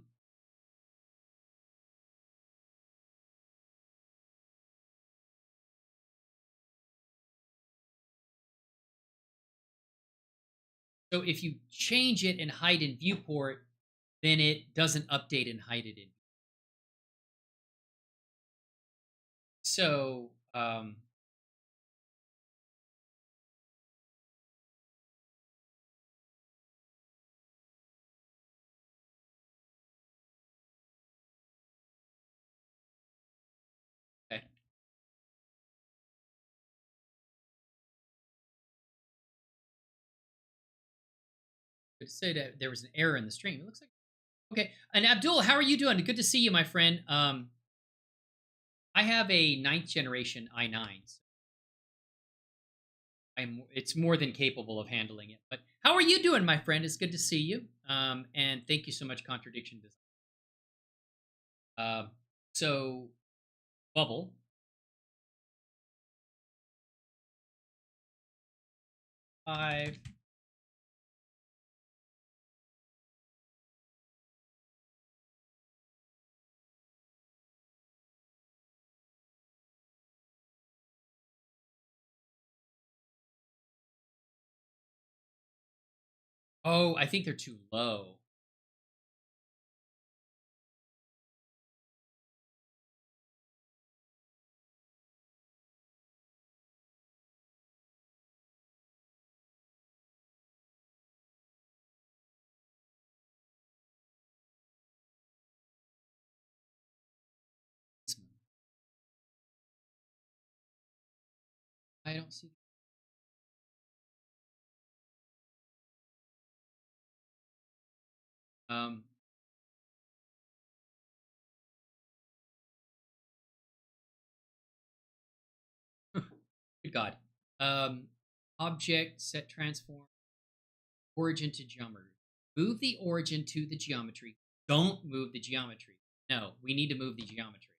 so if you change it and hide in viewport, then it doesn't update and hide it in. So, okay. It said there was an error in the stream. It looks like okay. And Abdul, how are you doing? Good to see you, my friend. I have a ninth generation i9. So it's more than capable of handling it. But how are you doing, my friend? It's good to see you. And thank you so much, Contradiction Design. So bubble. Five. Oh, I think they're too low. I don't see. Um, good God. Um, Object set transform origin to geometry. Move the origin to the geometry. Don't move the geometry. No, we need to move the geometry.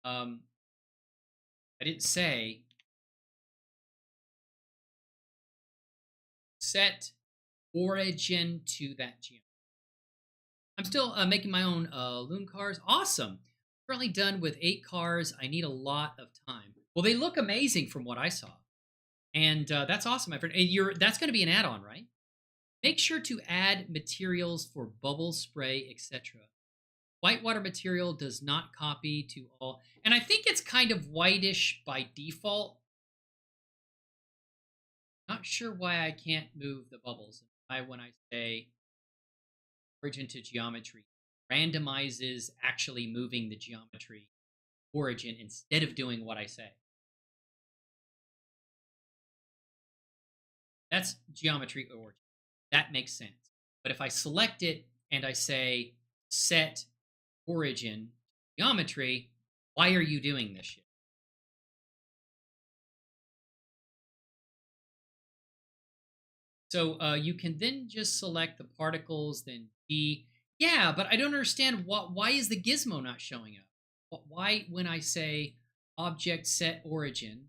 Um, I didn't say set origin to that geometry. I'm still making my own loon cars. Awesome. Currently done with 8 cars. I need a lot of time. Well, they look amazing from what I saw, and that's awesome, my friend. And that's going to be an add-on, right? Make sure to add materials for bubble spray, etc. Whitewater material does not copy to all, and I think it's kind of whitish by default. Not sure why I can't move the bubbles. When I say origin to geometry, randomizes actually moving the geometry origin instead of doing what I say. That's geometry origin. That makes sense. But if I select it and I say set origin geometry, why are you doing this shit? So you can then just select the particles, then G. Yeah, but I don't understand why is the gizmo not showing up? Why, when I say object set origin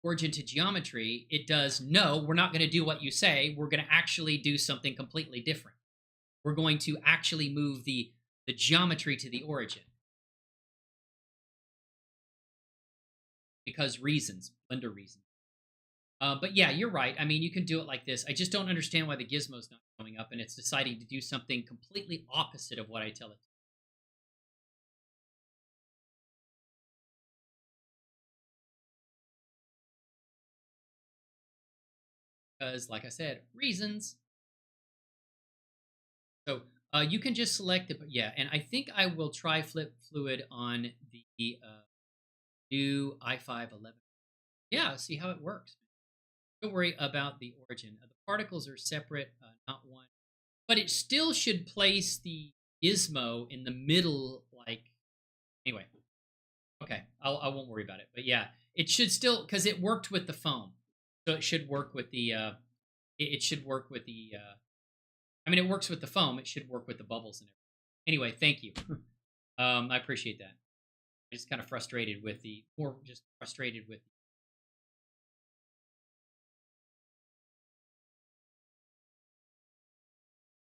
to geometry, it does no, we're not going to do what you say. We're going to actually do something completely different. We're going to actually move the geometry to the origin. Because reasons, Blender reasons. But yeah, you're right. I mean, you can do it like this. I just don't understand why the gizmo's not showing up and it's deciding to do something completely opposite of what I tell it. Because, like I said, reasons. So you can just select it, but yeah, and I think I will try flip fluid on the new i5-11. Yeah, see how it works. Don't worry about the origin. The particles are separate, not one. But it still should place the gizmo in the middle, like, anyway. Okay, I won't worry about it. But yeah, it should still, because it worked with the foam. So it should work with the, it should work with the, I mean, it works with the foam. It should work with the bubbles and everything. Anyway, thank you. I appreciate that. I'm just kind of frustrated with just frustrated with.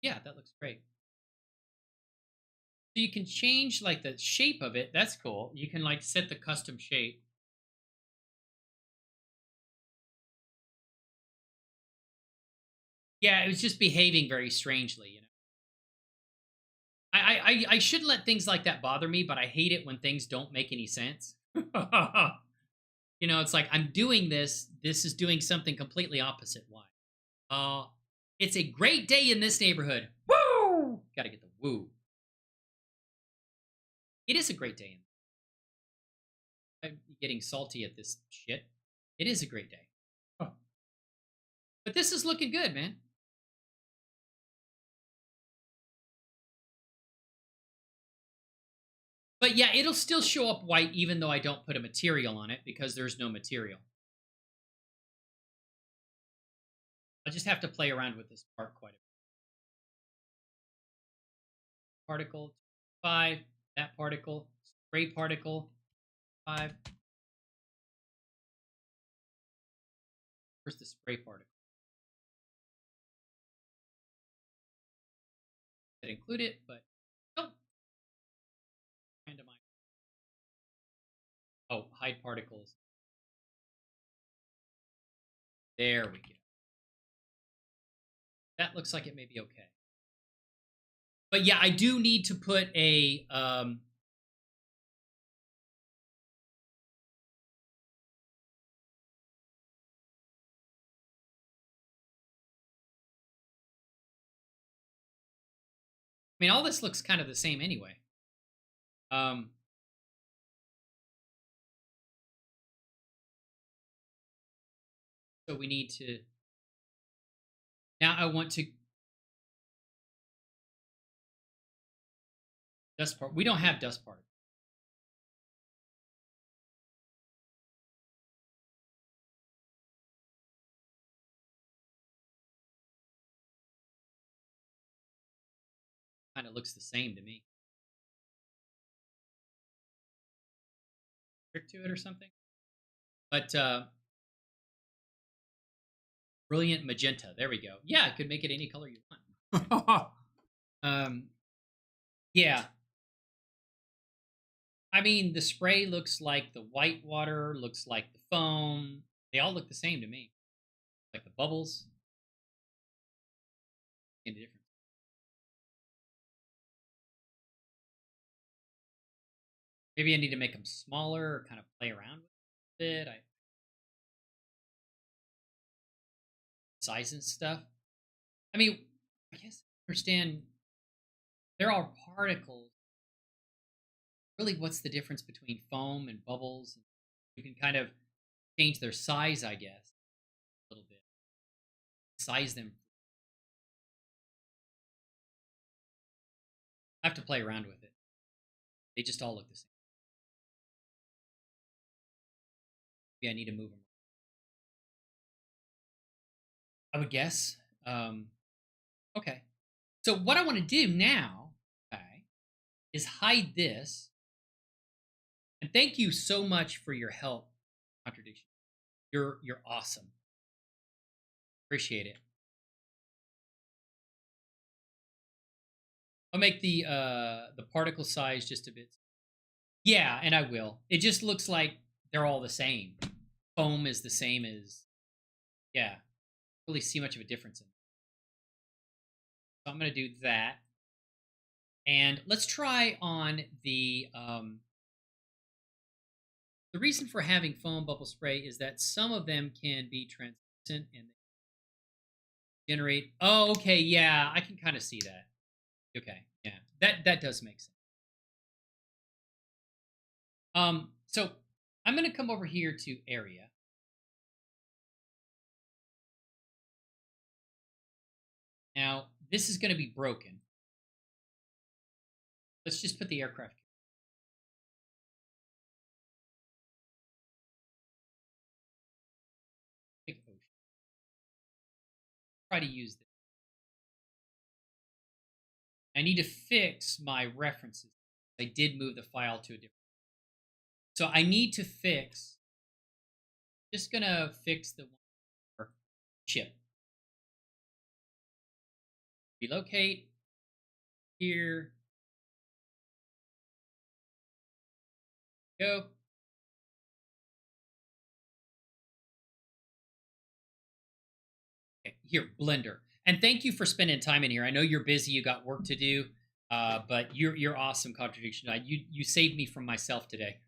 Yeah, that looks great. So you can change like the shape of it. That's cool. You can like set the custom shape. Yeah, it was just behaving very strangely, you know. I shouldn't let things like that bother me, but I hate it when things don't make any sense. You know, it's like I'm doing this. This is doing something completely opposite. Why? Uh, it's a great day in this neighborhood. Woo! Got to get the woo. It is a great day. I'm getting salty at this shit. It is a great day. Oh. But this is looking good, man. But yeah, it'll still show up white even though I don't put a material on it because there's no material. I'll just have to play around with this part quite a bit. Particle 5, that particle, spray particle 5. Where's the spray particle? That include it, but oh, randomize. Oh, hide particles. There we go. That looks like it may be okay. But yeah, I do need to put a I mean, all this looks kind of the same anyway. Um, so we need to. Now I want to dust part. We don't have dust part. kind of looks the same to me. Trick to it or something. But brilliant magenta. There we go. Yeah, it could make it any color you want. Um, yeah. I mean, the spray looks like the white water, looks like the foam. They all look the same to me. Like the bubbles. Any difference? Maybe I need to make them smaller or kind of play around with it. I size and stuff. I mean, I guess I understand there are particles. Really, what's the difference between foam and bubbles? You can kind of change their size, I guess, a little bit. Size them. I have to play around with it. They just all look the same. Maybe I need to move them. I would guess. Okay. So what I want to do now, okay, is hide this. And thank you so much for your help. Contradiction. You're awesome. Appreciate it. I'll make the particle size just a bit. Yeah, and I will. It just looks like they're all the same. Foam is the same as yeah. Really see much of a difference in it. So I'm gonna do that. And let's try on the reason for having foam bubble spray is that some of them can be translucent and generate. Oh, okay, yeah, I can kind of see that. Okay, yeah, that does make sense. So I'm gonna come over here to area. Now this is gonna be broken. Let's just put the aircraft. Big ocean. Try to use this. I need to fix my references. I did move the file to a different. So I need to fix. Just gonna fix the one for ship. Relocate here. Go. Okay, here, Blender. And thank you for spending time in here. I know you're busy. You got work to do. But you're awesome, Contradiction. You saved me from myself today.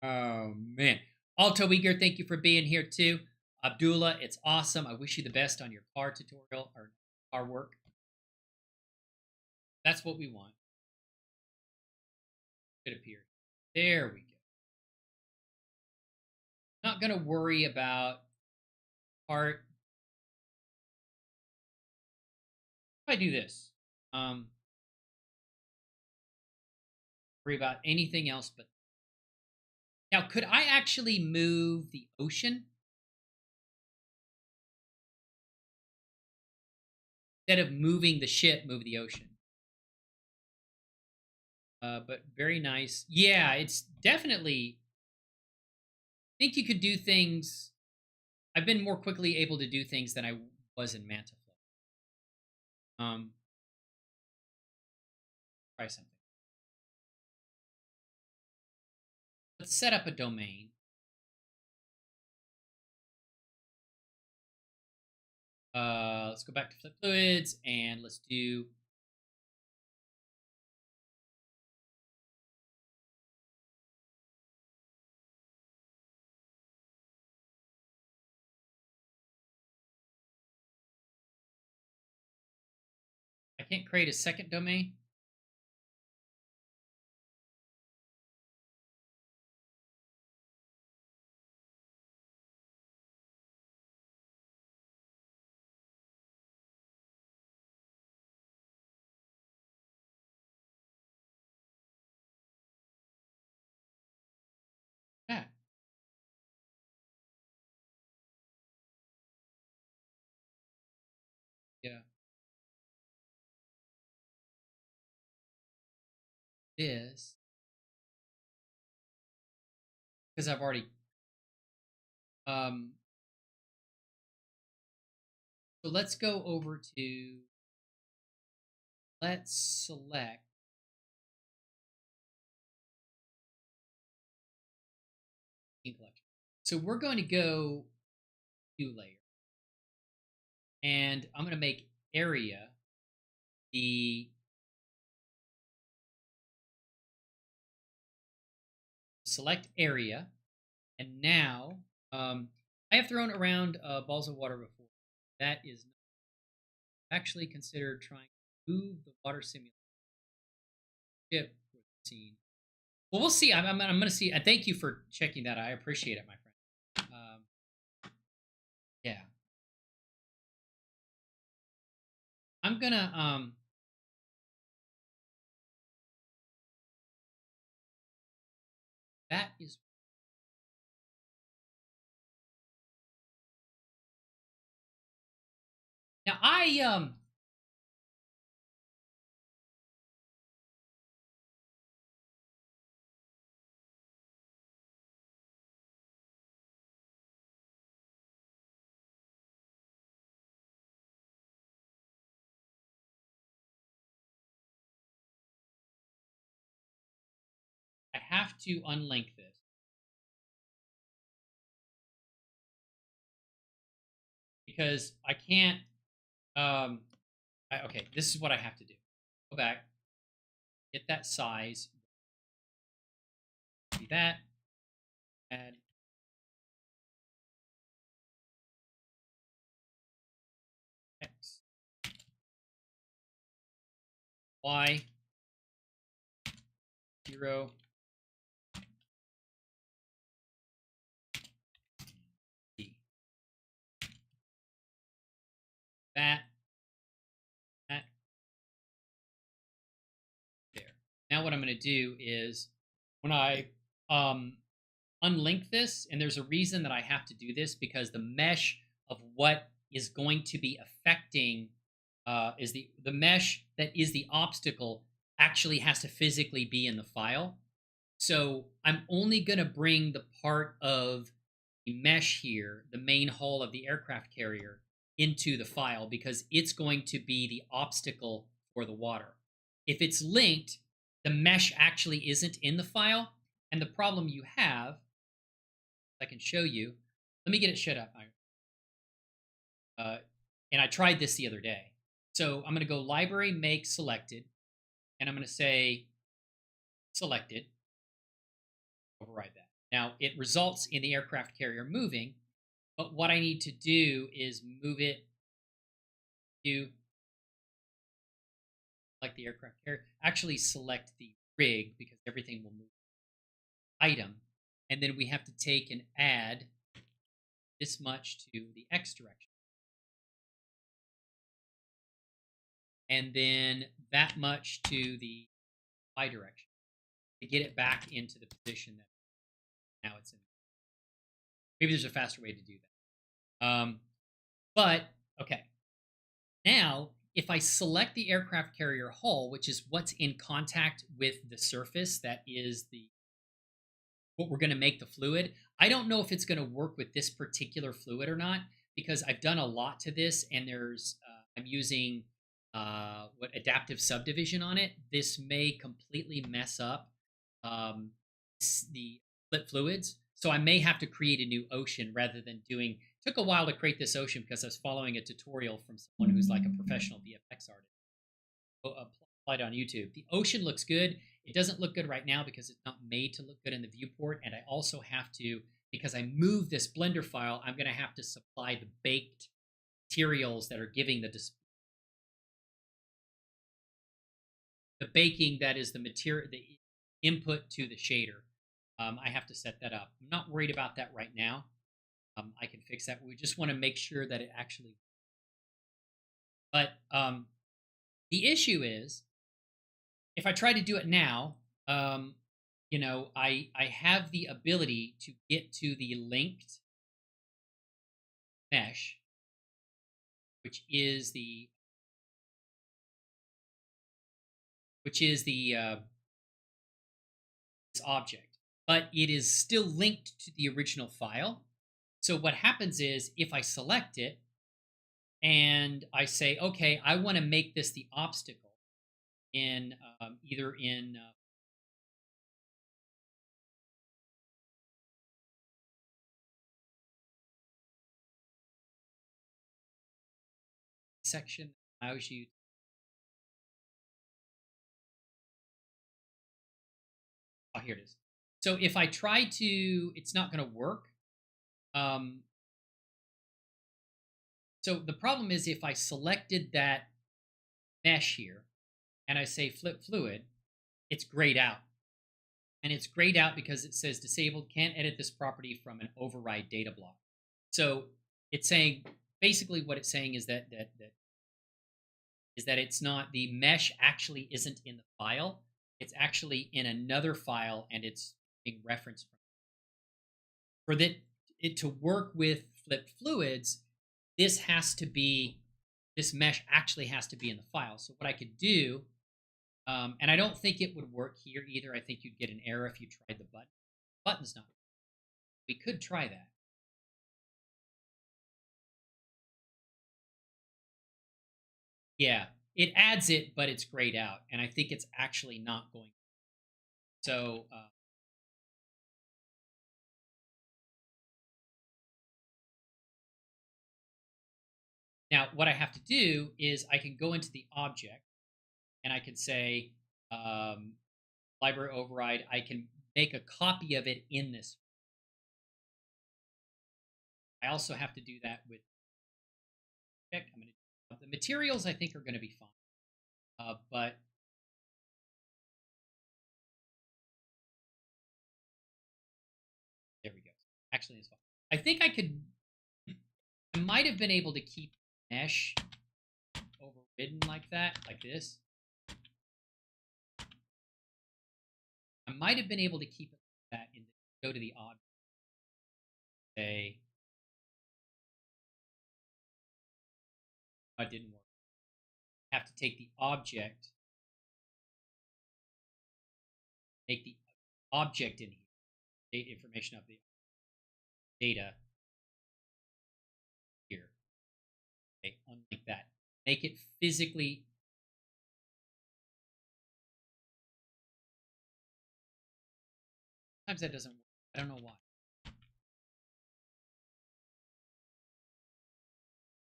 Oh man. Alto Uyghur, thank you for being here too. Abdullah, it's awesome. I wish you the best on your car tutorial or car work. That's what we want. It appeared. There we go. Not gonna worry about part. If I do this, worry about anything else but now. Could I actually move the ocean instead of moving the ship? Move the ocean. But very nice. Yeah, it's definitely. I think you could do things. I've been more quickly able to do things than I was in Mantaflow. Try something. Let's set up a domain. Let's go back to Flip Fluids and let's do. I can't create a second domain. Yeah. Yeah. this because I've already um so let's go over to let's select scene collection. So we're going to go new layer and I'm going to make area the select area. And now I have thrown around balls of water before. That is actually considered trying to move the water simulation ship for the scene. Well, we'll see. I'm going to see. And thank you for checking that. I appreciate it, my friend. Yeah. I'm going to that is now I have to unlink this because I can't okay, this is what I have to do. Go back, get that size, see that, add X, Y, 0, D. That, there. Now what I'm going to do is when I unlink this, and there's a reason that I have to do this because the mesh of what is going to be affecting is the mesh that is the obstacle actually has to physically be in the file. So I'm only going to bring the part of the mesh here, the main hull of the aircraft carrier, into the file because it's going to be the obstacle for the water. If it's linked, the mesh actually isn't in the file. And the problem you have, I can show you. Let me get it shut up. And I tried this the other day. So I'm going to go library make selected, and I'm going to say selected, override that. Now it results in the aircraft carrier moving, but what I need to do is move it to select the aircraft carrier. Actually select the rig because everything will move. Item, and then we have to take and add this much to the X direction. And then that much to the Y direction to get it back into the position that now it's in. Maybe there's a faster way to do that. But, okay. Now, if I select the aircraft carrier hull, which is what's in contact with the surface, that is what we're going to make the fluid. I don't know if it's going to work with this particular fluid or not because I've done a lot to this and I'm using what adaptive subdivision on it. This may completely mess up the split fluids. So I may have to create a new ocean rather than doing. It took a while to create this ocean because I was following a tutorial from someone who's like a professional VFX artist. Applied on YouTube. The ocean looks good. It doesn't look good right now because it's not made to look good in the viewport. And I also have to, because I moved this Blender file, I'm going to have to supply the baked materials that are giving the baking that is the material, the input to the shader. I have to set that up. I'm not worried about that right now. I can fix that. We just want to make sure that it actually. But the issue is, if I try to do it now, you know, I have the ability to get to the linked mesh, which is the this object, but it is still linked to the original file. So what happens is if I select it and I say, okay, I want to make this the obstacle in either in section that allows you. Oh, here it is. So if I try to, it's not going to work. Um, so the problem is if I selected that mesh here and I say flip fluid, it's grayed out. And it's grayed out because it says disabled, can't edit this property from an override data block. So it's saying, basically what it's saying is that it's not, the mesh actually isn't in the file. It's actually in another file and it's being referenced from. For it to work with flip fluids, this mesh actually has to be in the file. So what I could do, and I don't think it would work here either. I think you'd get an error if you tried the button. The button's not. We could try that. Yeah, it adds it, but it's grayed out, and I think it's actually not going. So now what I have to do is I can go into the object, and I can say library override. I can make a copy of it in this. I also have to do that with. I'm going to. The materials I think are going to be fine, but there we go. Actually, it's fine. I think I could. I might have been able to keep mesh overridden like that, like this. I might have been able to keep it like that and go to the object. Say, it didn't work. I have to take the object, make the object in here, date information of the data here. Okay, unlike that. Make it physically. Sometimes that doesn't work. I don't know why.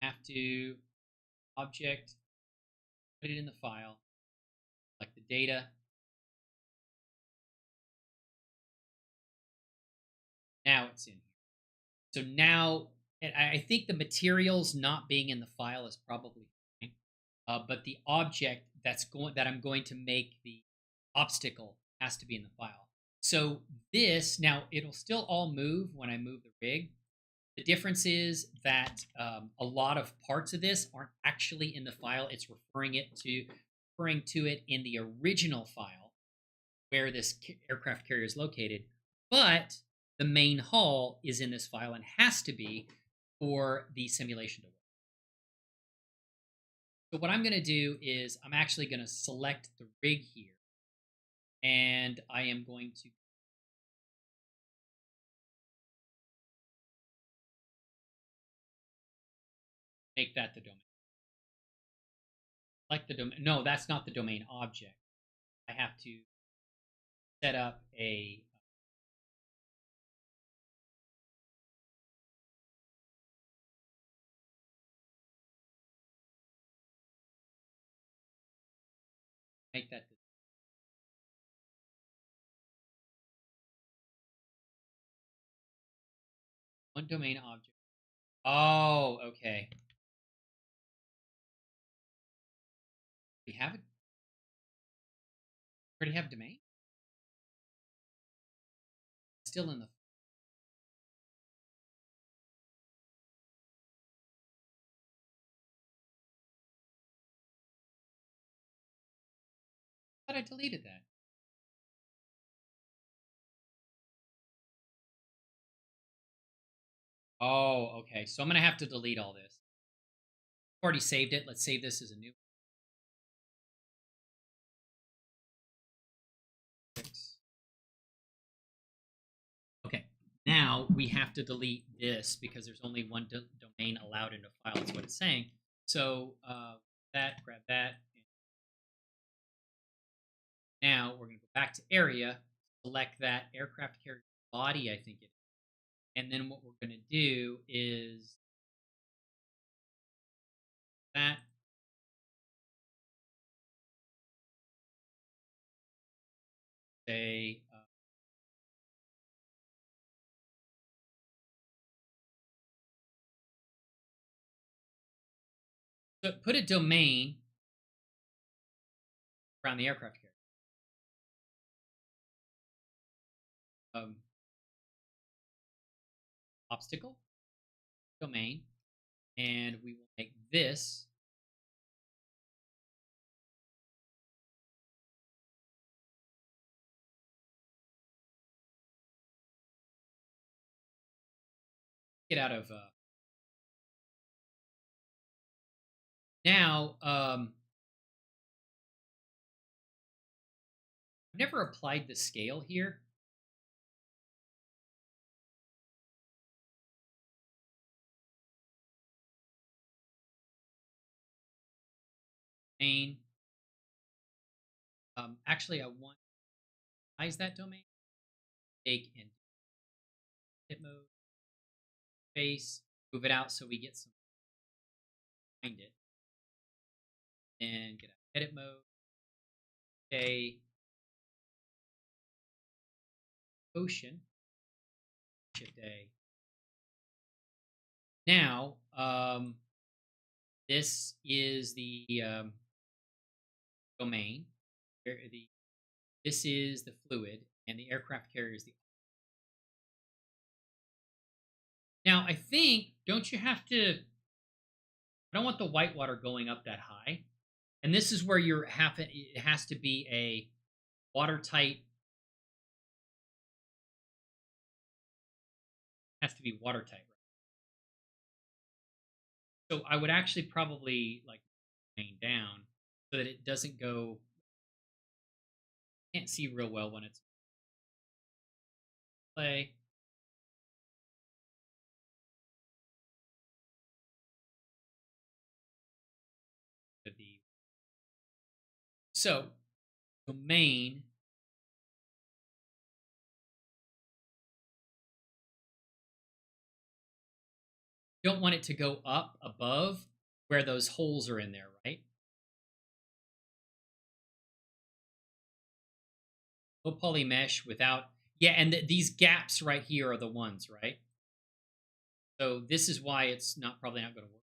Have to object, put it in the file, like the data. Now it's in here. So now, and I think the materials not being in the file is probably fine, but the object that I'm going to make the obstacle has to be in the file. So this now it'll still all move when I move the rig. The difference is that a lot of parts of this aren't actually in the file. It's referring to it in the original file where this aircraft carrier is located, but the main hull is in this file and has to be for the simulation to work. So what I'm going to do is I'm actually going to select the rig here, and I am going to make that the domain. Like the domain. No, that's not the domain object. I have to set up a make that the one domain object. Oh, okay. We have it. Already have domain. Still in the. I thought I deleted that. Oh, okay. So I'm going to have to delete all this. I've already saved it. Let's save this as a new. Now we have to delete this because there's only one domain allowed in a file. That's what it's saying. So grab that. Now we're going to go back to area, select that aircraft carrier body, I think it is. And then what we're going to do is that. Say, so put a domain around the aircraft carrier. Obstacle domain, and we will make this get out of now. I've never applied the scale here. Main. Actually, I want to size that domain. Take and hit mode, space, move it out so we get some behind it. And get out edit mode. Okay. Ocean. Shift A. Now, this is the domain. This is the fluid, and the aircraft carrier is the. Now, I think, don't you have to? I don't want the whitewater going up that high, and this is where it has to be a watertight. Has to be watertight. Right? So I would actually probably like down so that it doesn't go. Can't see real well when it's play. So domain you don't want it to go up above where those holes are in there, right? No poly mesh without, yeah, and these gaps right here are the ones, right? So this is why it's probably not going to work.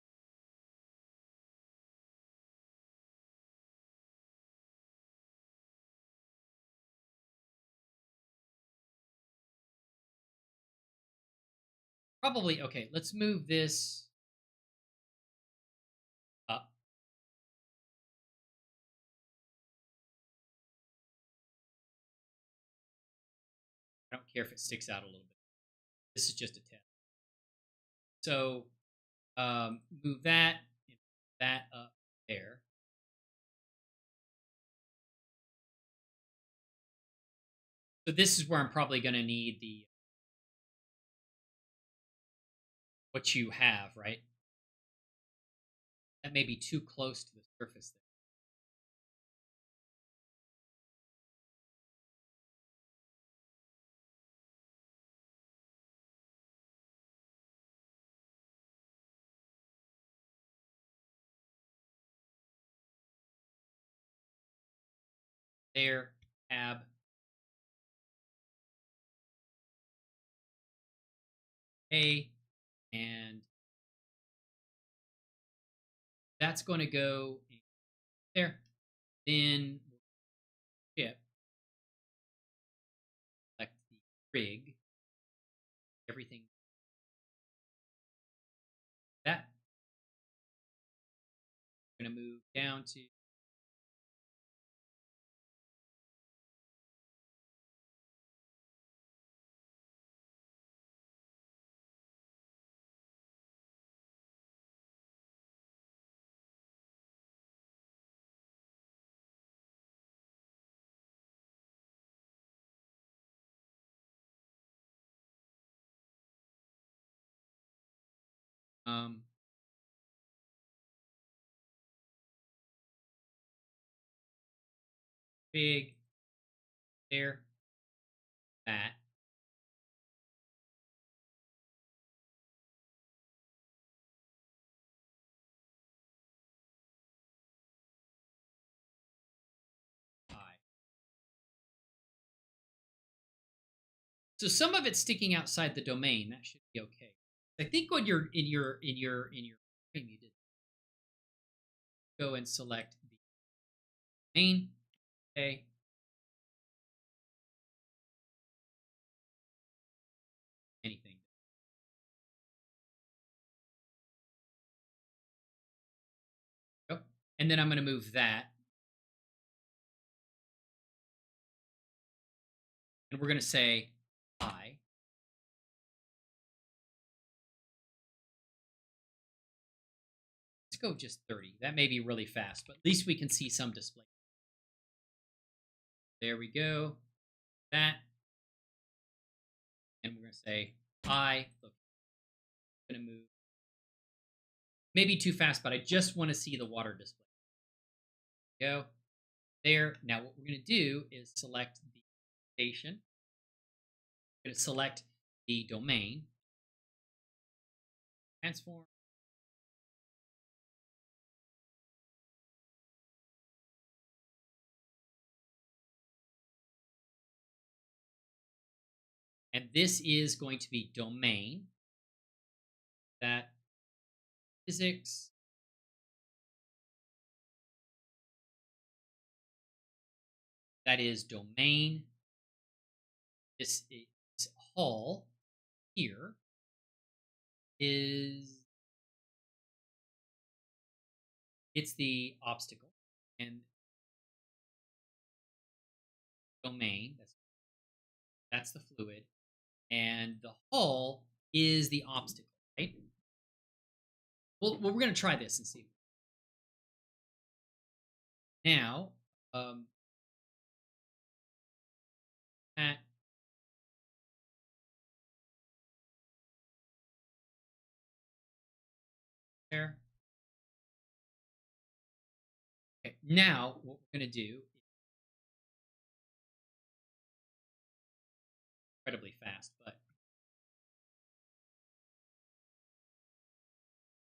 Probably, okay, let's move this up. I don't care if it sticks out a little bit. This is just a test. So move that up there. So this is where I'm probably going to need the what you have, right? That may be too close to the surface there. Tab. A, and that's going to go there. Then ship, select the rig, everything that. I'm going to move down to Um, big, there, that. I. So some of it's sticking outside the domain. That should be okay. I think when you're in your frame, you did go and select the domain. Okay. Anything. Go. And then I'm going to move that. And we're going to say I. Let's go just 30. That may be really fast, but at least we can see some display. There we go. That. And we're going to say I. Look, I'm going to move. Maybe too fast, but I just want to see the water display. Go. There. Now what we're going to do is select the station. We're going to select the domain. Transform. And this is going to be domain. That physics. That is domain. This is hull. Here is it's the obstacle, and domain, that's the fluid, and the hull is the obstacle, right? Well, we're going to try this and see. Now, at there. Okay, now what we're going to do is incredibly fast, but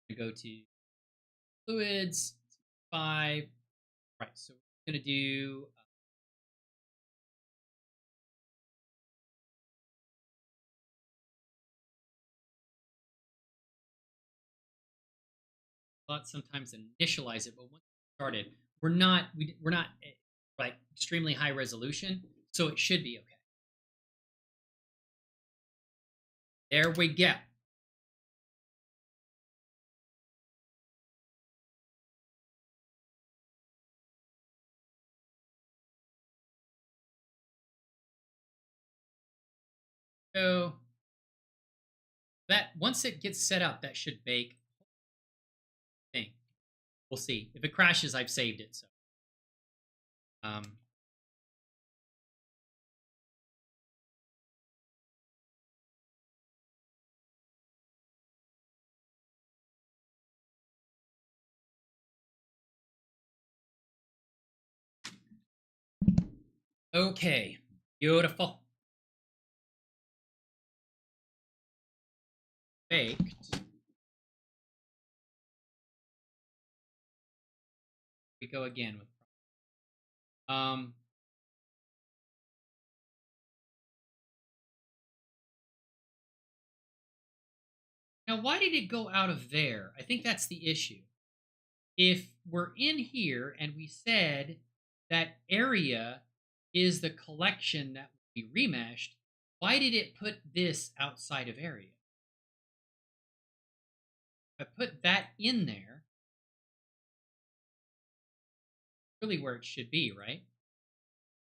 I'm going to go to fluids, 5. Right, so we're going to do thought sometimes initialize it, but once we started, we're not like extremely high resolution, so it should be okay. There we go. So that once it gets set up, that should bake. Thing. We'll see. If it crashes, I've saved it. So okay. Beautiful. Baked. We go again with now why did it go out of there? I think that's the issue. If we're in here and we said that area is the collection that will be remeshed, why did it put this outside of area? If I put that in there, really where it should be, right?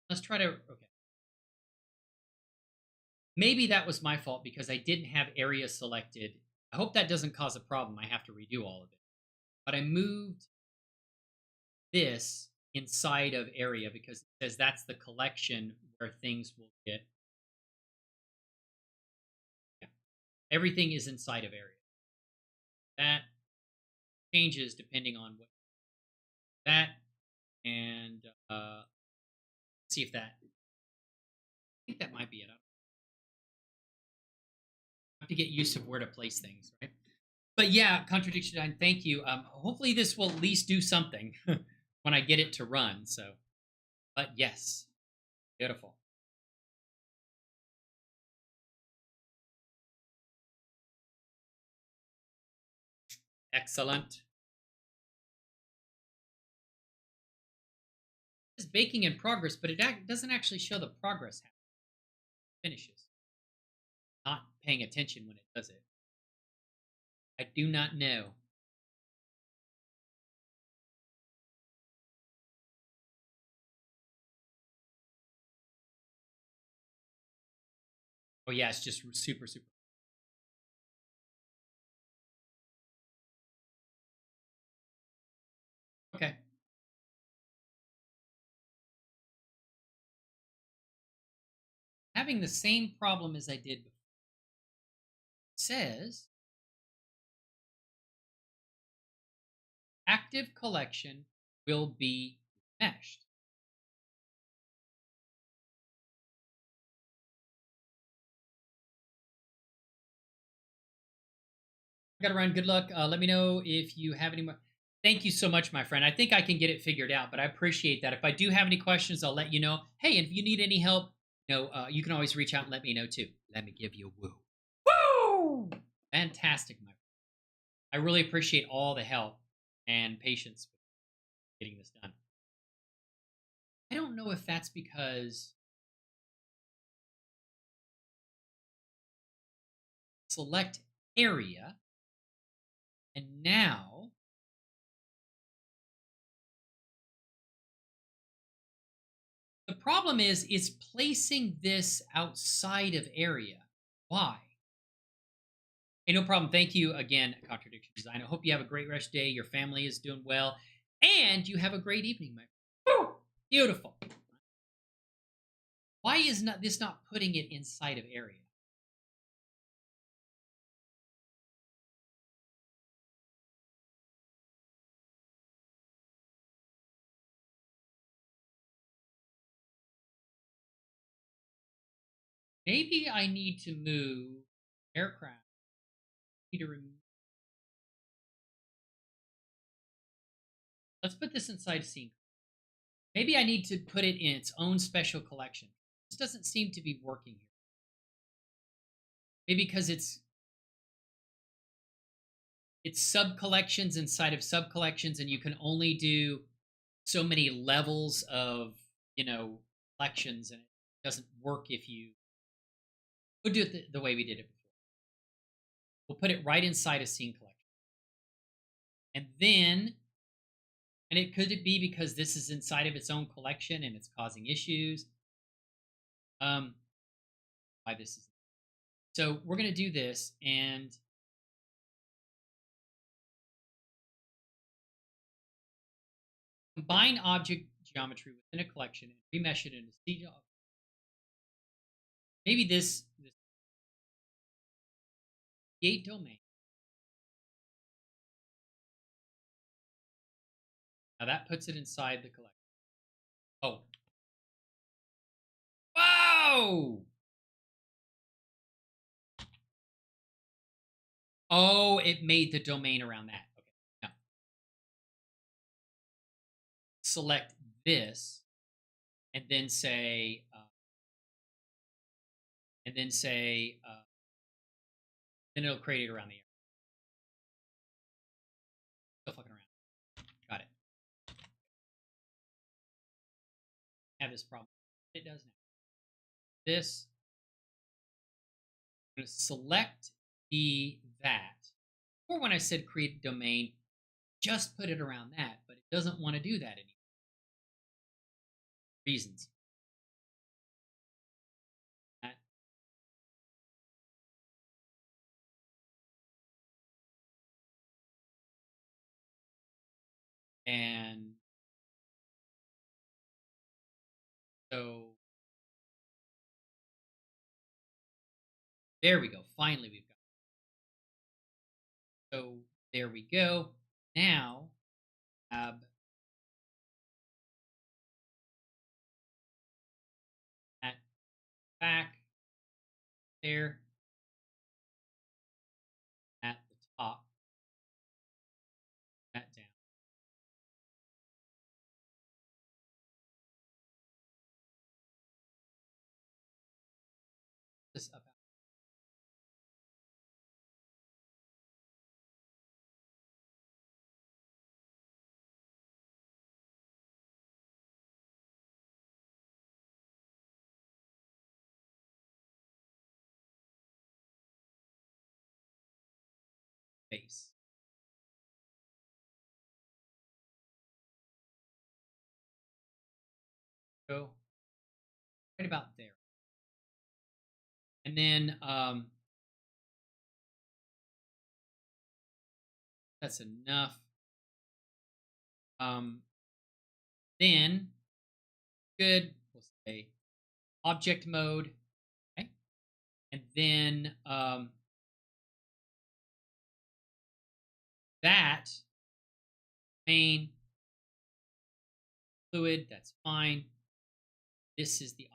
Let's try to, okay. Maybe that was my fault because I didn't have area selected. I hope that doesn't cause a problem. I have to redo all of it. But I moved this inside of area because it says that's the collection where things will get. Yeah. Everything is inside of area. That changes depending on what that and see if that. I think that might be it. I have to get used to where to place things, right? But yeah, contradiction nine. Thank you. Hopefully this will at least do something when I get it to run. So, but yes, beautiful, excellent. It's baking in progress, but it doesn't actually show the progress how it finishes. Not paying attention when it does it. I do not know. Oh yeah, it's just super super. Okay. Having the same problem as I did before. It says active collection will be meshed. I gotta run. Good luck. Let me know if you have any more. Thank you so much, my friend. I think I can get it figured out, but I appreciate that. If I do have any questions, I'll let you know. Hey, and if you need any help, you can always reach out and let me know too. Let me give you a woo. Woo! Fantastic, my friend. I really appreciate all the help and patience with getting this done. I don't know if that's because select area, and now the problem is it's placing this outside of area. Why? Hey, no problem. Thank you again, Contradiction Design. I hope you have a great rest day. Your family is doing well, and you have a great evening, my friend. Woo! Beautiful. Why is not this not putting it inside of area? Maybe I need to move aircraft. I need to remove. Let's put this inside scene. Maybe I need to put it in its own special collection. This doesn't seem to be working here. Maybe because it's sub collections inside of sub collections, and you can only do so many levels of collections, and it doesn't work if you. We'll do it the way we did it before. We'll put it right inside a scene collection, and then, and it could be because this is inside of its own collection and it's causing issues. Why this is so we're gonna do this and combine object geometry within a collection and remesh it into C. Maybe this create domain. Now that puts it inside the collection. Oh. Whoa! Oh, it made the domain around that. Okay. Now, select this and then say, then it'll create it around the area. Still fucking around. Got it. Have this problem. It does now. This. I'm going to select the that. Or when I said create domain, just put it around that, but it doesn't want to do that anymore. Reasons. That. And so there we go. Finally, we've got. So There we go. Now, grab that back there at the top, that down. This up. Base. Go right about there. And then that's enough. Then good. We'll say object mode. Okay. And then that main fluid, that's fine. This is the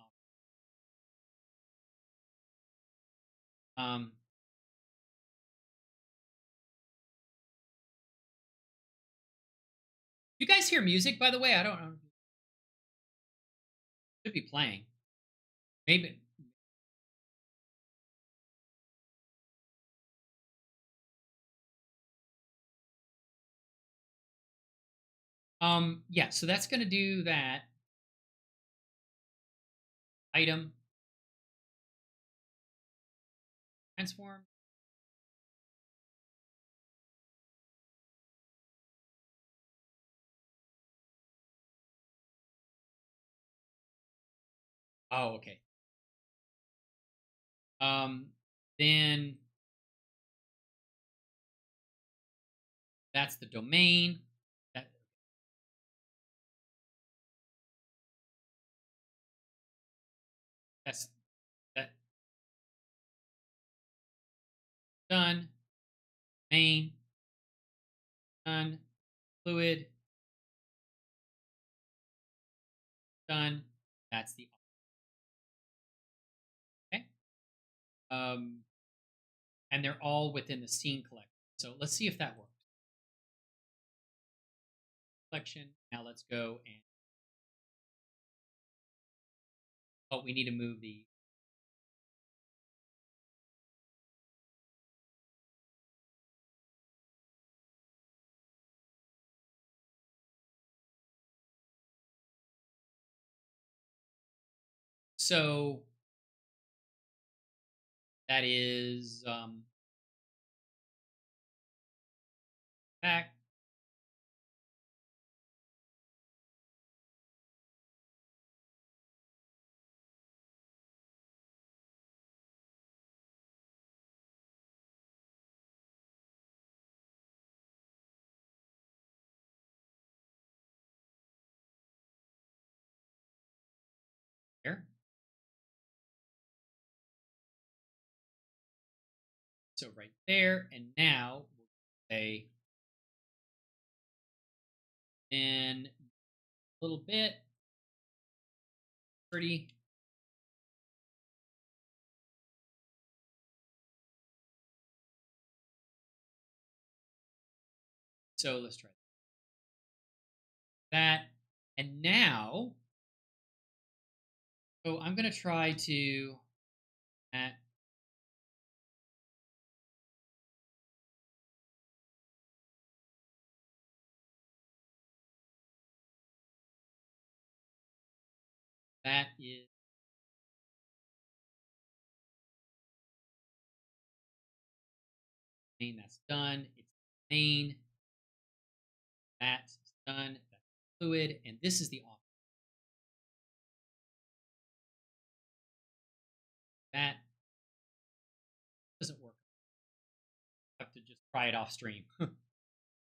you guys hear music, by the way? I don't know. Should be playing. Maybe. Yeah, so that's gonna do that. Item. Transform. Oh, okay. Then that's the domain. That that's that done. Main done. Fluid done. That's the okay. Um, and they're all within the scene collection. So let's see if that works. Collection. Now let's go and oh, we need to move the so that is back. Here. So right there, and now we'll say in a little bit, pretty. So let's try that. And now, so I'm going to try to at that is main. That's done. It's main. That's done. That's fluid, and this is the off. That doesn't work. I have to just try it off stream.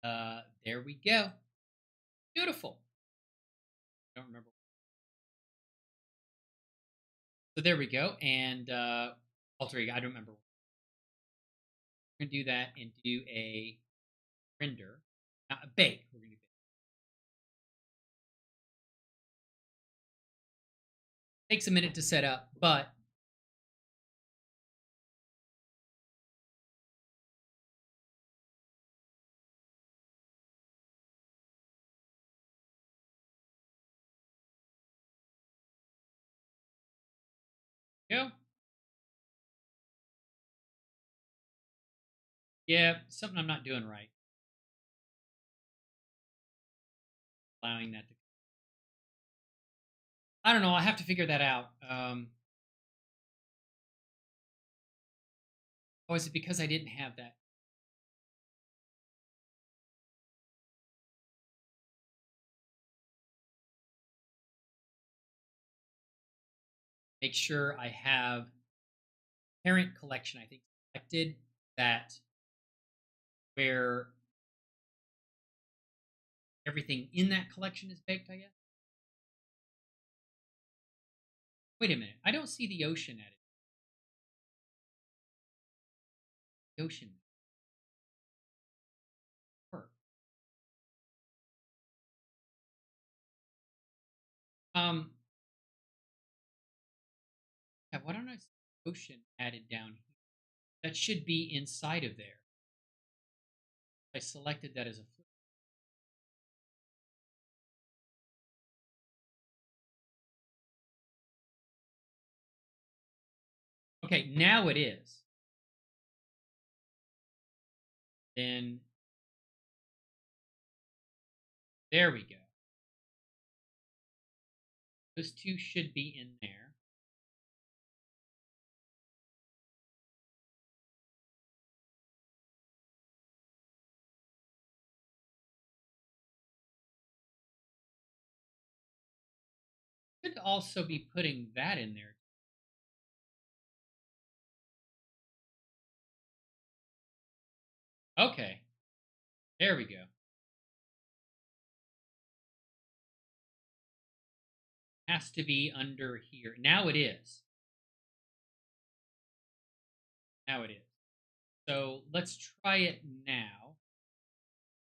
There we go. Beautiful. I don't remember. So there we go. And alter ego. I don't remember. We're gonna do that and do a render, bake. We're going to bake. Takes a minute to set up, but you know, yeah, something I'm not doing right. Allowing that to. I don't know. I have to figure that out. Oh, is it because I didn't have that? Make sure I have parent collection. I think selected that where everything in that collection is baked. I guess. Wait a minute. I don't see the ocean at it. The ocean. Work. Um. Yeah, why don't I see ocean added down here? That should be inside of there. I selected that as a flip. Okay, now it is. Then there we go. Those two should be in there. Could also be putting that in there. Okay, there we go. Has to be under here. Now it is. Now it is. So let's try it now.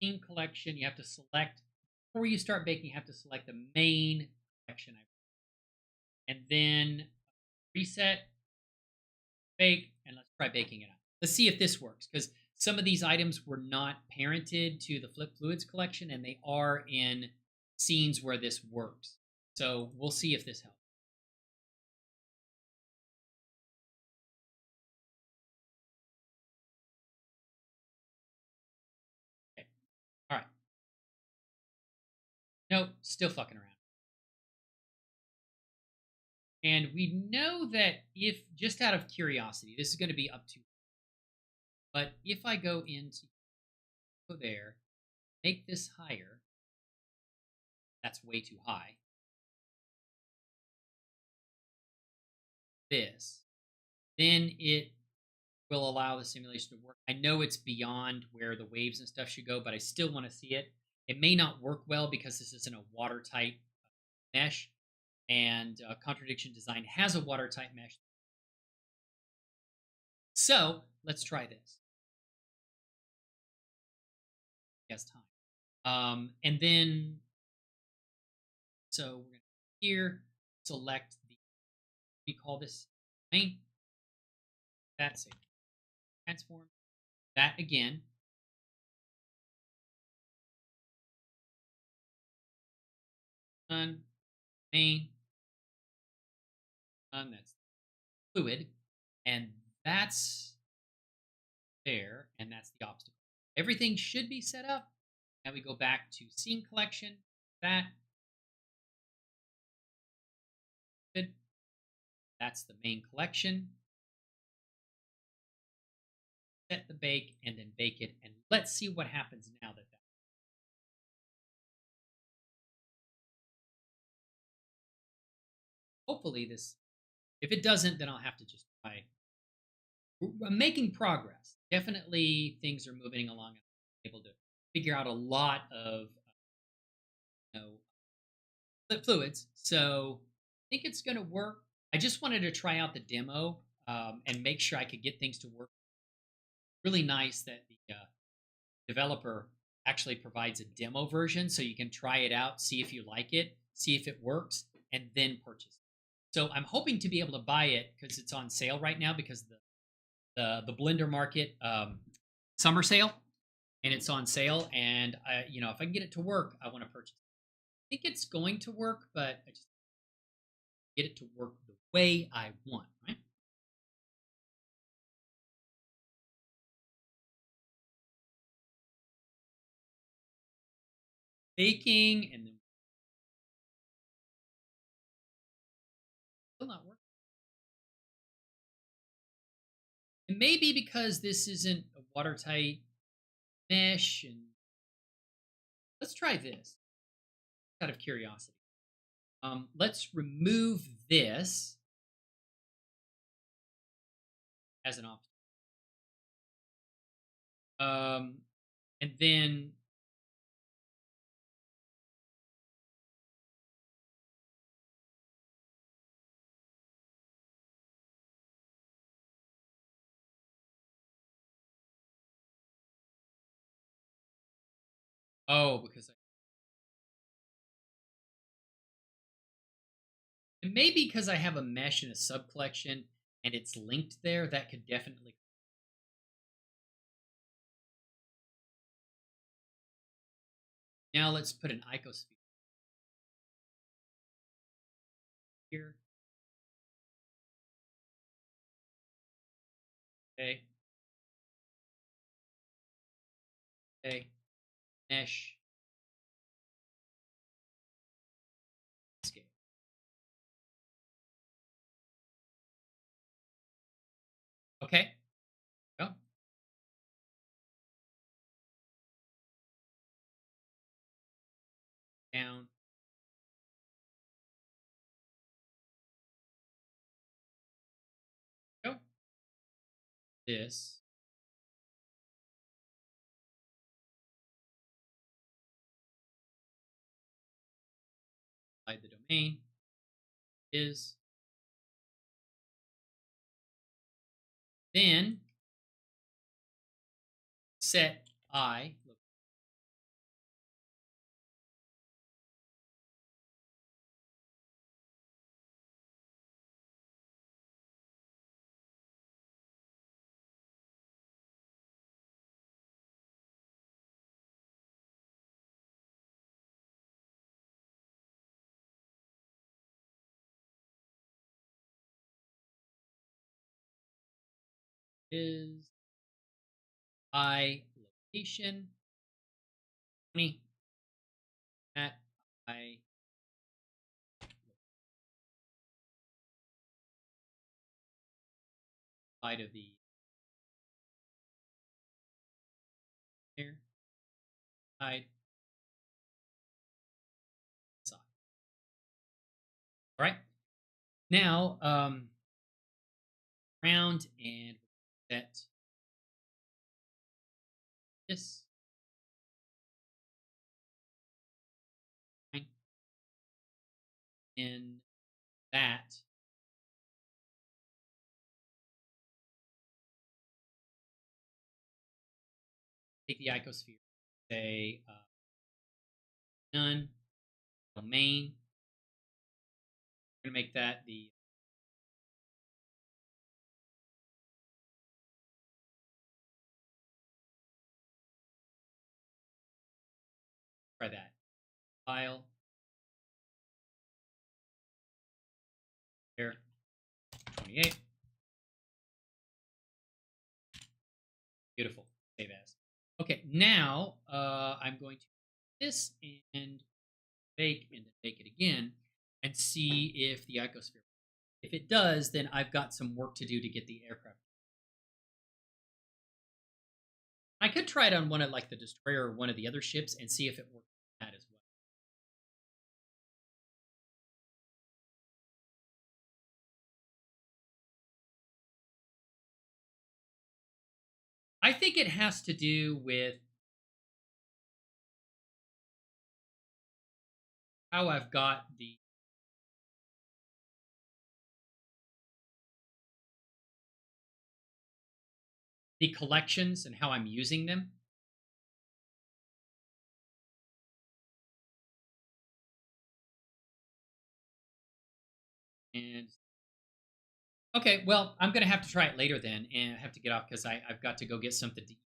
Team collection, you have to select, before you start baking, you have to select the main collection. And then reset, bake, and let's try baking it out. Let's see if this works, because some of these items were not parented to the Flip Fluids collection, and they are in scenes where this works. So we'll see if this helps. Okay. All right. Nope, still fucking around. And we know that if, just out of curiosity, this is going to be up to, but if I go into, go there, make this higher, that's way too high. This, then it will allow the simulation to work. I know it's beyond where the waves and stuff should go, but I still want to see it. It may not work well because this isn't a watertight mesh, and Contradiction Design has a watertight mesh. So let's try this. Yes, time. And then, so we're going to here select the, we call this main. That's a transform. That again. Done. Main. Done. That's fluid. And that's there. And that's the obstacle. Everything should be set up. Now we go back to scene collection. That. Good. That's the main collection. Set the bake and then bake it. And let's see what happens now that that. Hopefully this, if it doesn't, then I'll have to just try. I'm making progress. Definitely things are moving along. I'm able to figure out a lot of you know, fluids. So I think it's going to work. I just wanted to try out the demo and make sure I could get things to work. Really nice that the developer actually provides a demo version so you can try it out, see if you like it, see if it works, and then purchase it. So I'm hoping to be able to buy it because it's on sale right now because the blender market summer sale, and it's on sale. And if I can get it to work, I want to purchase it. I think it's going to work, but I just get it to work the way I want, right? Baking and then still not working. And maybe because this isn't a watertight mesh, and let's try this out of curiosity. Let's remove this as an option. Um, and then, oh, because it may be because I have a mesh in a sub collection and it's linked there. That could definitely. Now let's put an icosphere here. Okay. Okay. Mesh. Scale. Okay. Go. Down. Go. This. Hide the domain. Is. Then set I. Is I location 20 at I side of the here side side. All right. Now round and set this in that. Take the icosphere. Say none domain. We're gonna make that the try that file here 28. Beautiful. Save as. Okay, now I'm going to do this and bake and bake it again and see if the icosphere. If it does, then I've got some work to do to get the aircraft. I could try it on one of like the destroyer or one of the other ships and see if it works on that as well. I think it has to do with how I've got the collections and how I'm using them. And okay, well, I'm gonna have to try it later then, and I have to get off because I've got to go get something to eat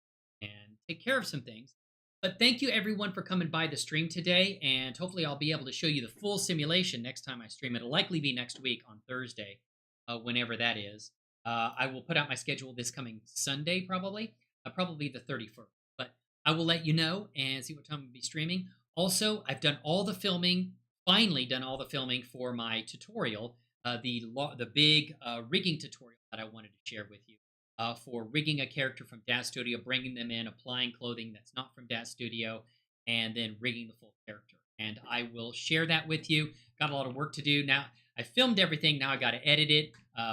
and take care of some things. But thank you everyone for coming by the stream today, and hopefully I'll be able to show you the full simulation next time I stream. It'll likely be next week on Thursday, whenever that is. I will put out my schedule this coming Sunday, probably the 31st. But I will let you know and see what time I'll be streaming. Also, I've done all the filming, finally done all the filming for my tutorial, the big rigging tutorial that I wanted to share with you for rigging a character from DAZ Studio, bringing them in, applying clothing that's not from DAZ Studio, and then rigging the full character. And I will share that with you. Got a lot of work to do now. I filmed everything. Now I got to edit it,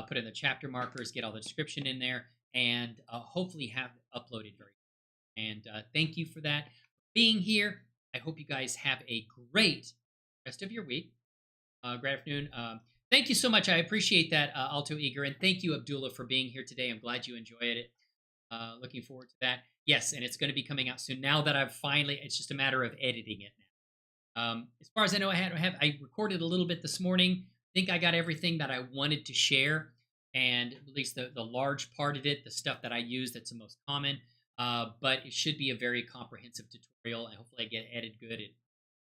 put in the chapter markers, get all the description in there, and hopefully have it uploaded very soon. And thank you for that, being here. I hope you guys have a great rest of your week. Great afternoon. Thank you so much. I appreciate that, Alto Eager, and thank you, Abdullah, for being here today. I'm glad you enjoyed it. Looking forward to that. Yes, and it's going to be coming out soon. Now that I've finally, it's just a matter of editing it now. As far as I know, I recorded a little bit this morning. I think I got everything that I wanted to share, and at least the large part of it, the stuff that I use that's the most common. But it should be a very comprehensive tutorial, and hopefully I get it edited good. It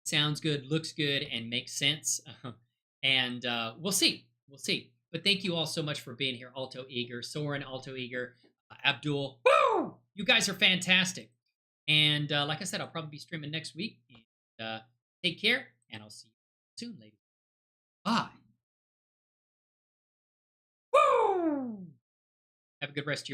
sounds good, looks good, and makes sense. And we'll see. We'll see. But thank you all so much for being here, Alto Eager, Soren, Alto Eager, Abdul. Woo! You guys are fantastic. And like I said, I'll probably be streaming next week. And, take care, and I'll see you soon, ladies. Bye. Woo! Have a good rest of your